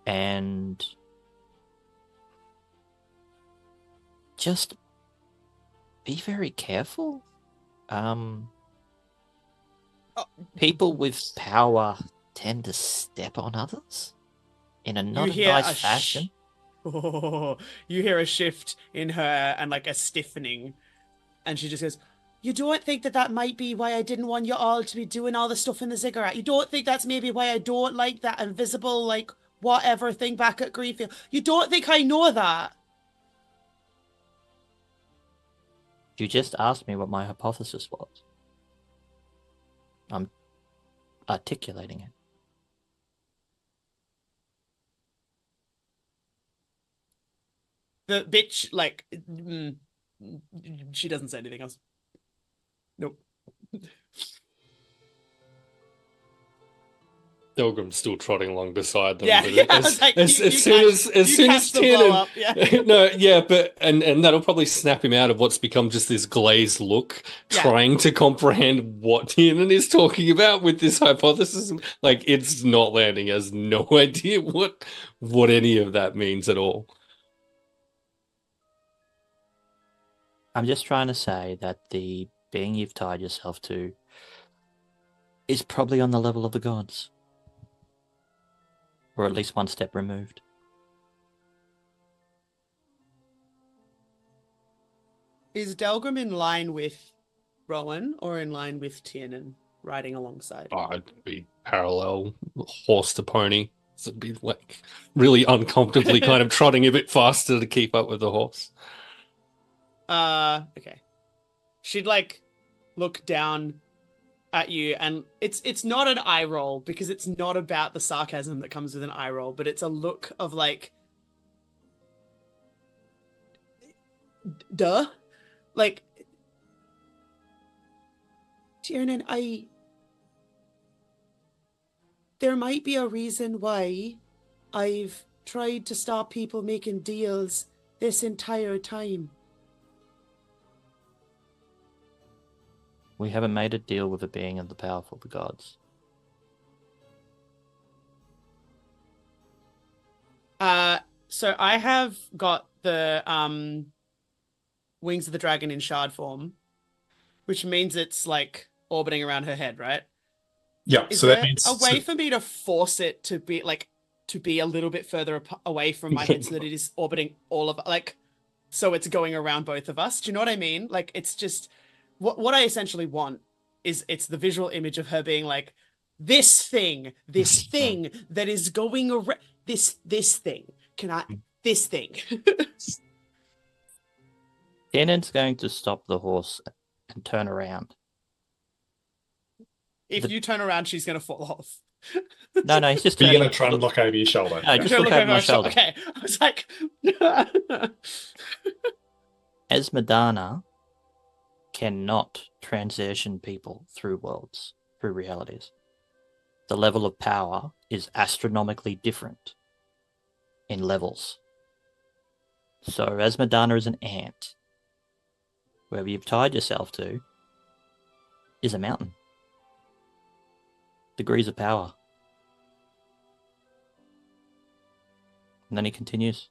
and just be very careful. People with power tend to step on others in a not a nice fashion. You hear a shift in her and like a stiffening, and she just goes, "You don't think that might be why I didn't want you all to be doing all the stuff in the ziggurat? You don't think that's maybe why I don't like that invisible like whatever thing back at Greenleaf? You don't think I know that?" You just asked me what my hypothesis was. I'm articulating it. The bitch, like, she doesn't say anything else. Nope. Delgrim's still trotting along beside them. Yeah, but yeah. As Like, soon as Tiernan, yeah. no, yeah, but and that'll probably snap him out of what's become just this glazed look, Yeah. trying to comprehend what Tiernan is talking about with this hypothesis. Like, it's not landing. Has no idea what any of that means at all. I'm just trying to say that the being you've tied yourself to is probably on the level of the gods. Or at least one step removed. Is Delgrim in line with Rowan or in line with Tiernan riding alongside? Oh, it'd be parallel, horse to pony. So it'd be like really uncomfortably kind of trotting a bit faster to keep up with the horse. Okay. She'd like look down at you, and it's not an eye roll because it's not about the sarcasm that comes with an eye roll, but it's a look of like, duh, like, Tiernan, there might be a reason why I've tried to stop people making deals this entire time. We haven't made a deal with a being of the powerful, the gods. So I have got the wings of the dragon in shard form, which means it's like orbiting around her head, right? Yeah, Is so there that means a way for me to force it to be like to be a little bit further away from my head so that it is orbiting all of like, so it's going around both of us? Do you know what I mean? Like, it's just what I essentially want is it's the visual image of her being like, this thing that is going around, this thing Can I? This thing. Tiernan's going to stop the horse and turn around. If you turn around, she's going to fall off. No, he's just You're turning. going to try and look over your shoulder. No, Yeah. just look over my shoulder. Okay. I was like... Esmeralda cannot transition people through worlds, through realities. The level of power is astronomically different in levels. So Esmeralda is an ant. Wherever you've tied yourself to is a mountain. Degrees of power. And then he continues.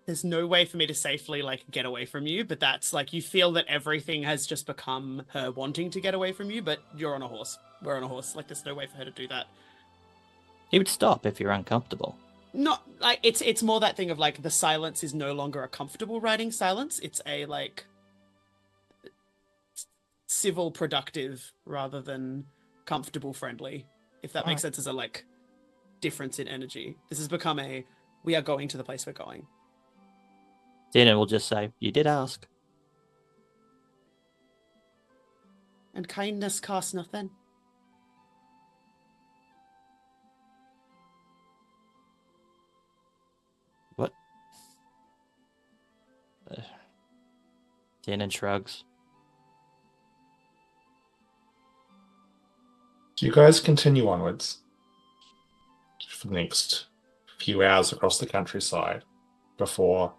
There's no way for me to safely like get away from you, but that's like you feel that everything has just become her wanting to get away from you, but you're on a horse. We're on a horse. Like there's no way for her to do that. He would stop if you're uncomfortable. Not like it's more that thing of like the silence is no longer a comfortable riding silence. It's a like civil productive rather than comfortable friendly. If that makes sense as a like difference in energy. This has become a we are going to the place we're going. Tiernan will just say, "You did ask." And kindness costs nothing. What? Tiernan shrugs. So you guys continue onwards for the next few hours across the countryside before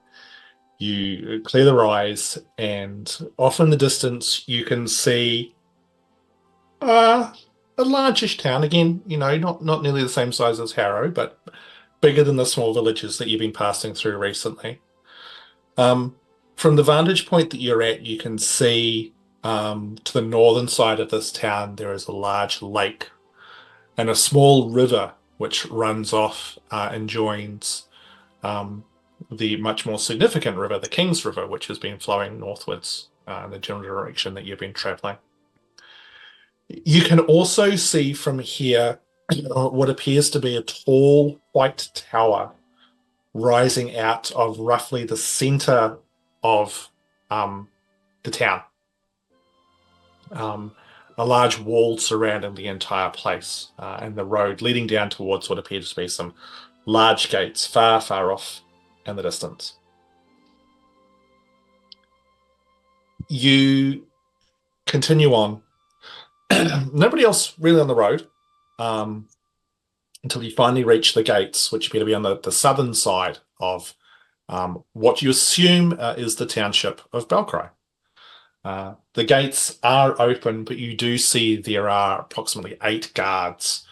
you clear the rise, and off in the distance you can see a largish town. Again, not nearly the same size as Harrow, but bigger than the small villages that you've been passing through recently. From the vantage point that you're at, you can see to the northern side of this town there is a large lake and a small river which runs off and joins the much more significant river, the King's River, which has been flowing northwards in the general direction that you've been traveling. You can also see from here what appears to be a tall white tower rising out of roughly the center of the town. A large wall surrounding the entire place, and the road leading down towards what appears to be some large gates far, far off in the distance. You continue on. Nobody else really on the road until you finally reach the gates, which appear to be on the southern side of what you assume is the township of Belcry. The gates are open, but you do see there are approximately 8 guards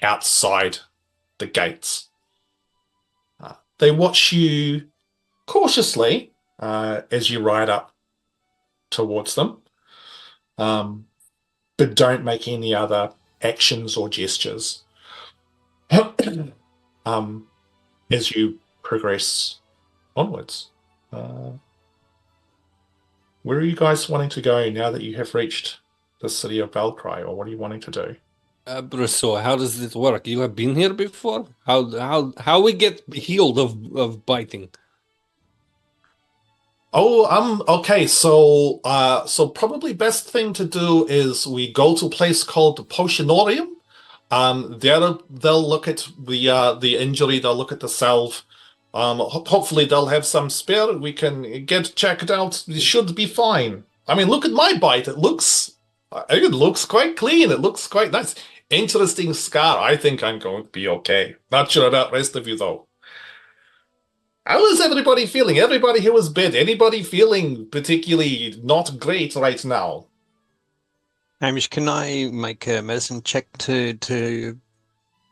outside the gates. They watch you cautiously as you ride up towards them, but don't make any other actions or gestures as you progress onwards. Where are you guys wanting to go now that you have reached the city of Belcry, or what are you wanting to do? Brusso, how does this work? You have been here before? How we get healed of biting? Oh, okay. So probably best thing to do is we go to a place called the Potionorium. There they'll look at the injury. They'll look at the salve. Hopefully they'll have some spare. We can get checked out. We should be fine. I mean, look at my bite. It looks quite clean. It looks quite nice. Interesting scar. I think I'm going to be okay. Not sure about the rest of you, though. How is everybody feeling? Everybody who was bit, anybody feeling particularly not great right now? Hamish, can I make a medicine check for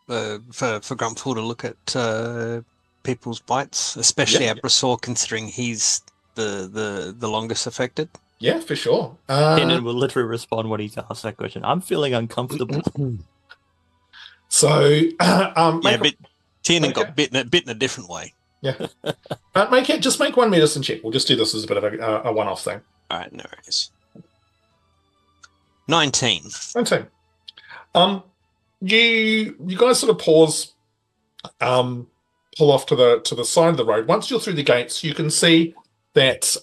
Grumpfel to look at people's bites, especially Abrasaur, considering he's the longest affected? Yeah, for sure. Tiernan will literally respond when he's asked that question. I'm feeling uncomfortable. So, but Tiernan got bitten a different way. Yeah. Just make one medicine check. We'll just do this as a bit of a one-off thing. All right, no worries. 19. 19. You guys sort of pause, pull off to the side of the road. Once you're through the gates, you can see that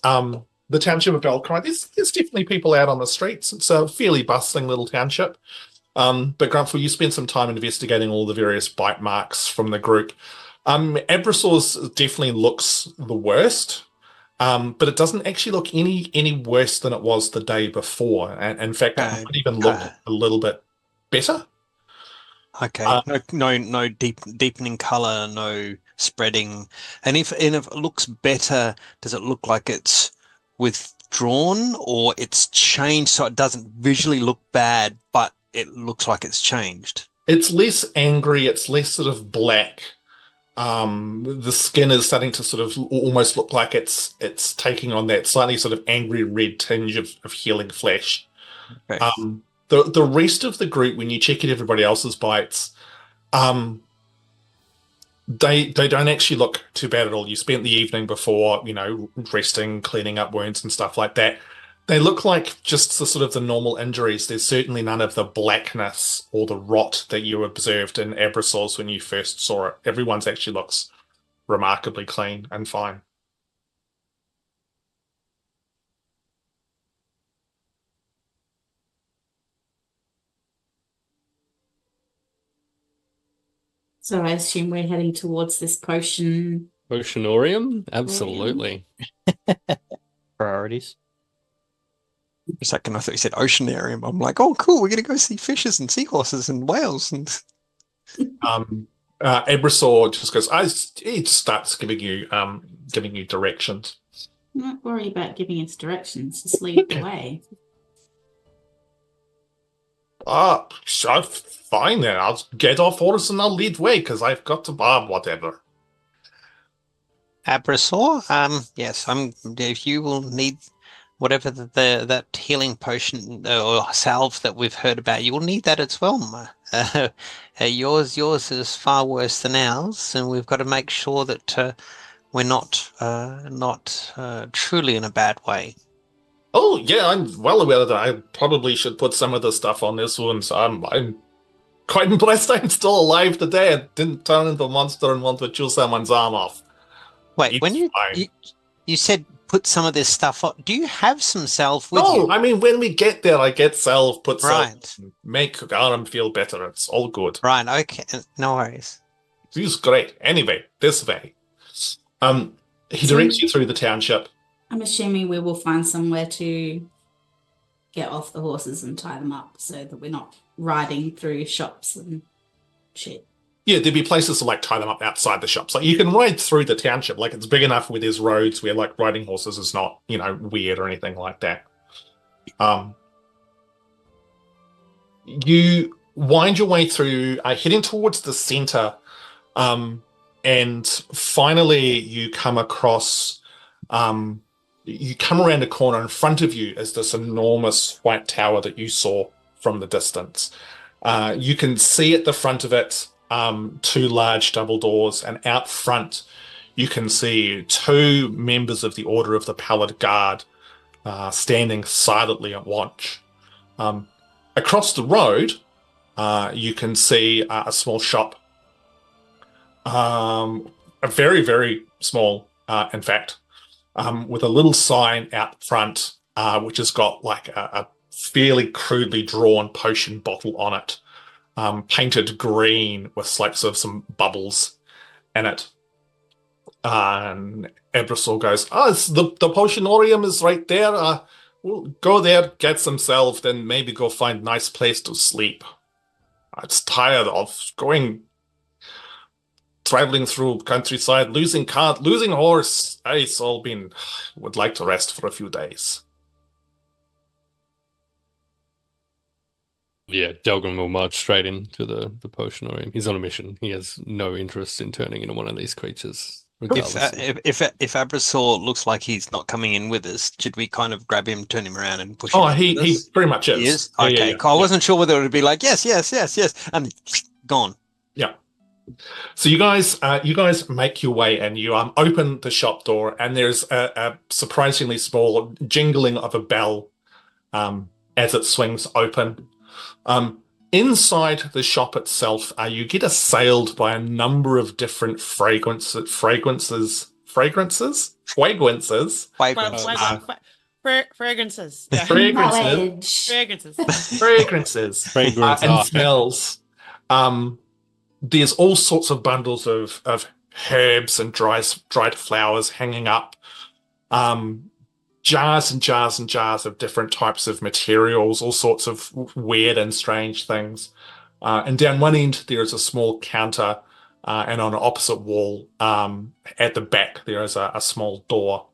the township of Belcry, there's definitely people out on the streets. It's a fairly bustling little township. But Grumpfel, you spend some time investigating all the various bite marks from the group. Abrasaur's definitely looks the worst. But it doesn't actually look any worse than it was the day before. And in fact, it might even look a little bit better. Okay. No deepening color, no spreading. And if it looks better, does it look like it's withdrawn or it's changed so it doesn't visually look bad, but it looks like it's changed? It's less angry, it's less sort of black. The skin is starting to sort of almost look like it's taking on that slightly sort of angry red tinge of healing flesh. Okay. The rest of the group, when you check at everybody else's bites, they don't actually look too bad at all. You spent the evening before, resting, cleaning up wounds and stuff like that. They look like just the sort of the normal injuries. There's certainly none of the blackness or the rot that you observed in Abrasaur's when you first saw it. Everyone's actually looks remarkably clean and fine. So I assume we're heading towards this potion. Potionorium? Absolutely. Priorities. For a second, I thought you said oceanarium. I'm like, oh, cool. We're going to go see fishes and seahorses and whales. And Abrasaur just goes, he just starts giving you directions. I'm not worried about giving us directions. Just lead the way. Sure, fine then. I'll get off horse and I'll lead way because I've got to whatever. Abrasaur, yes, if you will need whatever that healing potion or salve that we've heard about, you will need that as well. Yours is far worse than ours, and we've got to make sure that we're not truly in a bad way. Oh yeah, I'm well aware that I probably should put some of the stuff on this one. So I'm quite impressed I'm still alive today. I didn't turn into a monster and want to chew someone's arm off. Wait, It's when you said put some of this stuff on, do you have some salve with you? No, I mean when we get there, I get salve, put Right. salve, make arm feel better. It's all good. Right, okay, no worries. It's great. Anyway, this way. He directs you through the township. I'm assuming we will find somewhere to get off the horses and tie them up so that we're not riding through shops and shit. Yeah, there'd be places to like tie them up outside the shops. Like you can ride through the township. Like it's big enough where there's roads where like riding horses is not, weird or anything like that. You wind your way through, heading towards the center, and finally you come across, you come around a corner. In front of you is this enormous white tower that you saw from the distance. You can see at the front of it two large double doors, and out front you can see two members of the Order of the Pallid Guard standing silently at watch. Across the road, you can see a small shop, a very, very small, in fact, with a little sign out front, which has got like a fairly crudely drawn potion bottle on it, painted green with like sort of some bubbles in it. And Abrasaur goes, it's the potionorium is right there. We'll go there, get some salve, then maybe go find a nice place to sleep. It's tired of traveling through countryside, losing cart, losing horse. It's all been, would like to rest for a few days. Yeah, Delgrim will march straight into the potionorium. He's on a mission. He has no interest in turning into one of these creatures, regardless. If Abrasaur looks like he's not coming in with us, should we kind of grab him, turn him around, and push him? Oh, he very much is. He is? Yeah, Okay, yeah. I wasn't sure whether it would be like, yes, and gone. Yeah. So you guys make your way and you open the shop door, and there's a surprisingly small jingling of a bell as it swings open. Inside the shop itself, you get assailed by a number of different fragrances. Fragrances. Fragrances. Yeah. Fragrances. Fragrances. Fragrance And art. smells. There's all sorts of bundles of herbs and dried flowers hanging up. Jars and jars and jars of different types of materials, all sorts of weird and strange things. And down one end, there is a small counter, and on an opposite wall, at the back, there is a small door.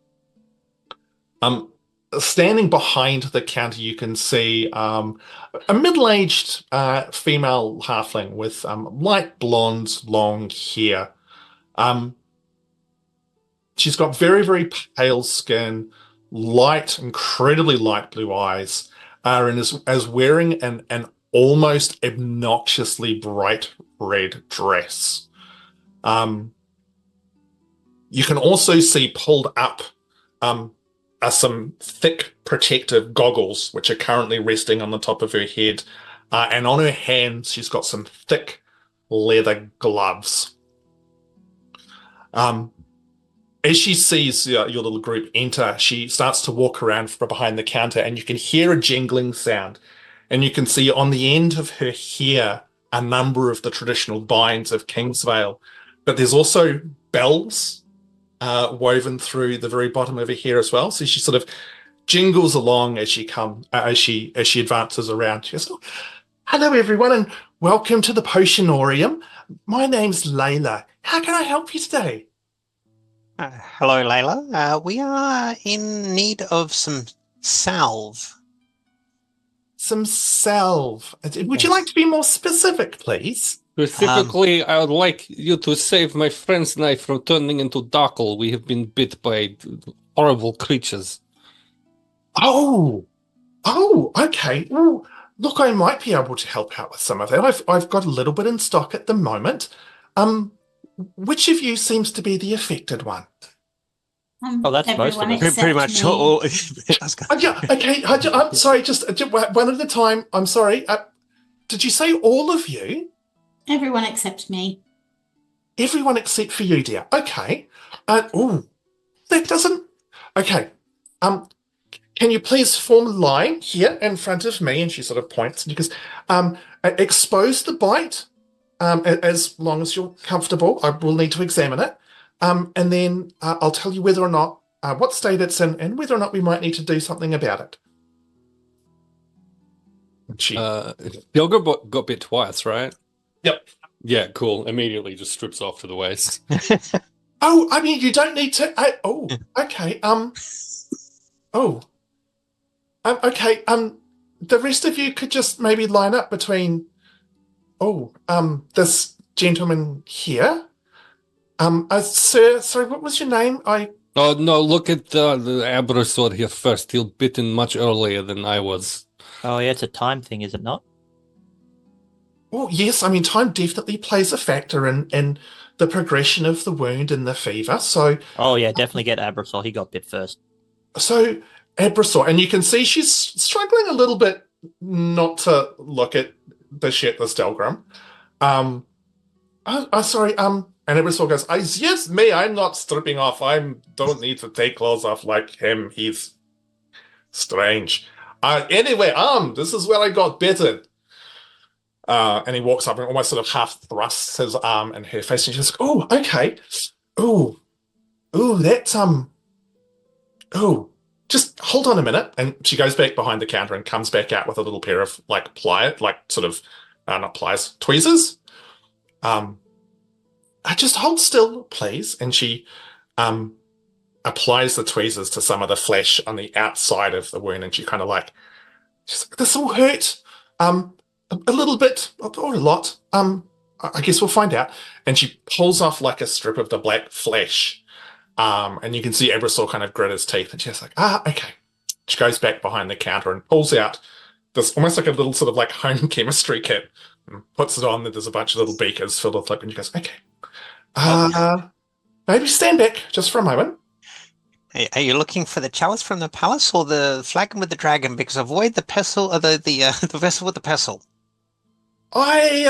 Standing behind the counter, you can see a middle-aged female halfling with light blonde, long hair. She's got very, very pale skin, incredibly light blue eyes, and is wearing an almost obnoxiously bright red dress. You can also see pulled up are some thick protective goggles, which are currently resting on the top of her head. And on her hands, she's got some thick leather gloves. As she sees your little group enter, she starts to walk around from behind the counter, and you can hear a jingling sound. And you can see on the end of her hair a number of the traditional binds of Kingsvale. But there's also bells woven through the very bottom of her hair as well. So she sort of jingles along as she advances around. She goes, "Oh, hello everyone, and welcome to the Potionorium. My name's Layla. How can I help you today?" Hello, Layla. We are in need of some salve. Some salve. Would you like to be more specific, please? Specifically, I would like you to save my friends and I from turning into Dockle. We have been bit by horrible creatures. Oh, okay. Well, look, I might be able to help out with some of that. I've got a little bit in stock at the moment. Which of you seems to be the affected one? Oh, that's most of us. Pretty much me. all. Yeah, okay. I'm sorry, just one at a time. I'm sorry. Did you say all of you? Everyone except me. Everyone except for you, dear. Okay. That doesn't. Okay. Can you please form a line here in front of me? And she sort of points and she goes, expose the bite. As long as you're comfortable, I will need to examine it. And then I'll tell you whether or not, what state it's in, and whether or not we might need to do something about it. Delgrim got bit twice, right? Yep. Yeah, cool. Immediately just strips off to the waist. Oh, I mean, you don't need to. Okay. Okay. The rest of you could just maybe line up between. This gentleman here. Sir, sorry, what was your name? Oh, no, look at the Abrasor here first. He'll bitten much earlier than I was. Oh, yeah, it's a time thing, is it not? Oh, yes. I mean, time definitely plays a factor in the progression of the wound and the fever. So. Oh, yeah, definitely get Abrasor. He got bit first. So, Abrasor, and you can see she's struggling a little bit not to look at the shit that's Delgrim. Sorry, and Abrasor goes, yes, me, I'm not stripping off. Don't need to take clothes off like him. He's strange. Anyway, this is where I got bitten. And he walks up and almost sort of half thrusts his arm in her face, and she goes, "Oh, okay. That's just hold on a minute." And she goes back behind the counter and comes back out with a little pair of not pliers, tweezers. Just hold still, please. And she applies the tweezers to some of the flesh on the outside of the wound, and she kind of she's like, "This will hurt. A little bit, or a lot. I guess we'll find out." And she pulls off like a strip of the black flesh. And you can see Abrasor kind of grit his teeth, and she's like, okay. She goes back behind the counter and pulls out this almost like a little sort of like home chemistry kit, and puts it on. There's a bunch of little beakers filled with liquid, and she goes, "Okay. Maybe stand back just for a moment." Are you looking for the chalice from the palace or the flagon with the dragon? Because avoid the pestle, or the vessel with the pestle. I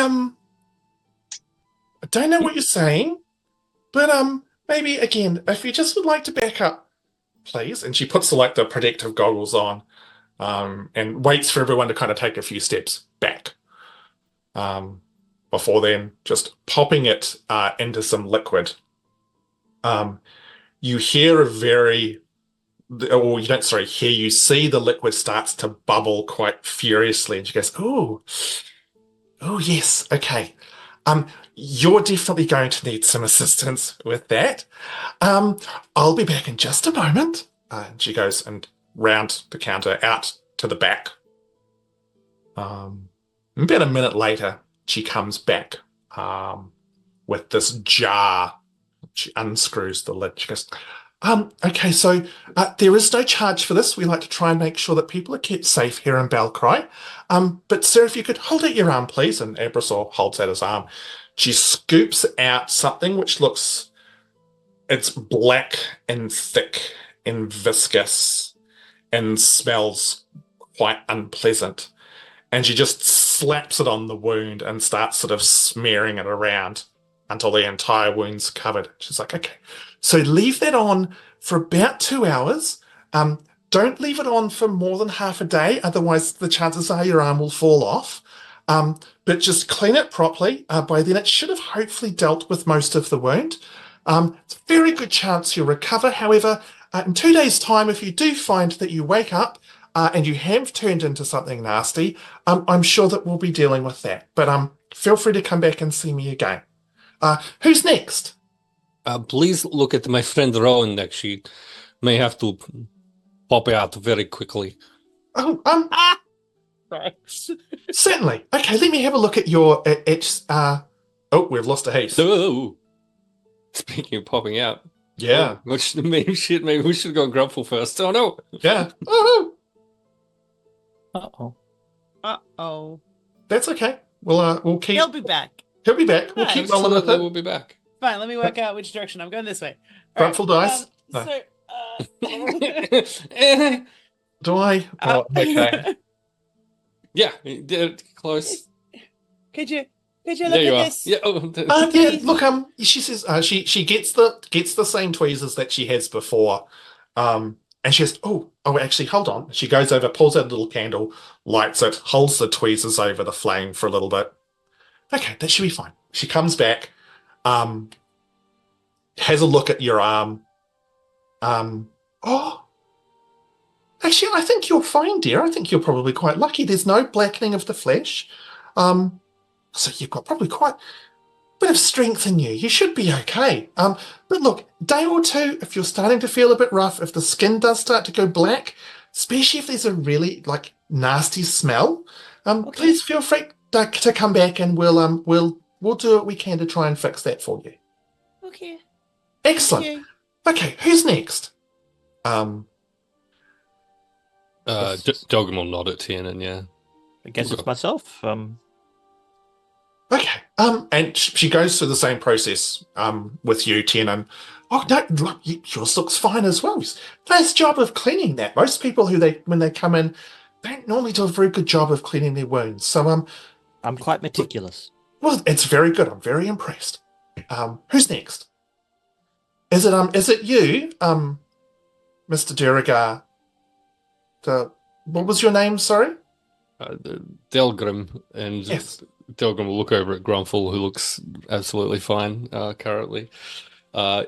don't know what you're saying, but maybe again, if you just would like to back up, please. And she puts the protective goggles on, and waits for everyone to kind of take a few steps back. Before then, just popping it into some liquid. You hear you see the liquid starts to bubble quite furiously, and she goes, "Oh, yes, okay. You're definitely going to need some assistance with that. I'll be back in just a moment." And she goes and round the counter out to the back. About a minute later, she comes back with this jar. She unscrews the lid. She goes, okay, so there is no charge for this. We like to try and make sure that people are kept safe here in Balcry. But sir, if you could hold out your arm, please. And Abrasor holds out his arm. She scoops out something which it's black and thick and viscous and smells quite unpleasant. And she just slaps it on the wound and starts sort of smearing it around until the entire wound's covered. She's like, okay, so leave that on for about 2 hours. Don't leave it on for more than half a day, otherwise the chances are your arm will fall off. But just clean it properly. By then it should have hopefully dealt with most of the wound. It's a very good chance you'll recover. However, in 2 days' time, if you do find that you wake up and you have turned into something nasty, I'm sure that we'll be dealing with that. But feel free to come back and see me again. Who's next? Please look at my friend Rowan next. She may have to pop out very quickly. Oh, Thanks. certainly. Okay, let me have a look at your. Oh, we've lost a Heath. Oh, speaking of popping out, Yeah, maybe we should have gone Grumpfel first. Oh no! yeah. Oh Uh-oh. Uh-oh. that's okay. We'll keep. He'll be back. He'll be back. We'll Right. keep rolling with Absolutely, it. we'll be back. Fine, let me work out which direction. I'm going this way. All Grumpfel dice. No. So, Do I? Oh, okay. Yeah, close. Could you look There you at are. this? Yeah. Oh, Yeah. Look. She says. She gets the same tweezers that she has before. And she says, "Oh, actually, hold on." She goes over, pulls out a little candle, lights it, holds the tweezers over the flame for a little bit. Okay, that should be fine. She comes back, has a look at your arm. Actually, I think you're fine, dear. I think you're probably quite lucky. There's no blackening of the flesh. So you've got probably quite a bit of strength in you. You should be okay. But look, day or two, if you're starting to feel a bit rough, if the skin does start to go black, especially if there's a really nasty smell, please feel free to come back and we'll do what we can to try and fix that for you. Okay. Excellent. Thank you. Okay, who's next? Delgrim will nod at Tiernan, yeah. I guess it's myself. Okay. And she goes through the same process with you, Tiernan. Oh no, look, yours looks fine as well. Nice job of cleaning that. Most people when they come in don't normally do a very good job of cleaning their wounds. So I'm quite meticulous. well, it's very good. I'm very impressed. Who's next? Is it you, Mr. Durigar? What was your name? Sorry. Delgrim, and Yes. Delgrim will look over at Grumpfel, who looks absolutely fine currently.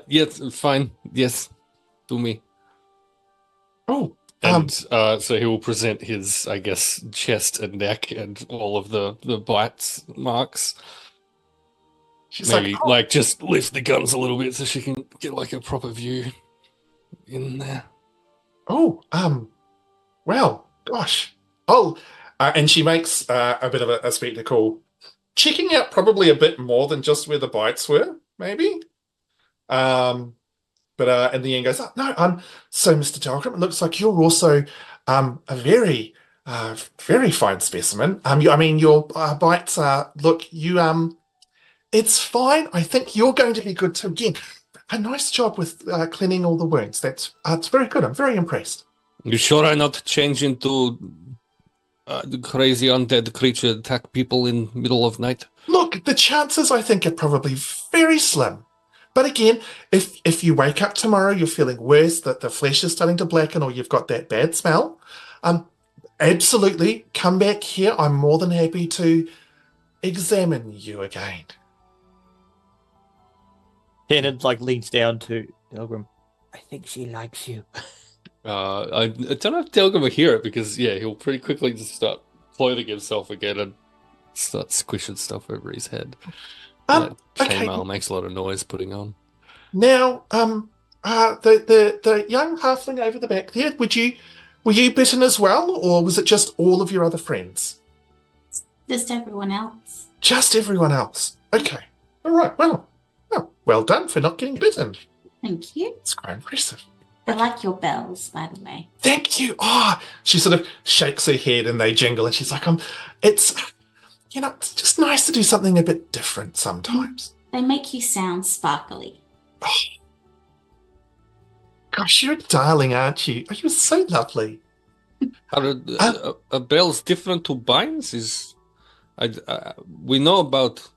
Yes, fine. Yes, do me. Oh. And so he will present his, I guess, chest and neck and all of the bites marks. She's Maybe like, just lift the guns a little bit so she can get a proper view in there. Well, gosh. And she makes a bit of a spectacle, checking out probably a bit more than just where the bites were, maybe. But in the end goes, oh, no, so Mr. Delgrim, it looks like you're also a very, very fine specimen. Your bites are, it's fine. I think you're going to be good too. Again, a nice job with cleaning all the wounds. It's very good. I'm very impressed. You sure I'm not changing to the crazy undead creature attack people in middle of night? Look, the chances I think are probably very slim. But again, if you wake up tomorrow, you're feeling worse, that the flesh is starting to blacken, or you've got that bad smell, absolutely come back here. I'm more than happy to examine you again. Tiernan leans down to Delgrim. I think she likes you. I don't know if Delgrim will hear it because he'll pretty quickly just start clothing himself again and start squishing stuff over his head. Okay. Chainmail makes a lot of noise putting on. Now, the young halfling over the back there, were you bitten as well, or was it just all of your other friends? Just everyone else. Just everyone else. Okay. All right. Well done for not getting bitten. Thank you. It's quite impressive. I like your bells, by the way. Thank you. Oh, she sort of shakes her head and they jingle, and she's like, it's just nice to do something a bit different sometimes. They make you sound sparkly. Oh. Gosh, you're a darling, aren't you? Oh, you're so lovely. Are bells different to binds? We know about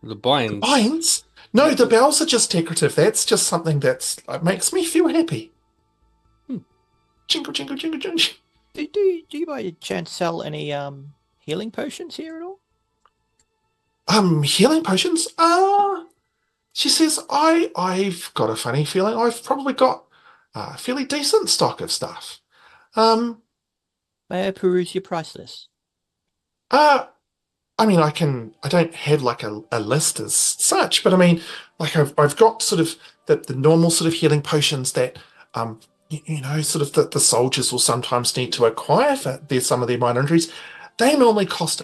the binds. Binds? No, the bells are just decorative. That's just something that makes me feel happy. Jingle, jingle, jingle, jingle. Do you by chance sell any healing potions here at all? Healing potions? She says, I've got a funny feeling I've probably got a fairly decent stock of stuff. May I peruse your price list? I mean, I don't have a list as such, but I mean, I've got sort of the normal sort of healing potions that, sort of the soldiers will sometimes need to acquire for some of their minor injuries. They normally cost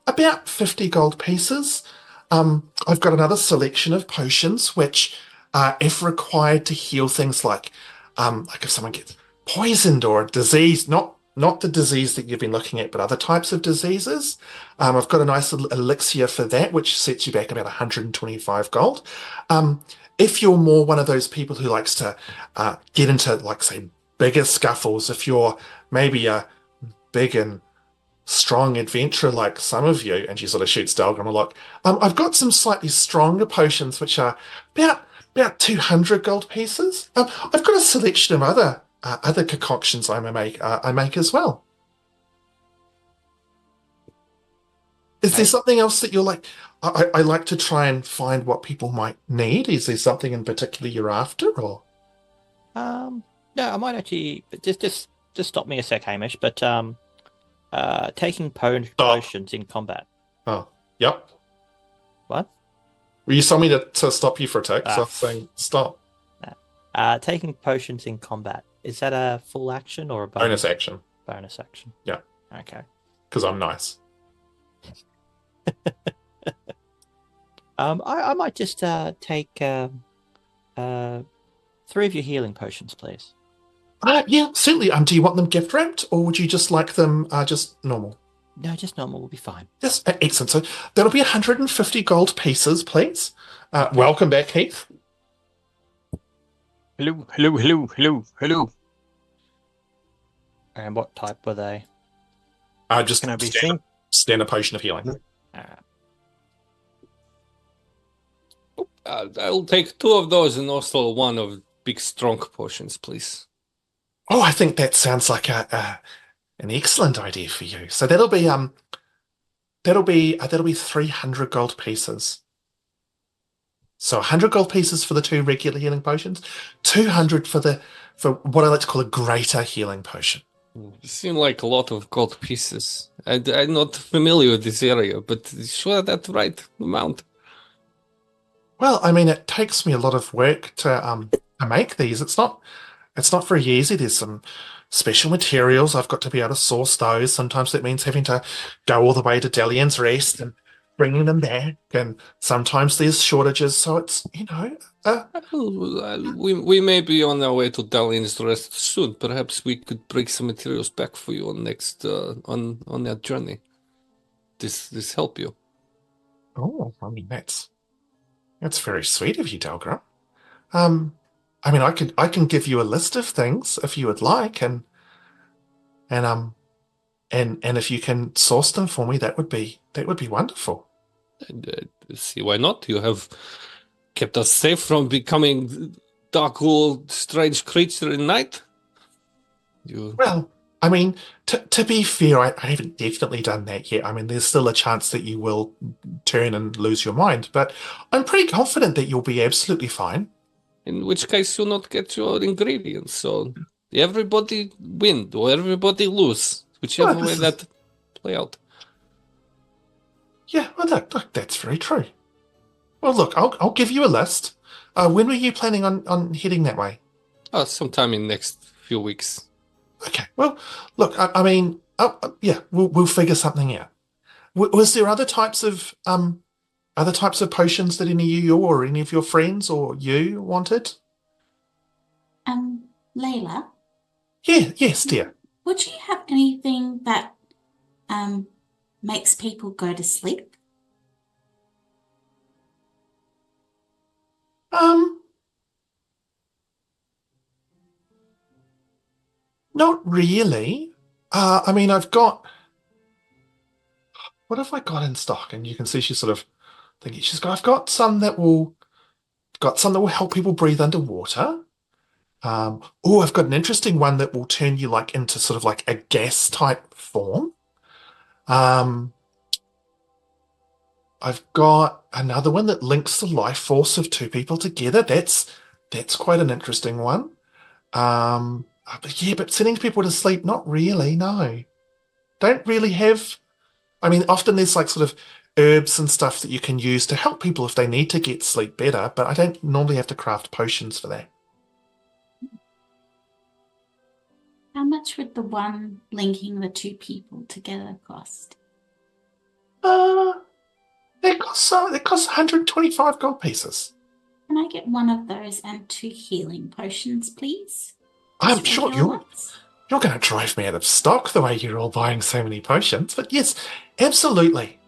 about 50 gold pieces. I've got another selection of potions, which if required to heal things like if someone gets poisoned or a disease, not the disease that you've been looking at, but other types of diseases. I've got a nice little elixir for that, which sets you back about 125 gold. If you're more one of those people who likes to get into, say, bigger scuffles, if you're maybe a big and strong adventurer like some of you, and she sort of shoots Delgrim a lot, I've got some slightly stronger potions, which are about 200 gold pieces. I've got a selection of other concoctions I make as well. Is there something else that you're like? I like to try and find what people might need. Is there something in particular you're after, or? No, I might actually just stop me a sec, Hamish. But taking potions in combat. Oh, yep. What? Well, you told me to stop you for a tick, so I'm saying stop. Taking potions in combat, is that a full action or a bonus action? Bonus action. Yeah. Okay. Because I'm nice. I might just take 3 of your healing potions, please. Yeah, certainly. Do you want them gift wrapped, or would you just like them just normal? No, just normal will be fine. Yes, excellent. So that'll be 150 gold pieces, please. Welcome back, Heath. Hello. And what type were they? Just Can I be standard potion of healing. I'll take 2 of those and also 1 of big strong potions, please. Oh, I think that sounds like an excellent idea for you. So that'll be 300 gold pieces. So 100 gold pieces for the 2 regular healing potions, 200 for what I like to call a greater healing potion. You seem like a lot of gold pieces. I'm not familiar with this area, but sure that's right amount. Well, I mean, it takes me a lot of work to make these. It's not very easy. There's some special materials. I've got to be able to source those. Sometimes that means having to go all the way to Delian's Rest and bringing them back. And sometimes there's shortages. So it's, we may be on our way to Dalian's Rest soon. Perhaps we could bring some materials back for you on that journey. This help you. Oh, I mean, that's very sweet of you, Delgrim. I mean, I can give you a list of things if you would like, and and if you can source them for me, that would be wonderful. And, see why not? You have kept us safe from becoming dark old strange creature in night. Well, I mean, to be fair, I haven't definitely done that yet. I mean, there's still a chance that you will turn and lose your mind, but I'm pretty confident that you'll be absolutely fine. In which case you'll not get your ingredients, so everybody win or everybody lose, whichever way that play out. Yeah, well, look, that's very true. Well, look, I'll give you a list. When were you planning on heading that way? Sometime in next few weeks. Okay. Well, look, I mean, yeah, we'll figure something out. Was there other types of potions that any of you or any of your friends or you wanted? Layla? Yeah, yes, dear. Would you have anything that makes people go to sleep? Not really. I mean, I've got. What have I got in stock? And you can see she's sort of thinking. I've got some that will help people breathe underwater. I've got an interesting one that will turn you like into sort of like a gas type form. I've got another one that links the life force of two people together. That's quite an interesting one. But sending people to sleep, not really, no. Don't really have. I mean, often there's like sort of herbs and stuff that you can use to help people if they need to get sleep better, but I don't normally have to craft potions for that. How much would the one linking the two people together cost? It costs 125 gold pieces. Can I get one of those and 2 healing potions, please? I'm sure you're going to drive me out of stock the way you're all buying so many potions, but yes, absolutely.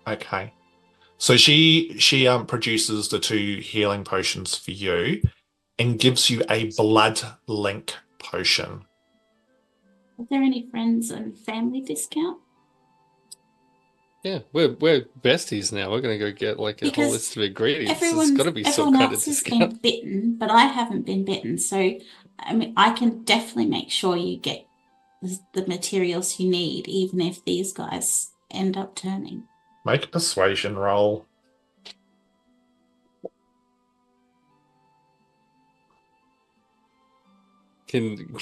Okay. So she produces the 2 healing potions for you and gives you a blood link potion. Are there any friends and family discount? Yeah, we're besties now. We're gonna go get like a whole list of ingredients. There's got to be some everyone kind else of has discount. been bitten, but I haven't been bitten. So, I mean, I can definitely make sure you get the materials you need, even if these guys end up turning. Make a persuasion roll. Can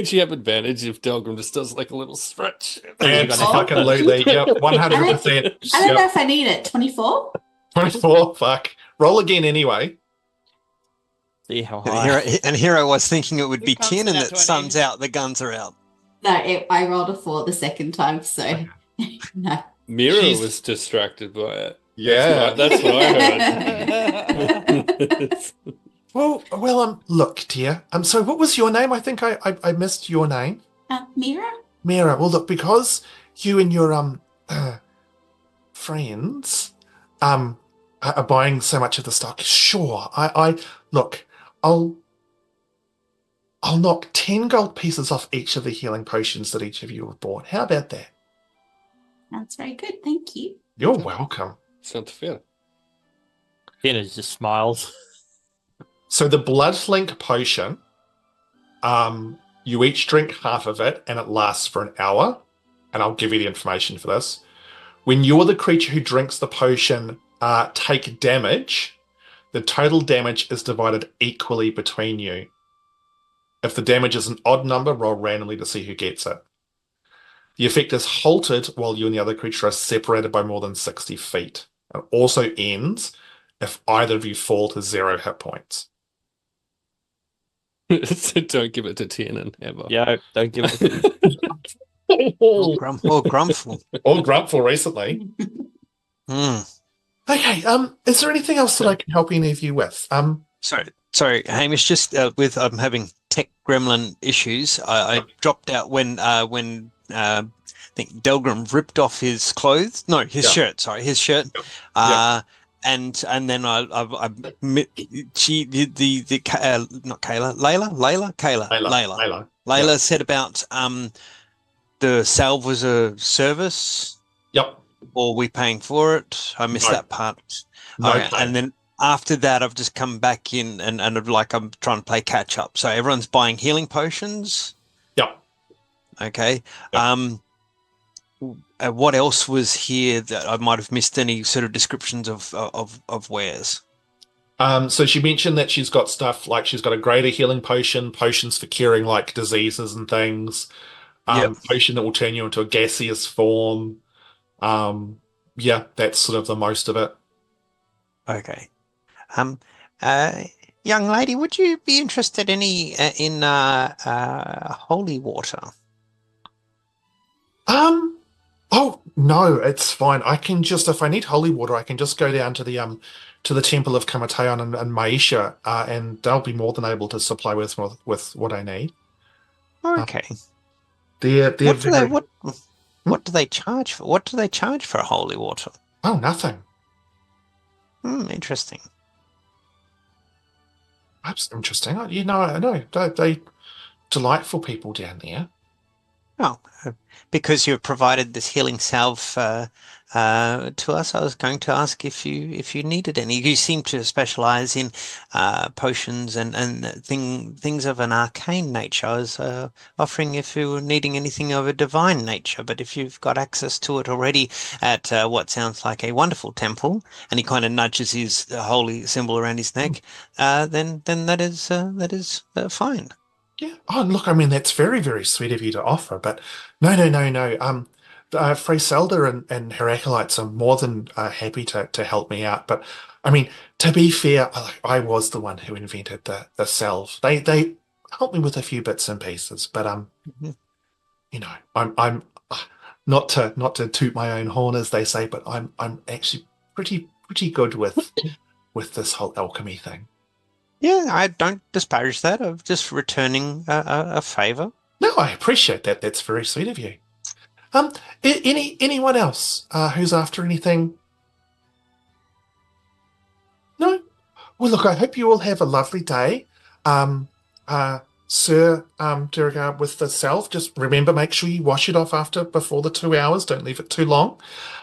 she have advantage if Delgrim just does like a little stretch? Absolutely. Yep, 100%. I don't know if I need it. 24? 24, fuck. Roll again anyway. See how high. And Hero was thinking it would be comes 10 to and that that 20? sun's out, the guns are out. No, I rolled a 4 the second time, so no. Miera was distracted by it. Yeah. That's what I heard. Well, look, dear. So what was your name? I think I missed your name. Miera? Miera. Well, look, because you and your friends are buying so much of the stock, sure. I'll knock 10 gold pieces off each of the healing potions that each of you have bought. How about that? That's very good, thank you. You're welcome. Sounds fair. Tiernan just smiles. So the blood link potion, you each drink half of it and it lasts for an hour. And I'll give you the information for this. When you're the creature who drinks the potion, take damage, the total damage is divided equally between you. If the damage is an odd number, roll randomly to see who gets it. The effect is halted while you and the other creature are separated by more than 60 feet. It also ends if either of you fall to 0 hit points. So don't give it to Tiernan ever. Yeah, don't give it. Or Grumpfel. Or Grumpfel recently. Okay, is there anything else that I can help any of you with? Sorry, Hamish, just with I'm having tech gremlin issues. I dropped out when I think Delgrim ripped off his clothes. No, his shirt. Sorry, his shirt. and then she not Kayla, Layla Yep. said about the salve was a service, Yep. or we paying for it. I missed No. that part. No Okay, claim. and then after that, I've just come back in and like I'm trying to play catch up. So everyone's buying healing potions. Yep. Okay. Yep. What else was here that I might have missed? Any sort of descriptions of wares? So she mentioned that she's got stuff like she's got a greater healing potion, potions for curing like diseases and things, Yep. potion that will turn you into a gaseous form. Yeah, that's sort of the most of it. Okay. Young lady, would you be interested in holy water? Oh no, it's fine. I can just, if I need holy water, I can just go down to the Temple of Kamatayon and Maisha, and they'll be more than able to supply with what I need. Okay. They're very. What do they charge for? What do they charge for holy water? Oh, nothing. Interesting. That's interesting. I know. They delightful people down there. Oh, because you've provided this healing salve to us, I was going to ask if you needed any. You seem to specialize in potions and things of an arcane nature. I was offering if you were needing anything of a divine nature, but if you've got access to it already at what sounds like a wonderful temple, and he kind of nudges his holy symbol around his neck, then that is fine. Yeah. Oh, look, I mean, that's very, very sweet of you to offer, but no. Frey Selda and her acolytes are more than happy to help me out. But I mean, to be fair, I was the one who invented the salve. They helped me with a few bits and pieces, but you know, I'm not to toot my own horn as they say, but I'm actually pretty good with this whole alchemy thing. Yeah, I don't disparage that. I'm just returning a favor. No, I appreciate that. That's very sweet of you. Anyone else who's after anything? No? Well, look, I hope you all have a lovely day. Sir Durgar, with the salve, just remember, make sure you wash it off before the 2 hours. Don't leave it too long.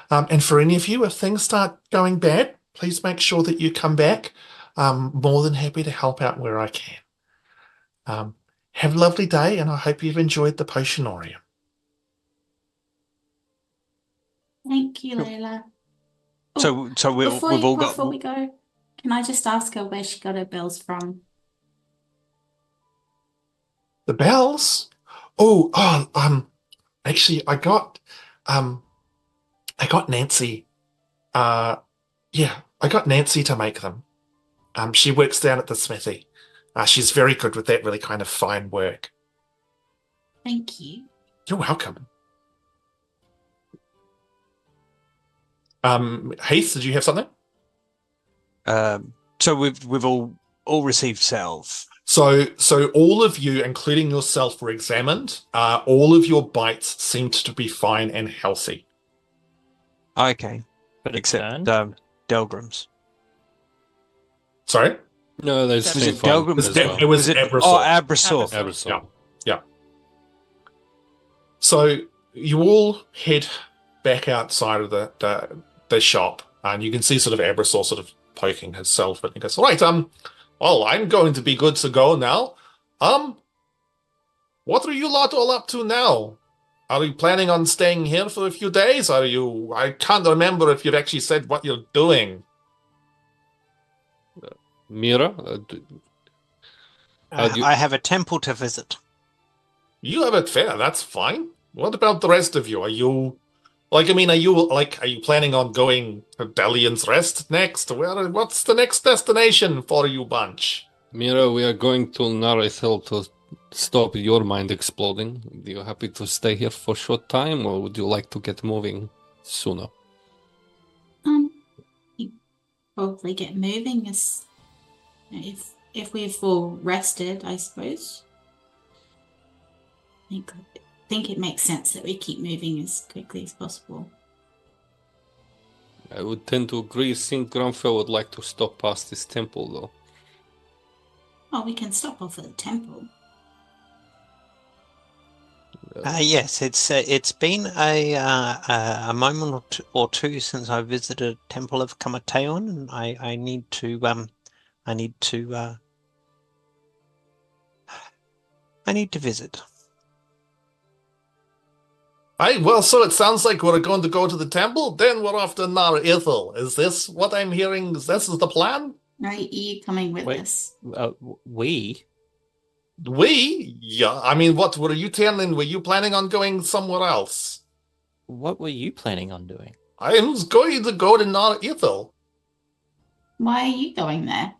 And for any of you, if things start going bad, please make sure that you come back. More than happy to help out where I can. Have a lovely day, and I hope you've enjoyed the potionorium. Thank you, Layla. So we've all got. Before we go, can I just ask her where she got her bells from? The bells? Actually, I got Nancy. I got Nancy to make them. She works down at the smithy. She's very good with that really kind of fine work. Thank you. You're welcome. Heath, did you have something? So we've all received salve. So all of you, including yourself, were examined. All of your bites seemed to be fine and healthy. Okay, But except Delgrim's. Sorry? No, there's Was it fine Delgrim? as well. It was Abrasor. Oh, Abrasor. Harrowfell. Yeah. So you all head back outside of the shop, and you can see sort of Abrasor sort of poking himself, but he goes, "Right, well, I'm going to be good to go now. What are you lot all up to now? Are you planning on staying here for a few days? I can't remember if you've actually said what you're doing." Miera, I have a temple to visit. You have it fair, that's fine. What about the rest of you? Are you planning on going to Delian's Rest next? What's the next destination for you bunch? Miera, we are going to Harrowfell to stop your mind exploding. Are you happy to stay here for a short time, or would you like to get moving sooner? You probably get moving as if we've all rested, I suppose. I think it makes sense that we keep moving as quickly as possible. I would tend to agree. Think Grumpfel would like to stop past this temple, though. Oh, we can stop off at the temple. Yes, it's been a moment or two since I visited Temple of Kamateon, and I need to visit. Well, so it sounds like we're going to go to the temple, then we're off to Nar Ithil. Is this what I'm hearing? Is this the plan? Are you coming with Wait. us? We? We? Yeah, I mean, what were you telling? Were you planning on going somewhere else? What were you planning on doing? I was going to go to Nar Ithil. Why are you going there?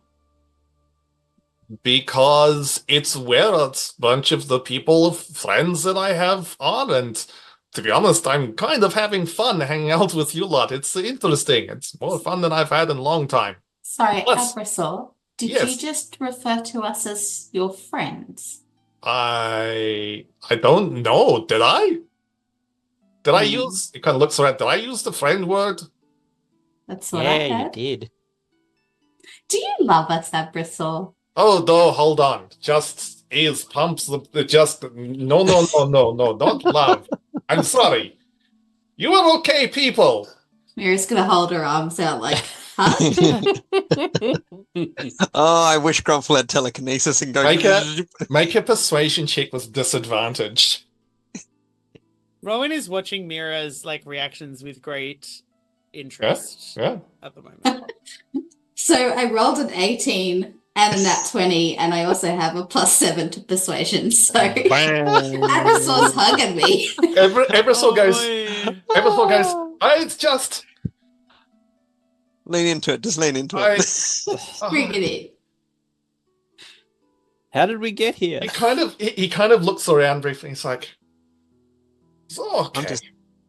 Because it's where a bunch of the people, friends that I have are, and to be honest, I'm kind of having fun hanging out with you lot. It's interesting. It's more fun than I've had in a long time. Sorry, Plus- Abrasor, did Yes. you just refer to us as your friends? I don't know. Did I? Did I Hmm. use? It kind of looks around. Did I use the friend word? That's what I Yeah, you heard. did. Do you love us, Abrasor? Oh no! Hold on. Just ease pumps. Just no, not love. I'm sorry. You are okay, people. Mira's gonna hold her arms out like, huh? Oh, I wish Grumpfel had telekinesis and go. Make a persuasion check with disadvantage. Rowan is watching Miera's like reactions with great interest Yeah. at the moment. So I rolled an 18 and a nat 20, and I also have a +7 to persuasion. So Abrasor's hugging me. Ebersol goes. boy. Ebersol goes. It's just. Lean into it. Just lean into I- it. Bring it in. How did we get here? He kind of looks around briefly. He's like, "It's okay." I'm just-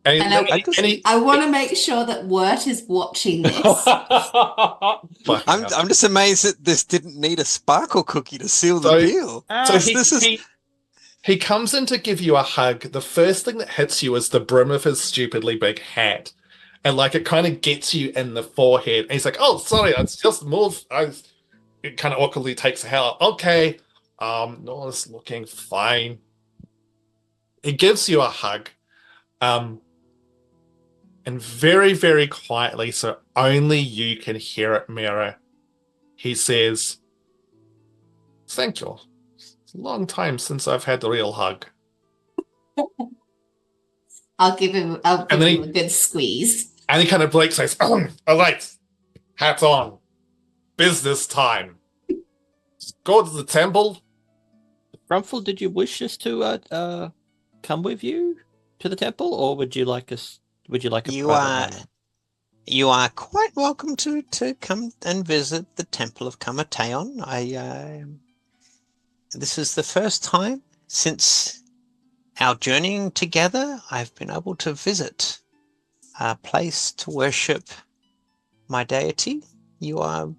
and he- And I- and he- I want to make sure that Wirt is watching this. Fucking I'm hell. I'm just amazed that this didn't need a sparkle cookie to seal the So- deal. So this is- he comes in to give you a hug. The first thing that hits you is the brim of his stupidly big hat. And like it kind of gets you in the forehead. And he's like, "Oh, sorry, it's just move." It kind of awkwardly takes a hell. Okay. No, it's looking fine. He gives you a hug. And very, very quietly, so only you can hear it, Miera. He says, "Thank you. It's a long time since I've had a real hug." I'll give him And then a good squeeze. And he kind of blinks, says, "All right, hat on. Business time. Go to the temple." Grumpfel, did you wish us to come with you to the temple, or would you like us? Would you like a You private are- moment? You are quite welcome to come and visit the Temple of Kamateon. This is the first time since our journeying together I've been able to visit a place to worship my deity. You are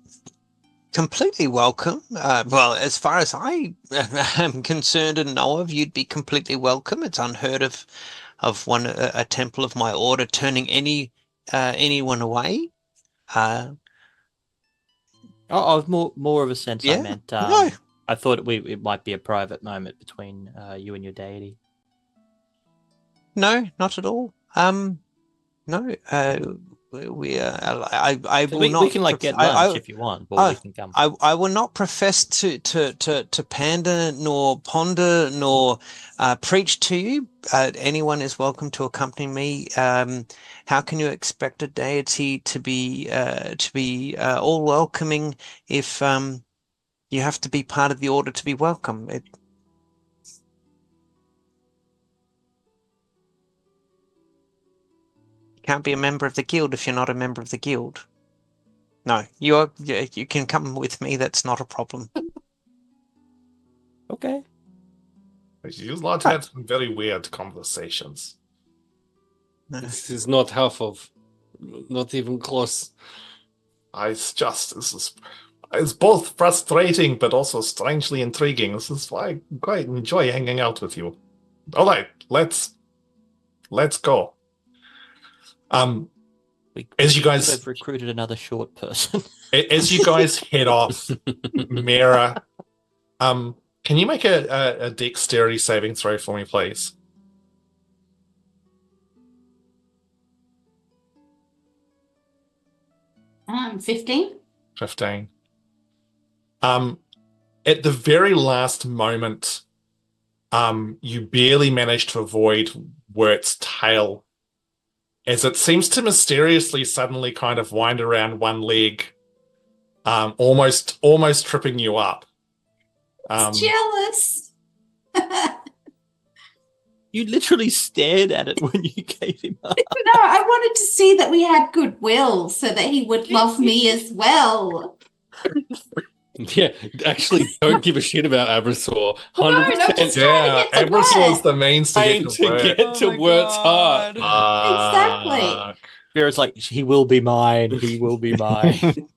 completely welcome. Well, as far as I am concerned and know of, you'd be completely welcome. It's unheard of a temple of my order turning anyone away. Oh, I was more of a sense. Yeah, I meant. no. I thought it might be a private moment between you and your deity. No, not at all. No. We I will We not. can like get I- lunch if you want, but we can come. I will not profess to pander nor ponder nor preach to you. Anyone is welcome to accompany me. How can you expect a deity to be all welcoming if you have to be part of the order to be welcome? You can't be a member of the guild if you're not a member of the guild. No, you can come with me. That's not a problem. Okay. You lot had some very weird conversations. No. This is not half of, not even close. It's both frustrating but also strangely intriguing. This is why I quite enjoy hanging out with you. All right, let's go. As you guys- have recruited another short person. As you guys head off, Miera, can you make a dexterity saving throw for me, please? 15. 15. At the very last moment, you barely manage to avoid Wirt's tail as it seems to mysteriously suddenly kind of wind around one leg, almost tripping you up. Jealous. You literally stared at it when you gave him up. No, I wanted to see that we had goodwill so that he would love me as well. Yeah, actually, don't give a shit about Abrasaur. No, 100%. not just trying to get to Abrasaur's Wirt. the means to Trying get to to Wirt. get to my Wirt's heart. God. Exactly. Vera's like, he will be mine. He will be mine.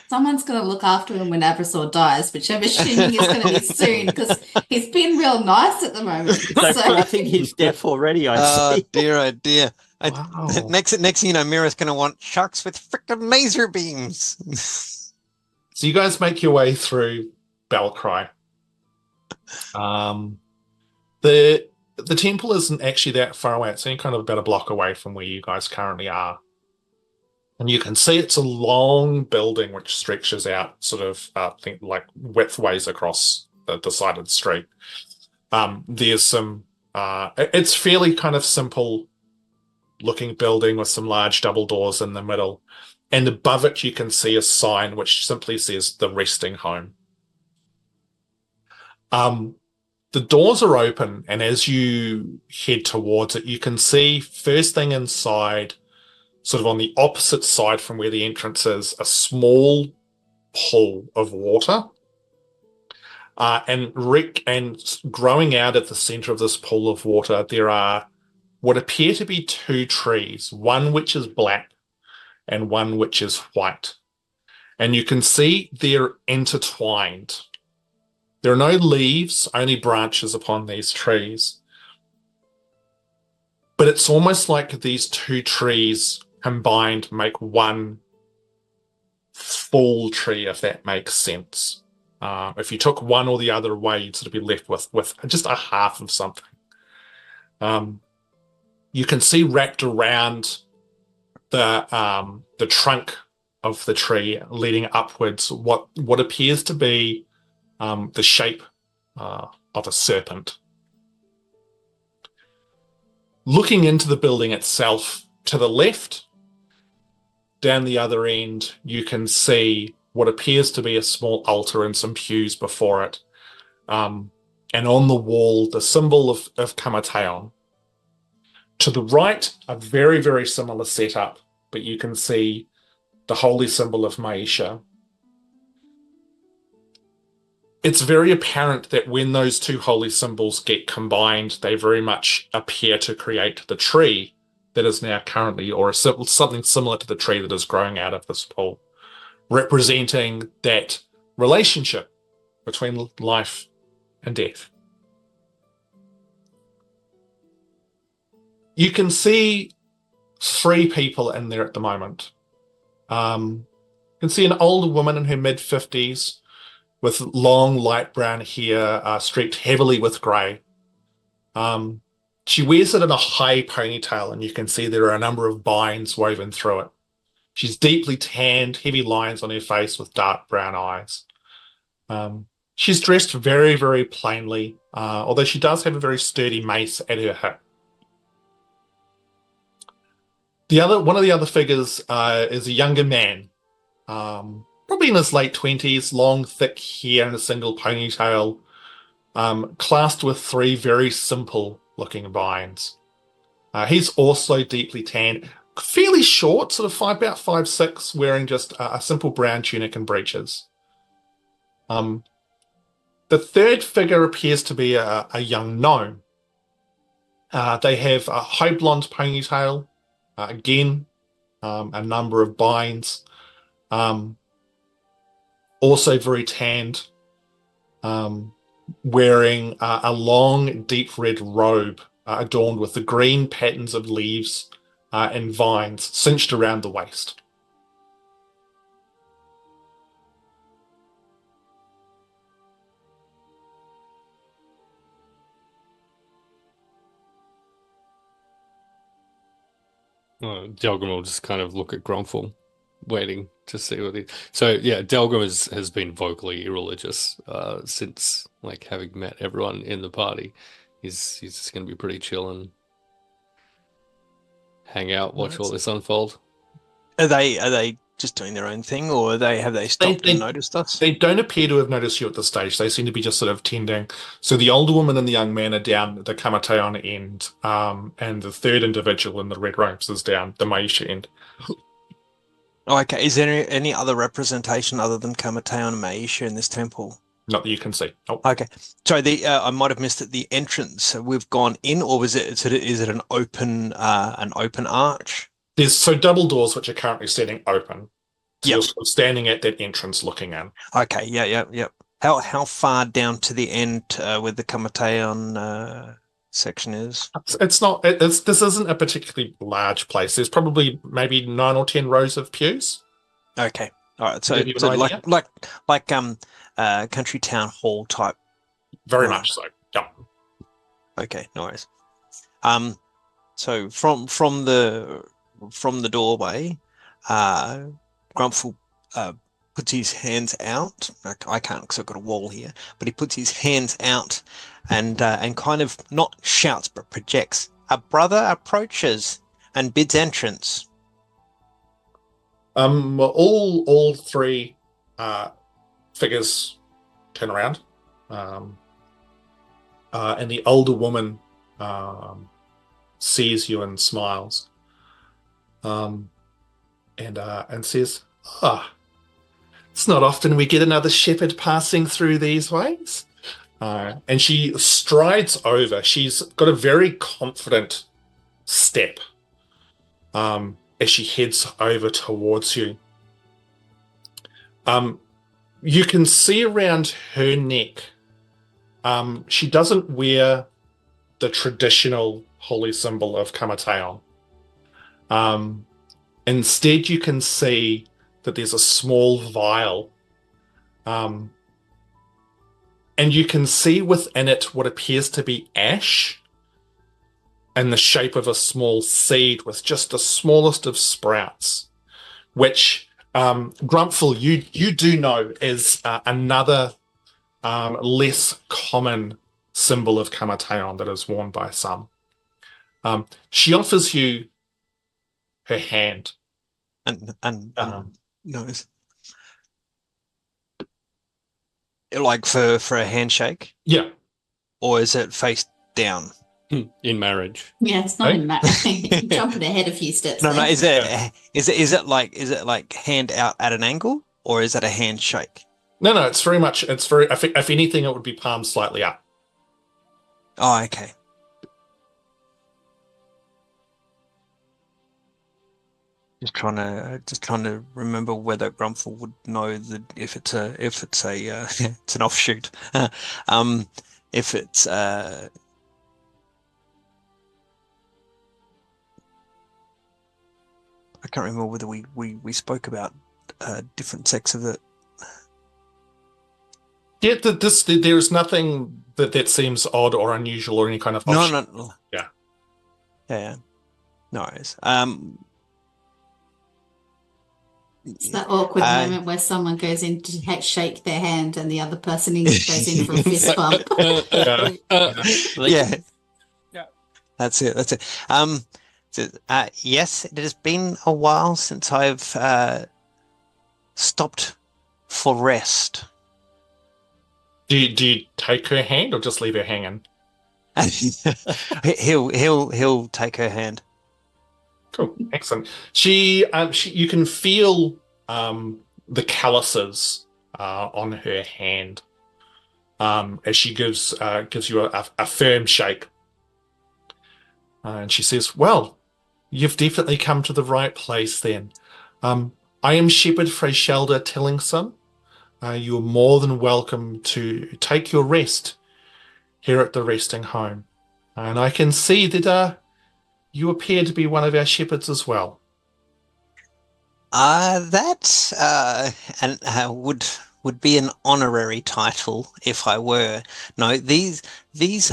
Someone's going to look after him when Abrasaur dies, which I'm assuming is going to be soon because he's been real nice at the moment. So plotting his death already, I Oh see. dear, oh dear. Wow. Next thing you know, Mira's going to want sharks with frickin' laser beams. So you guys make your way through Belcry. The temple isn't actually that far away. It's only kind of about a block away from where you guys currently are. And you can see it's a long building which stretches out sort of, I think, like widthways across the side of the street. There's some, it's fairly kind of simple looking building with some large double doors in the middle. And above it, you can see a sign which simply says the resting home. The doors are open, and as you head towards it, you can see first thing inside, sort of on the opposite side from where the entrance is, a small pool of water. And growing out at the center of this pool of water, there are what appear to be two trees, one which is black and one which is white. And you can see they're intertwined. There are no leaves, only branches upon these trees. But it's almost like these two trees combined make one full tree, if that makes sense. If you took one or the other away, you'd sort of be left with just a half of something. You can see wrapped around the trunk of the tree, leading upwards, what appears to be the shape of a serpent. Looking into the building itself, to the left, down the other end, you can see what appears to be a small altar and some pews before it. And on the wall, the symbol of Kamateon. To the right, a very, very similar setup, but you can see the holy symbol of Maisha. It's very apparent that when those two holy symbols get combined, they very much appear to create the tree that is now currently, or something similar to the tree that is growing out of this pool, representing that relationship between life and death. You can see three people in there at the moment. You can see an older woman in her mid-50s with long light brown hair streaked heavily with grey. She wears it in a high ponytail, and you can see there are a number of vines woven through it. She's deeply tanned, heavy lines on her face with dark brown eyes. She's dressed very, very plainly, although she does have a very sturdy mace at her hip. One of the other figures is a younger man, probably in his late 20s, long, thick hair and a single ponytail, clasped with three very simple-looking vines. He's also deeply tanned, fairly short, sort of about 5'6", wearing just a simple brown tunic and breeches. The third figure appears to be a young gnome. They have a high blonde ponytail, again, a number of vines, also very tanned, wearing a long, deep red robe adorned with the green patterns of leaves and vines cinched around the waist. Delgrim will just kind of look at Grumpfel, waiting to see what he. So yeah, Delgrim has been vocally irreligious since like having met everyone in the party. He's just going to be pretty chill and hang out, watch all this unfold. Are they just doing their own thing, or have they stopped and noticed us? They don't appear to have noticed you at this stage. They seem to be just sort of tending. So the older woman and the young man are down at the Kamataon end, and the third individual in the red robes is down the Maisha end. Oh, okay. Is there any other representation other than Kamataon and Maisha in this temple? Not that you can see. Oh. Okay. Sorry, I might have missed it. The entrance we've gone in, or is it an open arch? There's double doors which are currently standing open. So Yep. you're sort of standing at that entrance looking in. Okay. Yeah. How far down to the end where the Kamataon section is? It's not. This isn't a particularly large place. There's probably maybe 9 or 10 rows of pews. Okay. All right. So, Give you an idea? like country town hall type. Very Right. much so. Yeah. Okay, no worries. So from the doorway, Grumpfel puts his hands out. I can't because I've got a wall here, but he puts his hands out and kind of not shouts but projects. A brother approaches and bids entrance. Well, all three figures turn around, and the older woman sees you and smiles, and says, it's not often we get another shepherd passing through these ways. And she strides over. She's got a very confident step as she heads over towards you. You can see around her neck, she doesn't wear the traditional holy symbol of Kamataon. Instead, you can see that there's a small vial, and you can see within it what appears to be ash in the shape of a small seed with just the smallest of sprouts, which Grumpfel, you do know is another less common symbol of Kamataon that is worn by some. She offers you her hand. And knows. Like for a handshake? Yeah. Or is it face down? In marriage. Yeah, it's not in that. Jumping ahead a few steps. No, there. is it like hand out at an angle, or is it a handshake? No, it's very much, if anything, it would be palm slightly up. Oh, okay. Just trying to remember whether Grumpfel would know that if it's it's an offshoot. If it's I can't remember whether we spoke about different sects of it. Yeah, there's nothing that seems odd or unusual or any kind of offshoot. No. Yeah. No worries. It's that awkward moment where someone goes in to shake their hand and the other person goes in for a fist bump. Yeah. Yeah. That's it. Yes, it has been a while since I've stopped for rest. Do you take her hand or just leave her hanging? He'll take her hand. Cool, excellent. She you can feel the calluses on her hand as she gives you a firm shake, and she says, "Well, you've definitely come to the right place then. I am Shepherd Freyshelda Tillingson. You are more than welcome to take your rest here at the resting home, and I can see that you appear to be one of our shepherds as well. That and would be an honorary title if I were. No, these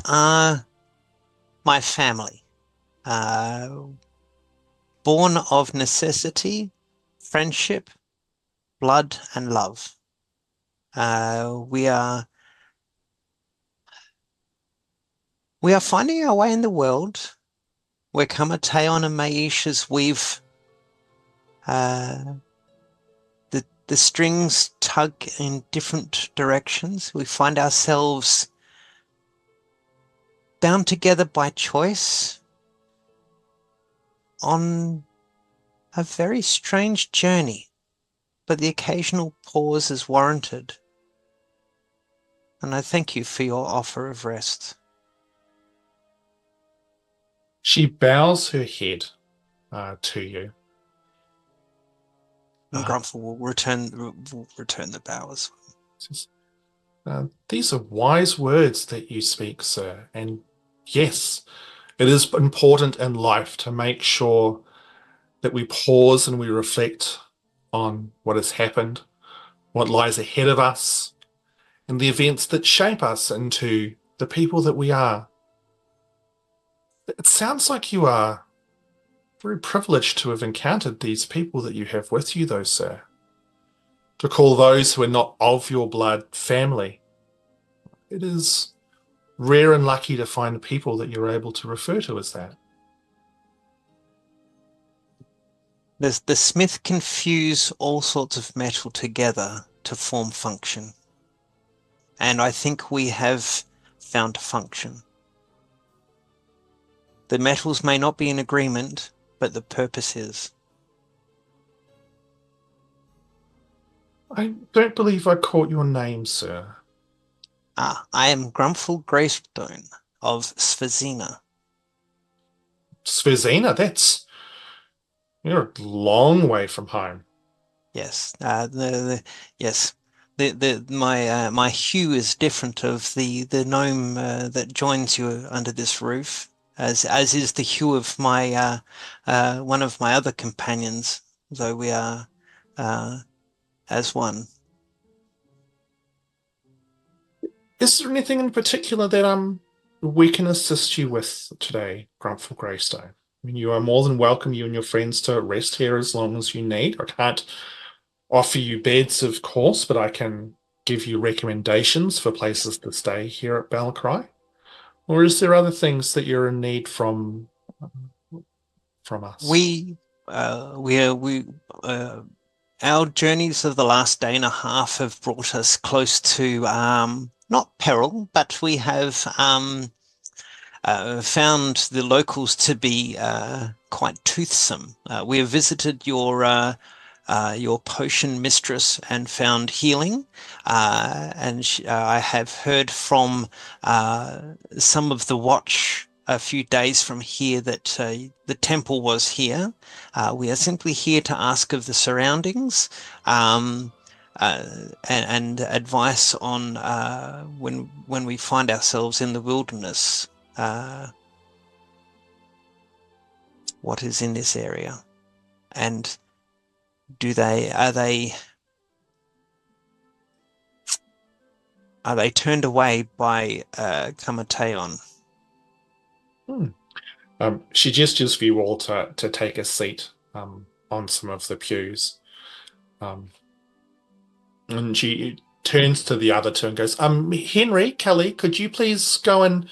are my family, born of necessity, friendship, blood, and love. We are finding our way in the world. Where Kamateon and Maisha's weave the strings tug in different directions. We find ourselves bound together by choice on a very strange journey, but the occasional pause is warranted. And I thank you for your offer of rest. She bows her head to you. And Grumpfel will return the bow as well. These are wise words that you speak, sir. And yes, it is important in life to make sure that we pause and we reflect on what has happened, what lies ahead of us, and the events that shape us into the people that we are. It sounds like you are very privileged to have encountered these people that you have with you, though, sir. To call those who are not of your blood family. It is rare and lucky to find people that you're able to refer to as that. The smith can fuse all sorts of metal together to form function. And I think we have found function. The metals may not be in agreement, but the purpose is. I don't believe I caught your name, sir. I am Grumpfel Greystone of Svazina. Svazina, you're a long way from home. Yes, my hue is different of the gnome that joins you under this roof, as is the hue of my one of my other companions, though we are as one. Is there anything in particular that we can assist you with today, Grumpfel Greystone? I mean, you are more than welcome, you and your friends, to rest here as long as you need. I can't offer you beds, of course, but I can give you recommendations for places to stay here at Balcry. Or is there other things that you're in need from us? Our journeys of the last day and a half have brought us close to not peril, but we have found the locals to be quite toothsome. We have visited your potion mistress and found healing, and I have heard from some of the watch a few days from here that the temple was here. We are simply here to ask of the surroundings and advice on when we find ourselves in the wilderness, what is in this area, and are they turned away by Kamateon? She gestures for you all to take a seat on some of the pews. And she turns to the other two and goes, Henry, Kelly, could you please go and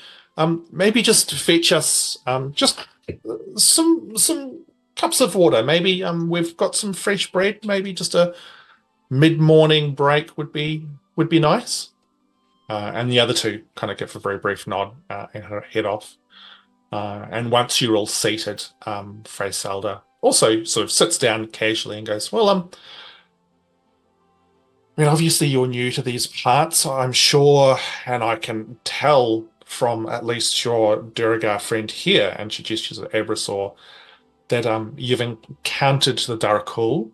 maybe just fetch us just some cups of water? Maybe we've got some fresh bread. Maybe just a mid-morning break would be nice. And the other two kind of give a very brief nod and head off. And once you're all seated, Freyselda also sort of sits down casually and goes, well, I mean, obviously you're new to these parts, I'm sure, and I can tell from at least your Duragar friend here, and she gestures at Abrasor, that you've encountered the Darakul.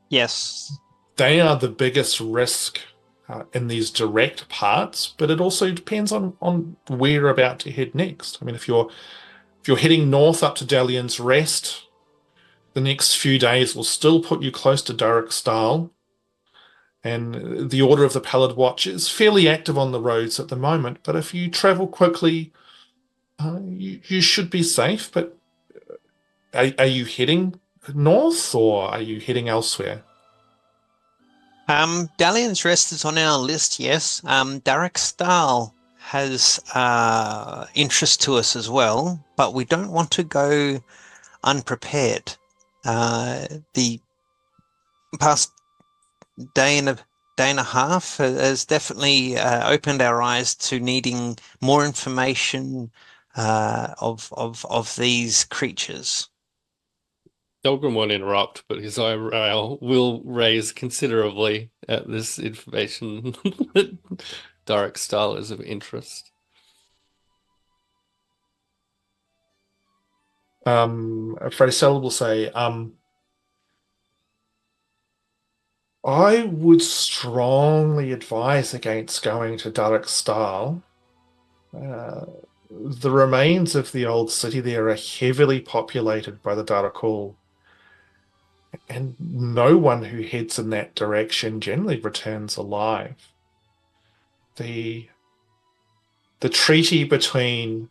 Yes. They are the biggest risk in these direct parts, but it also depends on where you're about to head next. I mean, if you're If you're heading north up to Dalian's Rest, the next few days will still put you close to Durrock-Stahl. And the Order of the Pallid Watch is fairly active on the roads at the moment, but if you travel quickly, you should be safe. But are you heading north or are you heading elsewhere? Dalian's Rest is on our list, yes. Durrock-Stahl has interest to us as well, but we don't want to go unprepared. The past day and a half has definitely opened our eyes to needing more information of these creatures. Delgrim won't interrupt, but his eyebrow will raise considerably at this information that Durrock-Stahl is of interest. Fredicella will say, I would strongly advise against going to Durrock-Stahl. The remains of the old city there are heavily populated by the Darrakul, and no one who heads in that direction generally returns alive. The treaty between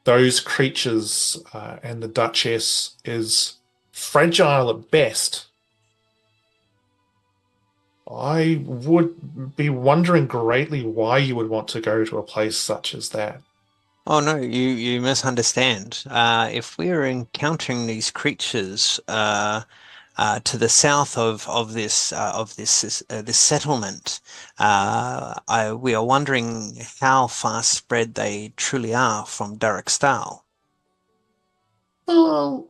those creatures and the Duchess is fragile at best. I would be wondering greatly why you would want to go to a place such as that. Oh no, you misunderstand. If we're encountering these creatures to the south of this settlement, we are wondering how far spread they truly are from Durrock-Stahl. Well,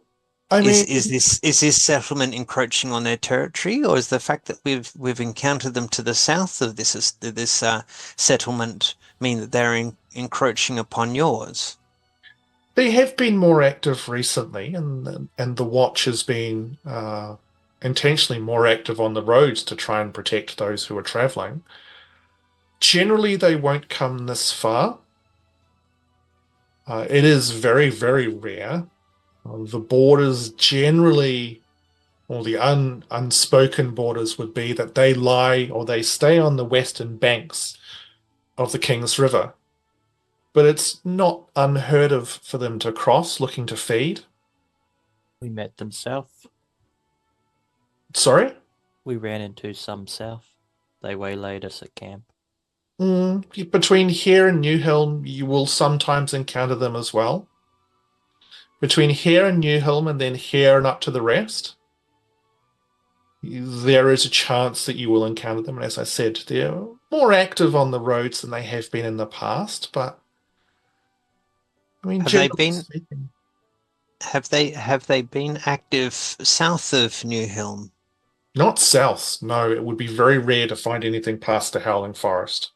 I mean, Is this settlement encroaching on their territory, or is the fact that we've encountered them to the south of this settlement mean that they're encroaching upon yours? they have been more active recently, and the watch has been intentionally more active on the roads to try and protect those who are traveling. Generally, they won't come this far. It is very, very rare. The borders generally, or the unspoken borders would be that they lie or they stay on the western banks of the King's River. But it's not unheard of for them to cross looking to feed. We met them south. Sorry? We ran into some south. They waylaid us at camp. Between here and Newhelm, you will sometimes encounter them as well. Between here and Newhelm and then here and up to the rest, there is a chance that you will encounter them. And as I said, they're more active on the roads than they have been in the past. But I mean, have they been active south of Newhelm? Not south. No, it would be very rare to find anything past the Howling Forest.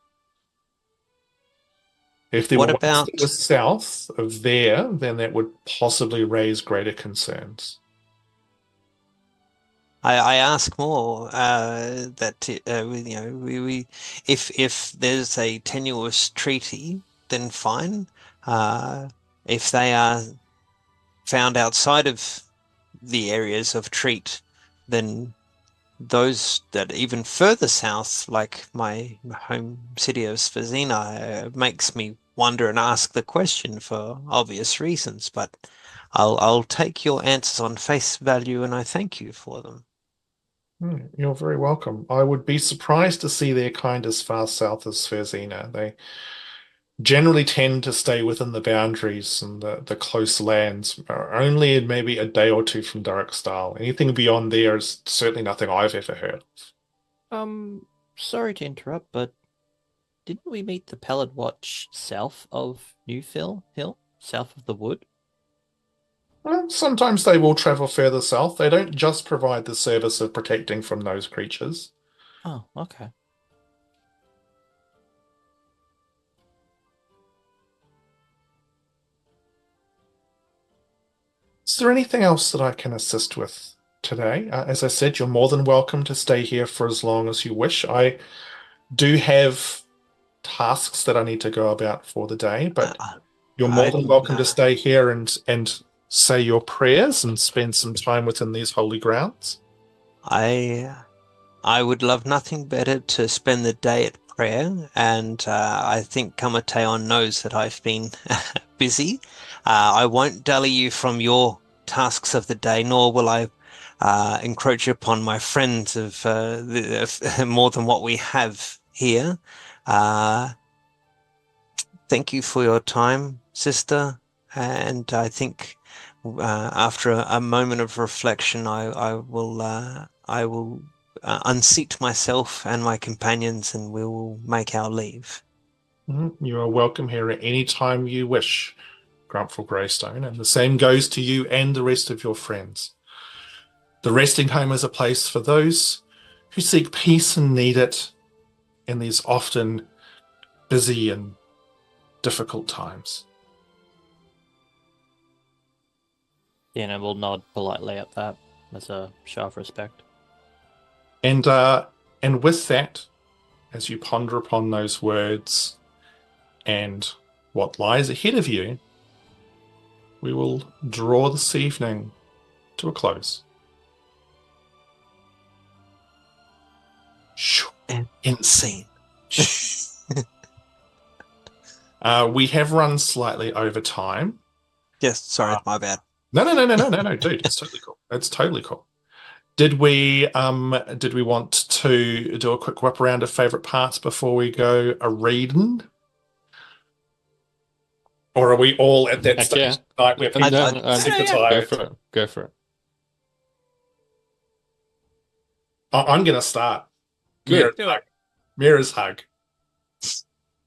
If there were ones that were south of there, then that would possibly raise greater concerns. I ask more that if there's a tenuous treaty, then fine. If they are found outside of the areas of treat, then those that even further south, like my home city of Svazina, makes me wonder and ask the question for obvious reasons. But I'll take your answers on face value, and I thank you for them. You're very welcome. I would be surprised to see their kind as far south as Svazina. They generally tend to stay within the boundaries and the close lands, only maybe a day or two from Durrock-Stahl. Anything beyond there is certainly nothing I've ever heard of. Sorry to interrupt, but didn't we meet the Pallid Watch south of Newfell Hill, south of the wood? Well, sometimes they will travel further south. They don't just provide the service of protecting from those creatures. Oh, okay. Is there anything else that I can assist with today? As I said, you're more than welcome to stay here for as long as you wish. I do have tasks that I need to go about for the day, but You're more than welcome to stay here and say your prayers and spend some time within these holy grounds. I would love nothing better to spend the day at prayer, and I think Kamateon knows that I've been busy. I won't dally you from your tasks of the day, nor will I encroach upon my friends of more than what we have here. Thank you for your time, sister, and I think after a moment of reflection, I will unseat myself and my companions, and we will make our leave. You are welcome here at any time you wish, Grumpfel Greystone, and the same goes to you and the rest of your friends. The resting home is a place for those who seek peace and need it in these often busy and difficult times. Tiernan will nod politely at that as a show of respect. And with that, as you ponder upon those words and what lies ahead of you, we will draw this evening to a close. Insane. We have run slightly over time. Yes, sorry, my bad. No, dude, it's totally cool. It's totally cool. Did we want to do a quick whip around of favorite parts before we go a reading? Or are we all at that stage tonight where people super tired? Go for it. I'm going to start. Good. Miera's hug.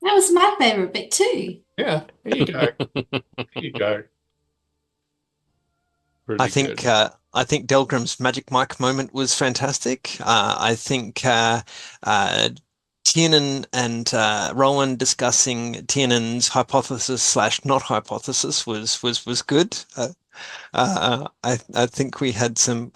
That was my favourite bit too. Yeah, there you go. There you go. I think Delgrim's magic mic moment was fantastic. I think Tiernan and Rowan discussing Tiernan's hypothesis / not hypothesis was good. I think we had some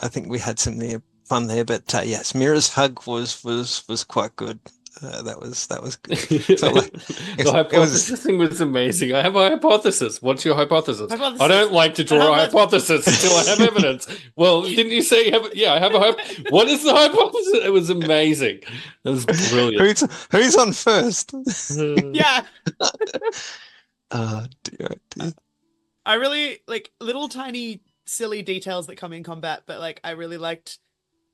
fun there, but yes, Miera's hug was quite good. That was good. So, the hypothesis thing was amazing. I have a hypothesis. What's your hypothesis? I don't like to draw a hypothesis until I have evidence. Well, didn't you say you have? Yeah, I have a hypothesis. What is the hypothesis? It was amazing. That was brilliant. Who's on first? Yeah. Dear. I really like little tiny silly details that come in combat, but like I really liked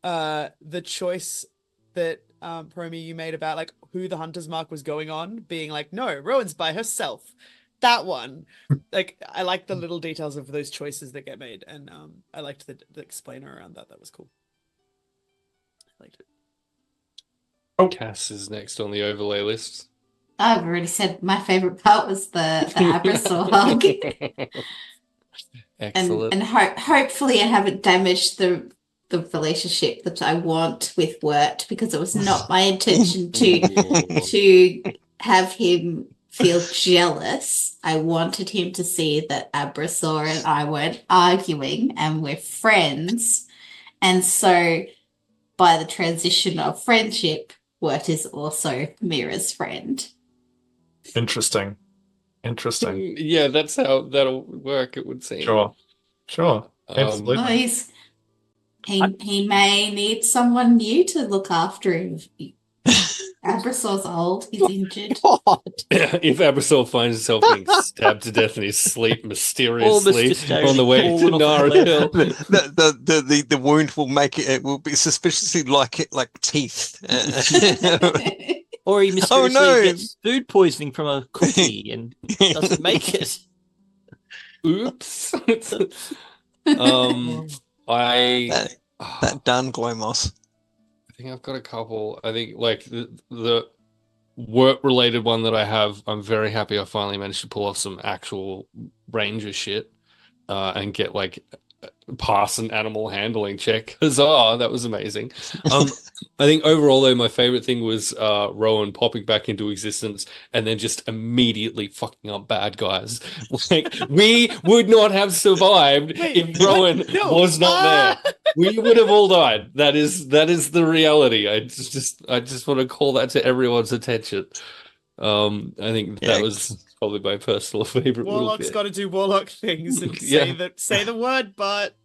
the choice that Promi you made about like who the hunter's mark was going on, being like, no, Rowan's by herself. That one. Like I like the little details of those choices that get made, and I liked the explainer around that. That was cool. I liked it. Oh, Cass is next on the overlay list. I've already said my favourite part was the Abyssal hug. Excellent. And hopefully I haven't damaged the relationship that I want with Wirt, because it was not my intention to have him feel jealous. I wanted him to see that Abyssal and I weren't arguing and we're friends. And so by the transition of friendship, Wirt is also Miera's friend. Interesting. Yeah, that's how that'll work, it would seem. Sure. Absolutely. Well, he may need someone new to look after him. Abyssar's old. He's injured. If Abyssal finds himself being stabbed to death in his sleep mysteriously on the way to Narahil, the wound will make it will be suspiciously like teeth. Or he mysteriously gets food poisoning from a cookie and doesn't make it. Oops. That done, Glomos. I think I've got a couple. I think like the work-related one that I have, I'm very happy I finally managed to pull off some actual ranger shit and get like pass an animal handling check. Huzzah! That was amazing. I think overall though, my favorite thing was Rowan popping back into existence and then just immediately fucking up bad guys. Like we would not have survived if Rowan was not there. We would have all died. That is the reality. I just want to call that to everyone's attention. I think Yeah. that was probably my personal favorite little Warlock's bit. got to do warlock things and Yeah. say the word, but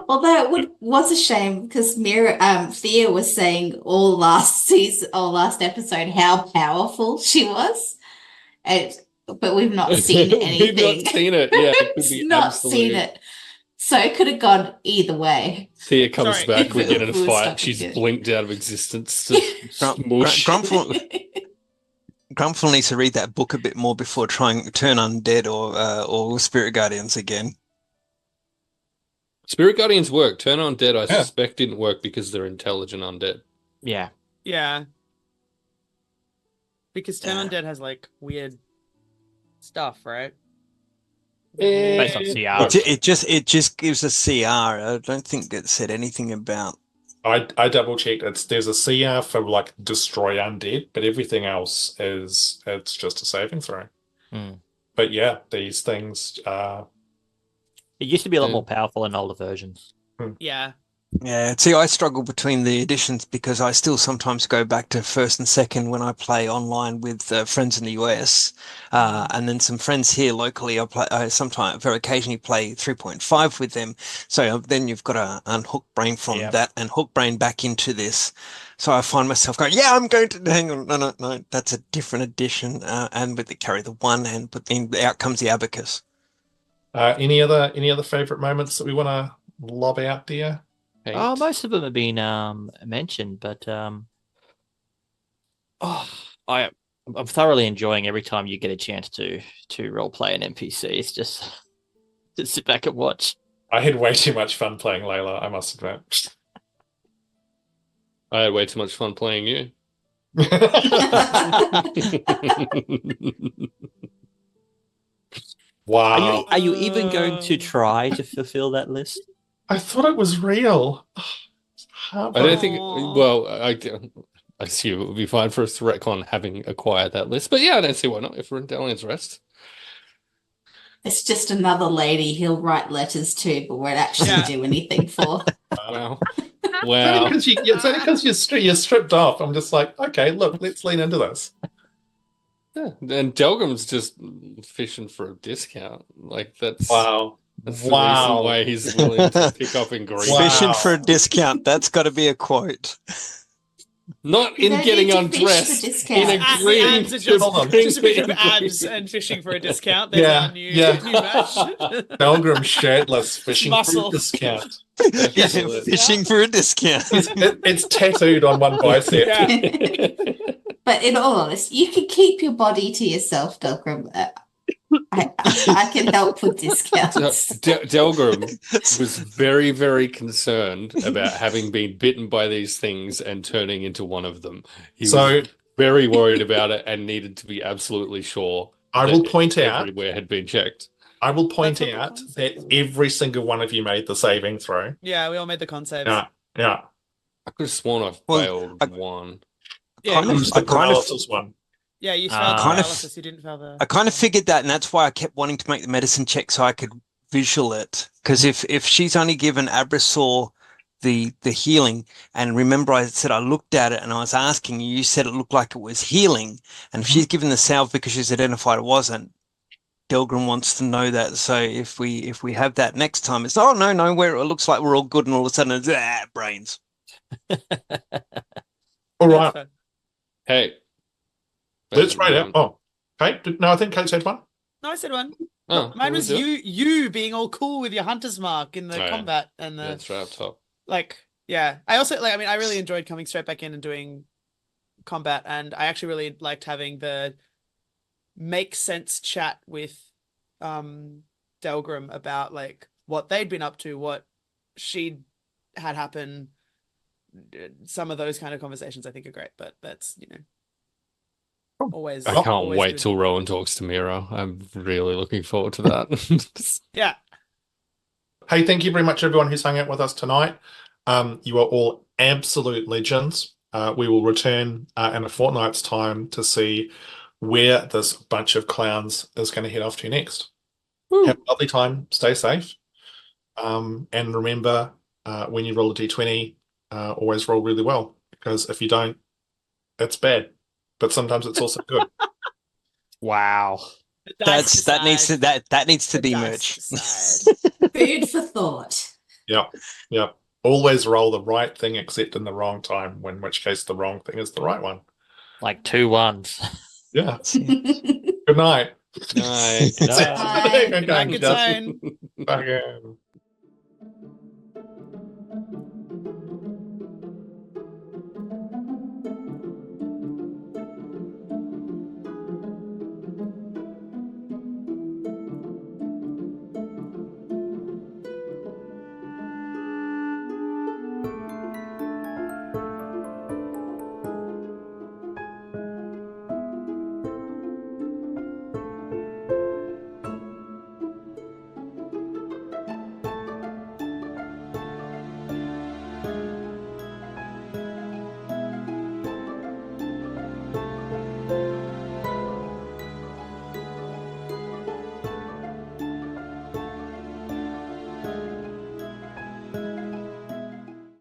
Although was a shame because Thea was saying all last season or last episode how powerful she was, but we've not seen anything. We've not seen it. Yeah, it could It's be not seen absolute. it, so it could have gone either way. Thea comes Sorry. back, we get in a We were fight. stuck She's with it. blinked out of existence to smush. Grumpfel needs to read that book a bit more before trying to turn undead or spirit guardians again. Spirit Guardians work. Turn on Dead, I Yeah. suspect, didn't work because they're intelligent undead. Yeah. yeah. Because Turn Undead has like weird stuff, right? Based on CR. It just gives a CR. I don't think it said anything about. I double checked. There's a CR for like destroy undead, but everything else it's just a saving throw. Hmm. But yeah, these things It used to be a lot Yeah. more powerful in older versions. Yeah. Yeah, see, I struggle between the editions because I still sometimes go back to first and second when I play online with friends in the US, and then some friends here locally. I sometimes, very occasionally, play 3.5 with them. So then you've got to unhook brain from Yep. that and hook brain back into this. So I find myself going, yeah, I'm going to hang on, no, that's a different edition, and with the carry the one, and but then out comes the abacus. any other favorite moments that we want to lob out there? Oh, most of them have been mentioned, but I'm thoroughly enjoying every time you get a chance to role play an NPC. It's just to sit back and watch. I had way too much fun playing Layla, I must admit. I had way too much fun playing you. Wow. Are you even going to try to fulfill that list? I thought it was real. I don't think. Aw. Well, I assume it would be fine for us to retcon having acquired that list. But yeah, I don't see why not if we're in Dalian's Rest. It's just another lady he'll write letters to, but won't actually Yeah. do anything for. Wow. It's Wow. only because you're stripped off. I'm just like, okay, look, let's lean into this. Yeah. And Delgrim's just fishing for a discount. Like that's Wow. the reason Wow. why he's willing to pick up in Greenleaf. Wow. Fishing for a discount. That's got to be a quote. Not You in don't getting need to fish for undressed. discounts. In Abs agreeing are to just, Hold on. bring just a picture of me in abs Greenleaf. and fishing for a discount. There's Yeah, our new yeah. match. Delgrim shirtless fishing for Muscle. a discount. Yeah, Excellent. fishing for a discount. It's tattooed on one bicep. Yeah. But in all honesty, you can keep your body to yourself, Delgrim. I can help with discounts. Delgrim was very, very concerned about having been bitten by these things and turning into one of them. He So was very worried about it and needed to be absolutely sure I that will point out everywhere had been checked. I will point That's what the out concept that is. every single one of you made the saving throw. Yeah, we all made the con saves. Yeah, yeah. I could have sworn I Well, failed one. Yeah, Kind you, of- Who's I the kind of- paralysis one? yeah, you failed the Kind of- paralysis. You didn't fail the. I kind of figured that, and that's why I kept wanting to make the medicine check so I could visual it. Because if she's only given Abrasaur the healing, and remember I said I looked at it and I was asking you, you said it looked like it was healing, and if she's given the salve because she's identified it wasn't, Delgrim wants to know that. So if we have that next time, it's no, where it looks like we're all good, and all of a sudden it's brains. All Yeah, right, that's fair. Hey. let's rate it. Oh, Kate? No, I think Kate said one. No, I said one. Oh, Mine was do it. you being all cool with your hunter's mark in the Oh, yeah. combat and the Yeah, that's right up top. like. Yeah, I also like. I mean, I really enjoyed coming straight back in and doing combat, and I actually really liked having the make sense chat with Delgrim about like what they'd been up to, what she'd had happen. Some of those kind of conversations I think are great, but that's always. I can't always wait good. till Rowan talks to Miera. I'm really looking forward to that. Yeah. Hey, thank you very much, everyone who's hung out with us tonight. You are all absolute legends. We will return in a fortnight's time to see where this bunch of clowns is going to head off to next. Woo. Have a lovely time. Stay safe. And remember, when you roll a d20, always roll really well, because if you don't, it's bad. but sometimes it's also good. Wow. That needs to The be dice merch. decide. Food for thought. Yep. Always roll the right thing except in the wrong time, in which case the wrong thing is the right one. Like 2 1s. Yeah. Good night. Nice. Good night. Bye. Good night, good Just- tone. Fucking-